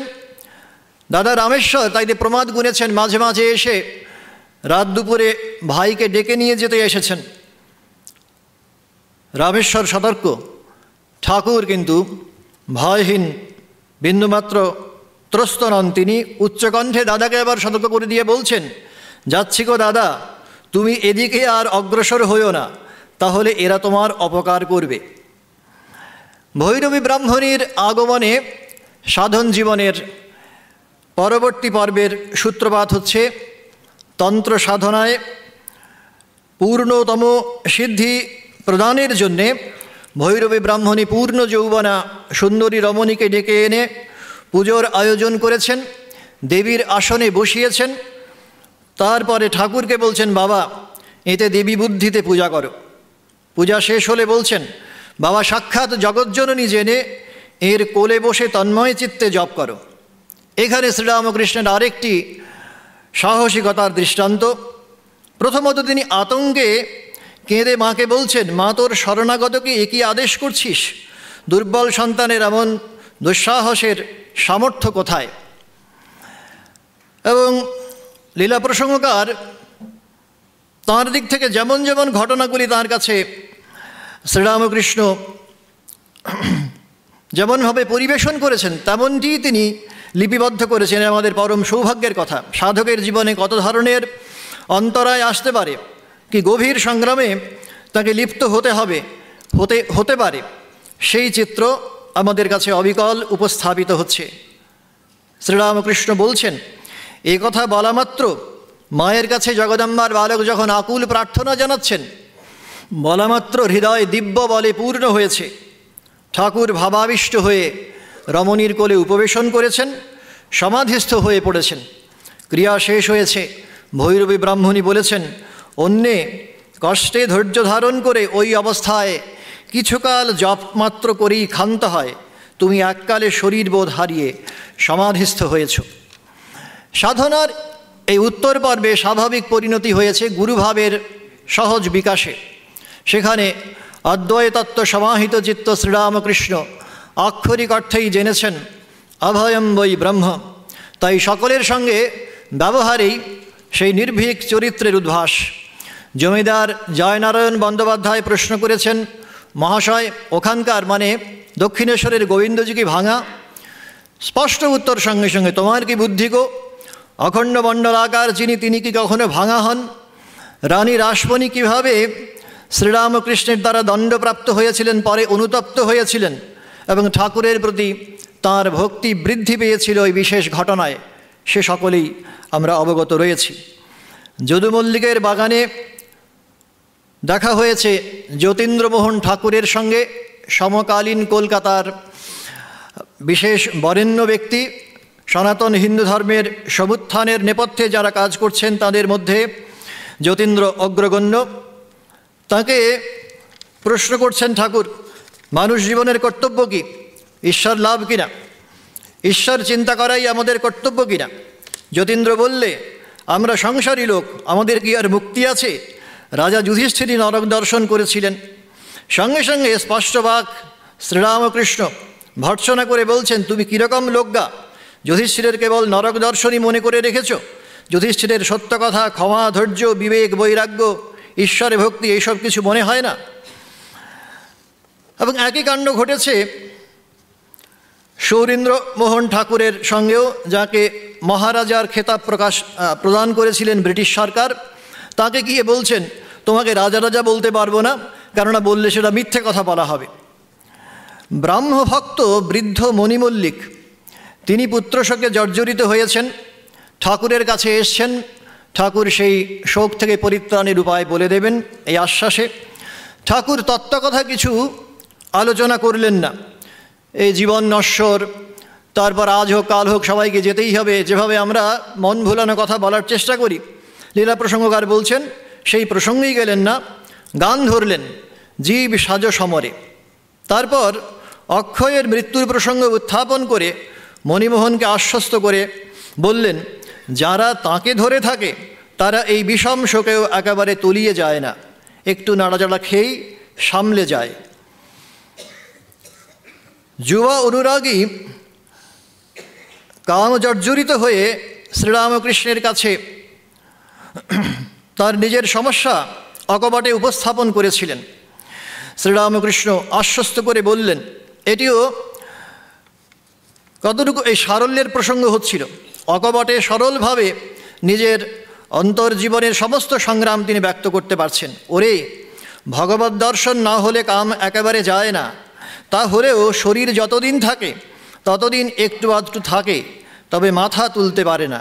দাদা রামেশ্বর তাইতে প্রমাদ গুনেছেন, মাঝে মাঝে এসে রাত দুপুরে ভাইকে ডেকে নিয়ে যেতে এসেছেন। রামেশ্বর সতর্ক, ঠাকুর কিন্তু ভয়হীন, বিন্দুমাত্র ত্রস্ত নন। তিনি উচ্চকণ্ঠে দাদাকে আবার সতর্ক করে দিয়ে বলছেন, যাচ্ছি গো দাদা, তুমি এদিকে আর অগ্রসর হইও না, তাহলে এরা তোমার অপকার করবে। ভৈরবী ব্রাহ্মণীর আগমনে সাধন জীবনের পরবর্তী পর্বের সূত্রপাত হচ্ছে তন্ত্র সাধনায় পূর্ণতম সিদ্ধি প্রদানের জন্যে ভৈরবী ব্রাহ্মণী পূর্ণ যৌবনা সুন্দরী রমণীকে ডেকে এনে পুজোর আয়োজন করেছেন, দেবীর আসনে বসিয়েছেন। তারপরে ঠাকুরকে বলছেন, বাবা এতে দেবী বুদ্ধিতে পূজা করো। পূজা শেষ হলে বলছেন, বাবা সাক্ষাৎ জগজ্জননী জেনে এর কোলে বসে তন্ময় চিত্তে জপ করো। এখানে শ্রীরামকৃষ্ণের আরেকটি সাহসিকতার দৃষ্টান্ত। প্রথমত তিনি আতঙ্কে কেঁদে মাকে বলছেন, মা তোর শরণাগতকে একই আদেশ করছিস, দুর্বল সন্তানের এমন দুঃসাহসের সামর্থ্য কোথায়? এবং লীলা প্রসঙ্গকার তাঁর দিক থেকে যেমন যেমন ঘটনাগুলি তাঁর কাছে শ্রীরামকৃষ্ণ যেমনভাবে পরিবেশন করেছেন তেমনটি তিনি লিপিবদ্ধ করেছেন। আমাদের পরম সৌভাগ্যের কথা। সাধকের জীবনে কত ধরনের অন্তরায় আসতে পারে, কি গভীর সংগ্রামে তাকে লিপ্ত হতে পারে, সেই চিত্র আমাদের কাছে অবিকল উপস্থাপিত হচ্ছে। শ্রীরামকৃষ্ণ বলছেন, এ কথা বলা মাত্র মায়ের কাছে জগদম্বার বালক যখন আকুল প্রার্থনা জানাচ্ছেন, বলা মাত্র হৃদয় দিব্য বলে পূর্ণ হয়েছে। ঠাকুর ভাবাবিষ্ট হয়ে রমণীর কোলে উপবেশন করেছেন, সমাধিস্থ হয়ে পড়েছেন। ক্রিয়া শেষ হয়েছে। ভৈরবী ব্রাহ্মণী বলেছেন, অন্যে কষ্টে ধৈর্য ধারণ করে ওই অবস্থায় কিছুকাল জপ মাত্র করেই ক্ষান্ত হয়, তুমি এককালে শরীরবোধ হারিয়ে সমাধিস্থ হয়েছ। সাধনার এই উত্তর পর্বে স্বাভাবিক পরিণতি হয়েছে গুরুভাবের সহজ বিকাশে। সেখানে অদ্বৈত তত্ত্ব সমাহিত চিত্ত শ্রীরামকৃষ্ণ আক্ষরিক অর্থেই জেনেছেন অভয়ম বৈ ব্রহ্ম। তাই সকলের সঙ্গে ব্যবহারেই সেই নির্ভীক চরিত্রের উদ্ভাস। জমিদার জয়নারায়ণ বন্দ্যোপাধ্যায় প্রশ্ন করেছেন, মহাশয় ওখানকার মানে দক্ষিণেশ্বরের গোবিন্দজি কি ভাঙা? স্পষ্ট উত্তর সঙ্গে সঙ্গে, তোমার কি বুদ্ধি গো? অখণ্ড মণ্ডলাকার যিনি, তিনি কি কখনো ভাঙা হন? রানী রাসমণি কীভাবে শ্রীরামকৃষ্ণের দ্বারা দণ্ডপ্রাপ্ত হয়েছিলেন, পরে অনুতপ্ত হয়েছিলেন এবং ঠাকুরের প্রতি তাঁর ভক্তি বৃদ্ধি পেয়েছিল ওই বিশেষ ঘটনায়, সে সকলেই আমরা অবগত রয়েছি। যদু মল্লিকের বাগানে দেখা হয়েছে যতীন্দ্রমোহন ঠাকুরের সঙ্গে। সমকালীন কলকাতার বিশেষ বরেণ্য ব্যক্তি, সনাতন হিন্দু ধর্মের সমুত্থানের নেপথ্যে যারা কাজ করছেন তাদের মধ্যে যতীন্দ্র অগ্রগণ্য। তাকে প্রশ্ন করছেন ঠাকুর, মানুষ জীবনের কর্তব্য কি? ঈশ্বর লাভ কিনা? ঈশ্বর চিন্তা করাই আমাদের কর্তব্য কিনা? যতীন্দ্র বললে, আমরা সংসারী লোক, আমাদের কি আর মুক্তি আছে? রাজা যুধিষ্ঠিরই নরক দর্শন করেছিলেন। সঙ্গে সঙ্গে স্পষ্ট বাক শ্রীরামকৃষ্ণ ভর্ৎসনা করে বলছেন, তুমি কীরকম লোকগা? যুধিষ্ঠিরের কেবল নরক দর্শনই মনে করে রেখেছ? যুধিষ্ঠিরের সত্য কথা, ক্ষমা, ধৈর্য, বিবেক, বৈরাগ্য, ঈশ্বরে ভক্তি এইসব কিছু মনে হয় না? এবং একই কাণ্ড ঘটেছে সৌরীন্দ্রমোহন ঠাকুরের সঙ্গেও, যাকে মহারাজার খেতাব প্রদান করেছিলেন ব্রিটিশ সরকার। তাকে গিয়ে বলছেন, তোমাকে রাজা রাজা বলতে পারবো না, কেননা বললে সেটা মিথ্যে কথা বলা হবে। ব্রাহ্মভক্ত বৃদ্ধ মণিমল্লিক, তিনি পুত্রশোকে জর্জরিত হয়েছেন, ঠাকুরের কাছে এসছেন। ঠাকুর সেই শোক থেকে পরিত্রাণের উপায় বলে দেবেন এই আশ্বাসে। ঠাকুর তত্ত্বকথা কিছু আলোচনা করলেন না। এই জীবন নশ্বর, তারপর আজ হোক কাল হোক সবাইকে যেতেই হবে, যেভাবে আমরা মন ভোলানো কথা বলার চেষ্টা করি। লীলা প্রসঙ্গকার বলছেন, সেই প্রসঙ্গেই গেলেন না, গান ধরলেন, জীব সাজ সমরে। তারপর অক্ষয়ের মৃত্যুর প্রসঙ্গ উত্থাপন করে মণিমোহনকে আশ্বস্ত করে বললেন, যারা তাকে ধরে থাকে তারা এই বিষম শোকেও একেবারে তলিয়ে যায় না, একটু নাড়াচাড়া খেয়েই সামলে যায়। যুবা অনুরাগী কামজর্জরিত হয়ে শ্রীরামকৃষ্ণের কাছে তার নিজের সমস্যা অকপটে উপস্থাপন করেছিলেন। শ্রীরামকৃষ্ণ আশ্বস্ত করে বললেন, এটিও কতটুকু এই সারল্যের প্রসঙ্গ হচ্ছিল। অকপটে সরলভাবে নিজের অন্তর্জীবনের সমস্ত সংগ্রাম তিনি ব্যক্ত করতে পারছেন। ওরে, ভগবৎ দর্শন না হলে কাম একেবারে যায় না। তা হলেও শরীর যতদিন থাকে ততদিন একটু আধটু থাকে, তবে মাথা তুলতে পারে না।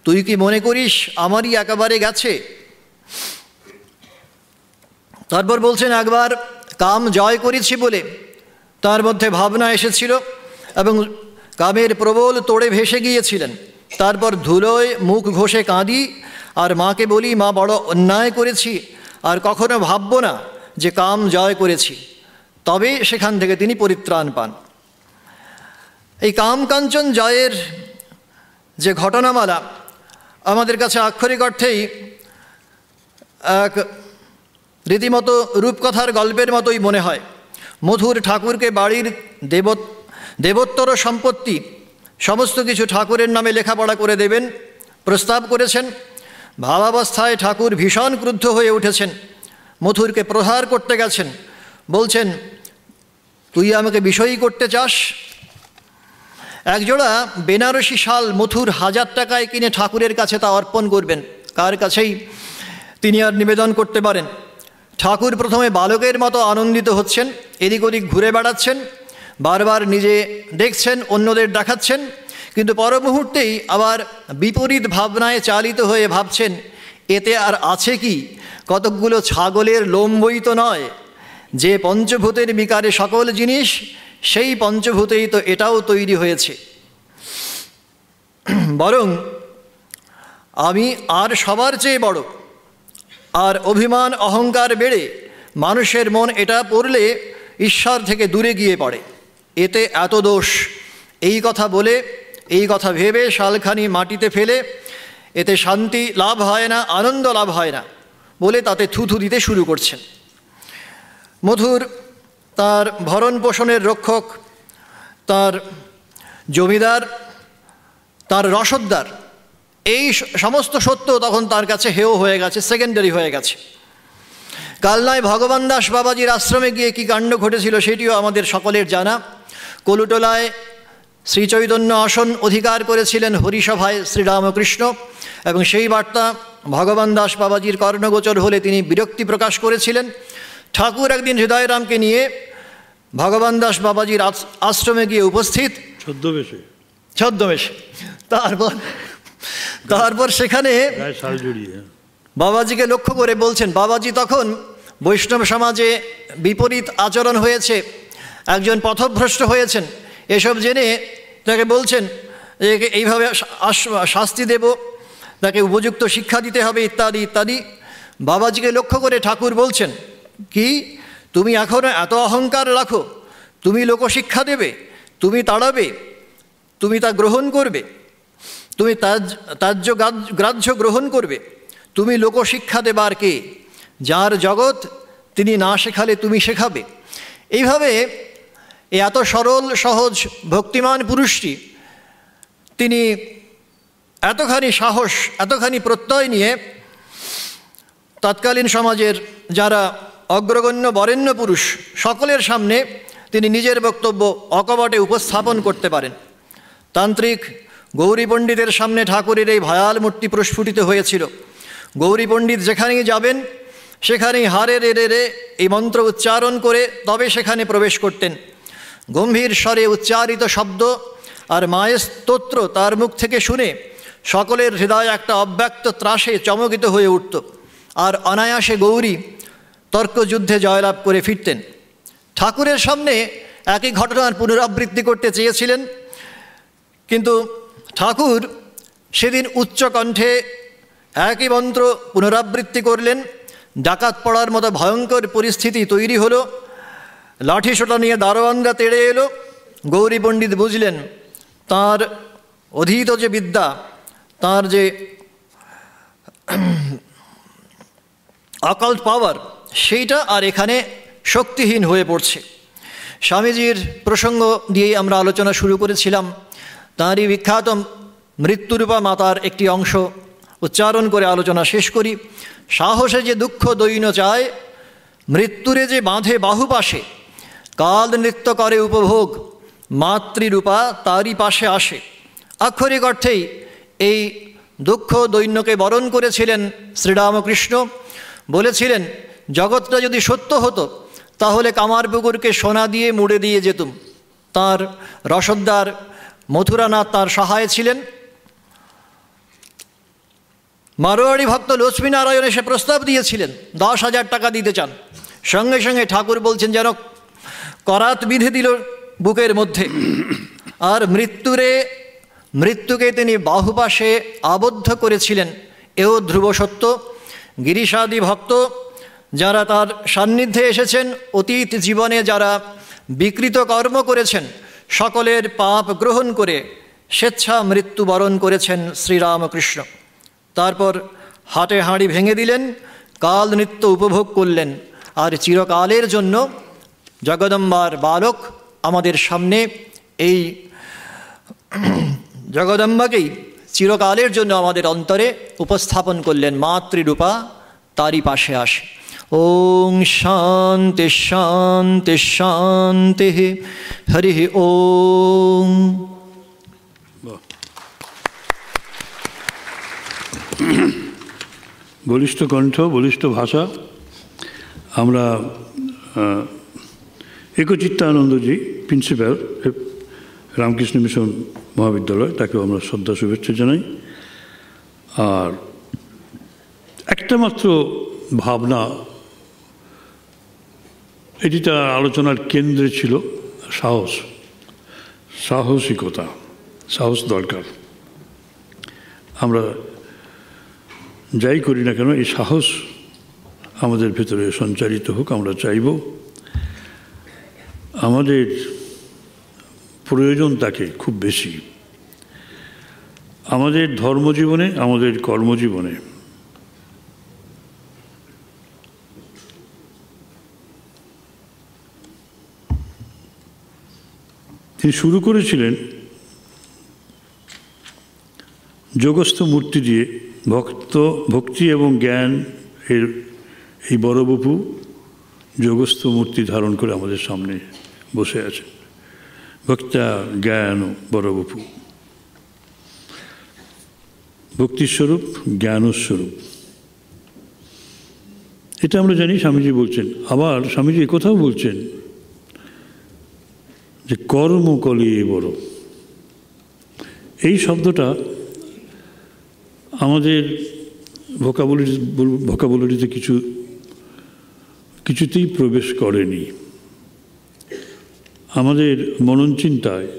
তুই কি মনে করিস আমারই একেবারে গেছে? তারপর বলছেন, একবার কাম জয় করেছি বলে তার মধ্যে ভাবনা এসেছিল এবং কামের প্রবল তোড়ে ভেসে গিয়েছিলেন। তারপর ধুলোয় মুখ ঘষে কাঁদি আর মাকে বলি, মা বড় অন্যায় করেছি, আর কখনো ভাববো না যে কাম জয় করেছি। তবে সেখান থেকে তিনি পরিত্রাণ পান। এই কাম কাঞ্চন জয়ের যে ঘটনামালা আমাদের কাছে আক্ষরিক অর্থেই এক রীতিমতো রূপকথার গল্পের মতোই মনে হয়। মধুর ঠাকুরকে বাড়ির দেবোত্তর সম্পত্তি সমস্ত কিছু ঠাকুরের নামে লেখাপড়া করে দেবেন প্রস্তাব করেছেন। ভাবাবস্থায় ঠাকুর ভীষণ ক্রুদ্ধ হয়ে উঠেছেন, মধুরকে প্রহার করতে গেছেন। বলছেন, তুই আমাকে বিষয়ী করতে চাস? একজোড়া বেনারসি শাল মধুর 1000 টাকায় কিনে ঠাকুরের কাছে তা অর্পণ করবেন। কার কাছেই তিনি আর নিবেদন করতে পারেন? ঠাকুর প্রথমে বালকের মতো আনন্দিত হচ্ছেন, এদিক ওদিক ঘুরে বেড়াচ্ছেন, বারবার নিজে দেখছেন, অন্যদের দেখাচ্ছেন, কিন্তু পর মুহূর্তেই আবার বিপরীত ভাবনায় চালিত হয়ে ভাবছেন, এতে আর আছে কি? কতকগুলো ছাগলের লোমবই তো নয়, যে পঞ্চভূতের বিকারে সকল জিনিস, সেই পঞ্চভূতেই তো এটাও তৈরি হয়েছে। বরং আমি আর সবার চেয়ে বড়। আর অভিমান অহংকার বেড়ে মানুষের মন এটা পড়লে ঈশ্বর থেকে দূরে গিয়ে পড়ে। এতে এত দোষ, এই কথা বলে, এই কথা ভেবে শালখানি মাটিতে ফেলে এতে শান্তি লাভ হয় না, আনন্দ লাভ হয় না বলে তাতে থুথু দিতে শুরু করছেন। মধুর তার ভরণ পোষণের রক্ষক, তার জমিদার, তার রসদদার, এই সমস্ত সত্য তখন তার কাছে হেয় হয়ে গেছে, সেকেন্ডারি হয়ে গেছে। কালনায় ভগবান দাস বাবাজির আশ্রমে গিয়ে কী কাণ্ড ঘটেছিল সেটিও আমাদের সকলের জানা। কলুটোলায় শ্রীচৈতন্য আসন অধিকার করেছিলেন হরিসভায় শ্রীরামকৃষ্ণ, এবং সেই বার্তা ভগবান দাস বাবাজির কর্ণগোচর হলে তিনি বিরক্তি প্রকাশ করেছিলেন। ঠাকুর একদিন হৃদয়রামকে নিয়ে ভগবান দাস বাবাজির আশ্রমে গিয়ে উপস্থিত, ছদ্মবেশে। তারপর সেখানে বাবাজিকে লক্ষ্য করে বলছেন, বাবাজি তখন বৈষ্ণব সমাজে বিপরীত আচরণ হয়েছে, একজন পথভ্রষ্ট হয়েছেন, এসব জেনে তাকে বলছেন যে এইভাবে শাস্তি দেব, তাকে উপযুক্ত শিক্ষা দিতে হবে, ইত্যাদি ইত্যাদি। বাবাজিকে লক্ষ্য করে ঠাকুর বলছেন, কি তুমি এখনও এত অহংকার রাখো? তুমি লোকশিক্ষা দেবে, তুমি তাড়াবে, তুমি তা গ্রহণ করবে, তুমি ত্যায্য গ্রাহ্য গ্রহণ করবে, তুমি লোকশিক্ষা দেবার কে? যার জগৎ তিনি না শেখালে তুমি শেখাবে। এইভাবে এই এত সরল সহজ ভক্তিমান পুরুষটি তিনি এতখানি সাহস, এতখানি প্রত্যয় নিয়ে তৎকালীন সমাজের যারা অগ্রগণ্য বরেণ্য পুরুষ সকলের সামনে তিনি নিজের বক্তব্য অকপটে উপস্থাপন করতে পারেন। তান্ত্রিক গৌরী পণ্ডিতের সামনে ঠাকুরের এই ভয়াল মূর্তি প্রস্ফুটিত হয়েছিল। গৌরী পণ্ডিত যেখানেই যাবেন সেখানেই হারে রে রে রে এই মন্ত্র উচ্চারণ করে তবে সেখানে প্রবেশ করতেন। গম্ভীর স্বরে উচ্চারিত শব্দ আর মায়ের স্তোত্র তার মুখ থেকে শুনে সকলের হৃদয় একটা অব্যক্ত ত্রাসে চমকিত হয়ে উঠত, আর অনায়াসে গৌরী তর্কযুদ্ধে জয়লাভ করে ফিরতেন। ঠাকুরের সামনে একই ঘটনার পুনরাবৃত্তি করতে চেয়েছিলেন, কিন্তু ঠাকুর সেদিন উচ্চ কণ্ঠে একই মন্ত্র পুনরাবৃত্তি করলেন। ডাকাত পড়ার মতো ভয়ঙ্কর পরিস্থিতি তৈরি হলো। লাঠি সোটা নিয়ে দারোয়ানরা তেড়ে এলো। গৌরী পণ্ডিত বুঝলেন তাঁর অধীত যে বিদ্যা, তাঁর যে অকাল্ট পাওয়ার, সেইটা আর এখানে শক্তিহীন হয়ে পড়ছে। স্বামীজির প্রসঙ্গ দিয়েই আমরা আলোচনা শুরু করেছিলাম। তাঁরই বিখ্যাত মৃত্যুরূপা মাতার একটি অংশ উচ্চারণ করে আলোচনা শেষ করি। সাহসে যে দুঃখ দৈন্য চায়, মৃত্যুরে যে বাঁধে বাহুপাশে, কাল নৃত্য করে উপভোগ, মাতৃরূপা তারই পাশে আসে। আক্ষরিক অর্থেই এই দুঃখ দৈন্যকে বরণ করেছিলেন শ্রীরামকৃষ্ণ। বলেছিলেন, জগৎটা যদি সত্য হতো তাহলে কামারপুকুরকে সোনা দিয়ে মুড়ে দিয়ে যেতুম। তাঁর রসদ্দার মথুরানাথ তাঁর সহায় ছিলেন। মারোয়াড়ি ভক্ত লক্ষ্মীনারায়ণ এসে প্রস্তাব দিয়েছিলেন 10,000 টাকা দিতে চান। সঙ্গে সঙ্গে ঠাকুর বলছেন যেন করাত বিধে দিল বুকের মধ্যে। আর মৃত্যুকে তিনি বাহুপাশে আবদ্ধ করেছিলেন, এও ধ্রুব সত্য। গিরিশাদি ভক্ত যারা তার সান্নিধ্যে এসেছেন, অতীত জীবনে যারা বিকৃত কর্ম করেছেন, সকলের পাপ গ্রহণ করে স্বেচ্ছা মৃত্যুবরণ করেছেন শ্রীরামকৃষ্ণ। তারপর হাটে হাঁড়ি ভেঙে দিলেন, কাল নৃত্য উপভোগ করলেন, আর চিরকালের জন্য জগদম্বার বালক আমাদের সামনে এই জগদম্বাকেই চিরকালের জন্য আমাদের অন্তরে উপস্থাপন করলেন। মাতৃরূপা তারই পাশে আসে। ওং শান্তি শান্তি শান্তি। হরি ওং। বলিষ্ঠ কণ্ঠ, বলিষ্ঠ ভাষা। আমরা একচিত্তানন্দজি প্রিন্সিপাল রামকৃষ্ণ মিশন মহাবিদ্যালয়, তাকেও আমরা শ্রদ্ধা শুভেচ্ছা জানাই। আর একটা মাত্র ভাবনা, এটি তার আলোচনার কেন্দ্রে ছিল, সাহসিকতা, সাহস দরকার। আমরা যাই করি না কেন এই সাহস আমাদের ভেতরে সঞ্চারিত হোক, আমরা চাইব। আমাদের প্রয়োজন তাকে খুব বেশি, আমাদের ধর্মজীবনে, আমাদের কর্মজীবনে। তিনি শুরু করেছিলেন যোগস্থ মূর্তি দিয়ে। ভক্তি এবং জ্ঞান এর এই বড় বপু যোগস্থ মূর্তি ধারণ করে আমাদের সামনে বসে আছেন। ভক্তা জ্ঞান বড় বপু, ভক্তিস্বরূপ, জ্ঞানস্বরূপ। এটা আমরা জানি, স্বামীজি বলছেন। আবার স্বামীজি একথাও বলছেন যে কর্ম কলিয়ে বড়। এই শব্দটা আমাদের ভোকাবুলারিতে কিছুতেই প্রবেশ করেনি। আমাদের মনন চিন্তায়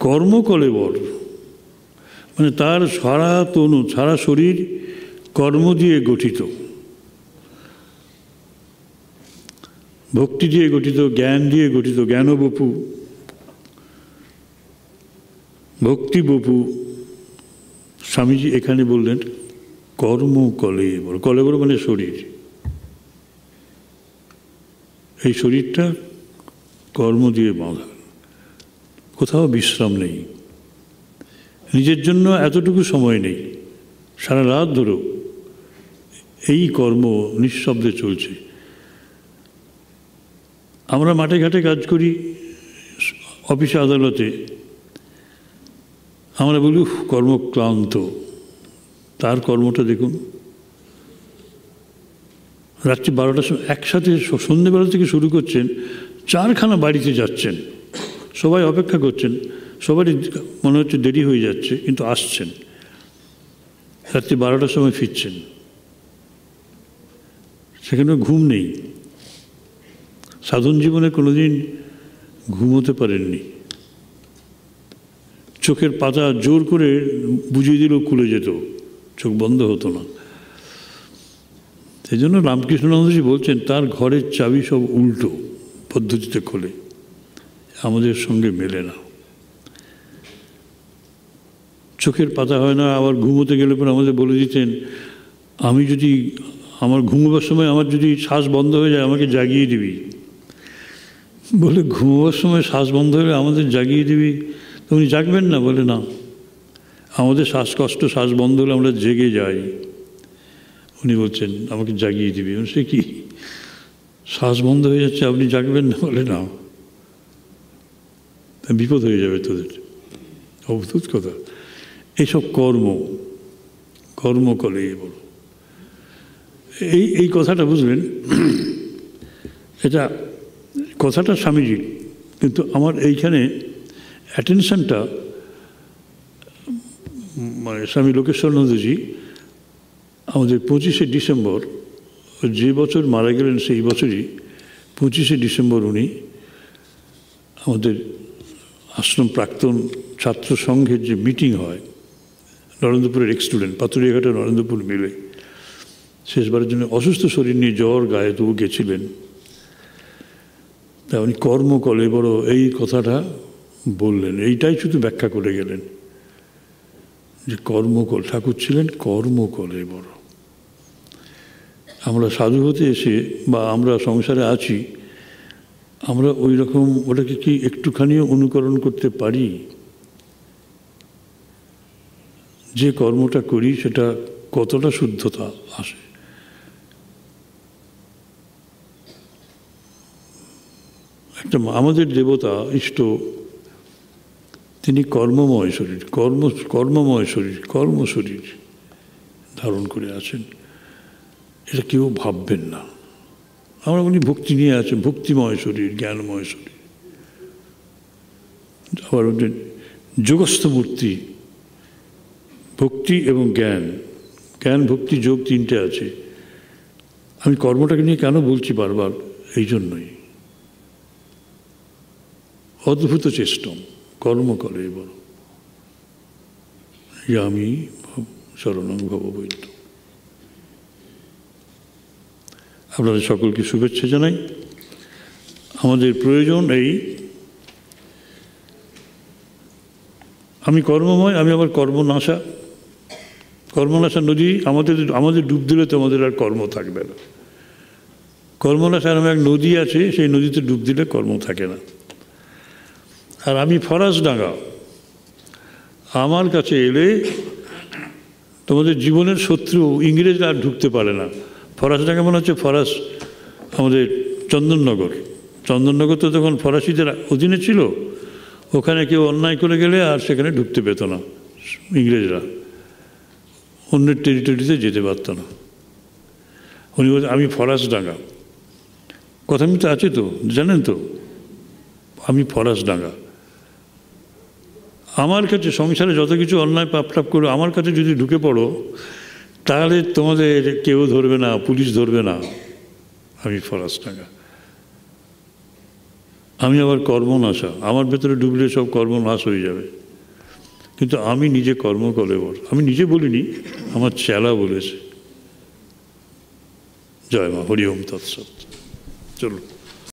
কর্মকলেবর মানে তার সারা তনু, সারা শরীর কর্ম দিয়ে গঠিত, ভক্তি দিয়ে গঠিত, জ্ঞান দিয়ে গঠিত। জ্ঞান বপু, ভক্তি বপু। স্বামীজি এখানে বললেন কর্ম কলেবর। কলেবর মানে শরীর। এই শরীরটা কর্ম দিয়ে বাঁধা, কোথাও বিশ্রাম নেই, নিজের জন্য এতটুকু সময় নেই, সারা রাত ধরেও এই কর্ম নিঃশব্দে চলছে। আমরা মাঠে ঘাটে কাজ করি, অফিসে আদালতে, আমরা বলি কর্মক্লান্ত, তার কর্মটা দেখুন। রাত্রি 12টার সময় একসাথে সন্ধ্যেবেলা থেকে শুরু করছেন, 4খানা বাড়িতে যাচ্ছেন, সবাই অপেক্ষা করছেন, সবারই মনে হচ্ছে দেরি হয়ে যাচ্ছে, কিন্তু আসছেন, রাত্রি 12টার সময় ফিরছেন। সেখানে ঘুম নেই, সাধন জীবনে কোনোদিন ঘুমোতে পারেননি, চোখের পাতা জোর করে বুঝিয়ে দিলেও খুলে যেত, চোখ বন্ধ হতো না। সেই জন্য রামকৃষ্ণানন্দজি বলছেন তার ঘরের চাবি সব উল্টো পদ্ধতিতে খোলে, আমাদের সঙ্গে মেলে না। চোখের পাতা হয় না, আবার ঘুমোতে গেলে পরে আমাদের বলে দিতেন, আমি যদি আমার ঘুমোবার সময় আমার যদি শ্বাস বন্ধ হয়ে যায় আমাকে জাগিয়ে দিবি। বলে ঘুমোবার সময় শ্বাস বন্ধ হলে আমাদের জাগিয়ে দিবি, তো উনি জাগবেন না? বলে না, আমাদের শ্বাসকষ্ট, শ্বাস বন্ধ হলে আমরা জেগে যাই, উনি বলছেন আমাকে জাগিয়ে দিবি। সে কি, শ্বাস বন্ধ হয়ে যাচ্ছে, আপনি জাগবেন না? বলে না, বিপদ হয়ে যাবে তোদের। অদ্ভুত কথা। এইসব কর্ম করে বল, এই কথাটা বুঝলেন, এটা কথাটা স্বামীজির, কিন্তু আমার এইখানে অ্যাটেনশনটা মানে স্বামী লোকেশ্বরানন্দজি আমাদের 25শে ডিসেম্বর, যে বছর মারা গেলেন সেই বছরই 25শে ডিসেম্বর উনি আমাদের আশ্রম প্রাক্তন ছাত্র সংঘের যে মিটিং হয় নরেন্দ্রপুরের এক্স-স্টুডেন্ট, পাথুরিয়াঘাটের নরেন্দ্রপুর মিলে, শেষবারের জন্য অসুস্থ শরীর নিয়ে জ্বর গায়ে তবু গেছিলেন। তা উনি কর্ম কলে বড় এই কথাটা বললেন, এইটাই শুধু ব্যাখ্যা করে গেলেন যে কর্মকল, ঠাকুর ছিলেন কর্মকলে বড়। আমরা সাধু হতে এসে বা আমরা সংসারে আছি, আমরা ওই রকম ওটাকে কি একটুখানিও অনুকরণ করতে পারি? যে কর্মটা করি সেটা কতটা শুদ্ধতা আসে? একটা আমাদের দেবতা ইষ্ট, তিনি কর্মময় শরীর, কর্মময় শরীর, কর্ম শরীর ধারণ করে আছেন, এটা কেউ ভাববেন না। আমরা উনি ভক্তি নিয়ে আছেন, ভক্তিময় শরীর, জ্ঞানময় শরীর। আবার যোগস্থ মূর্তি, ভক্তি এবং জ্ঞান, জ্ঞান ভক্তি যোগ তিনটে আছে। আমি কর্মটাকে নিয়ে কেন বলছি বারবার? এই জন্যই অদ্ভুত চেষ্টম, কর্ম করে বড়। আমি শরণং ভববৈদ্য। আপনাদের সকলকে শুভেচ্ছা জানাই। আমাদের প্রয়োজন এই, আমি কর্মময়, আমি আবার কর্মনাশা। কর্মনাশা নদী আমাদের ডুব দিলে তোমাদের আর কর্ম থাকবে না। কর্মনাশা নামে এক নদী আছে, সেই নদীতে ডুব দিলে কর্ম থাকে না। আর আমি ফরাসডাঙ্গা, আমার কাছে এলে তোমাদের জীবনের শত্রু ইংরেজরা আর ঢুকতে পারে না। ফরাসডাঙ্গা মনে হচ্ছে ফরাস আমাদের চন্দননগর। চন্দননগর তো তখন ফরাসিদের অধীনে ছিল, ওখানে কেউ অন্যায় করে গেলে আর সেখানে ঢুকতে পেত না ইংরেজরা, অন্যের টেরিটরিতে যেতে পারত না। উনি বলছেন আমি ফরাসডাঙ্গা, কথা মিথ্যা আছে তো, জানেন তো, আমি ফরাসডাঙ্গা। আমার কাছে সংসারে যত কিছু অন্যায় পাপ টাপ করো, আমার কাছে যদি ঢুকে পড়ো তাহলে তোমাদের কেউ ধরবে না, পুলিশ ধরবে না। আমি ফরাসডাঙ্গা। আমি আবার কর্মনাশা, আমার ভেতরে ডুবলে সব কর্মনাশ হয়ে যাবে। কিন্তু আমি নিজে কর্ম করে বল, আমি নিজে বলিনি, আমার চেলা বলেছে। জয় মা, হরি ওম তৎসৎ। চলুন।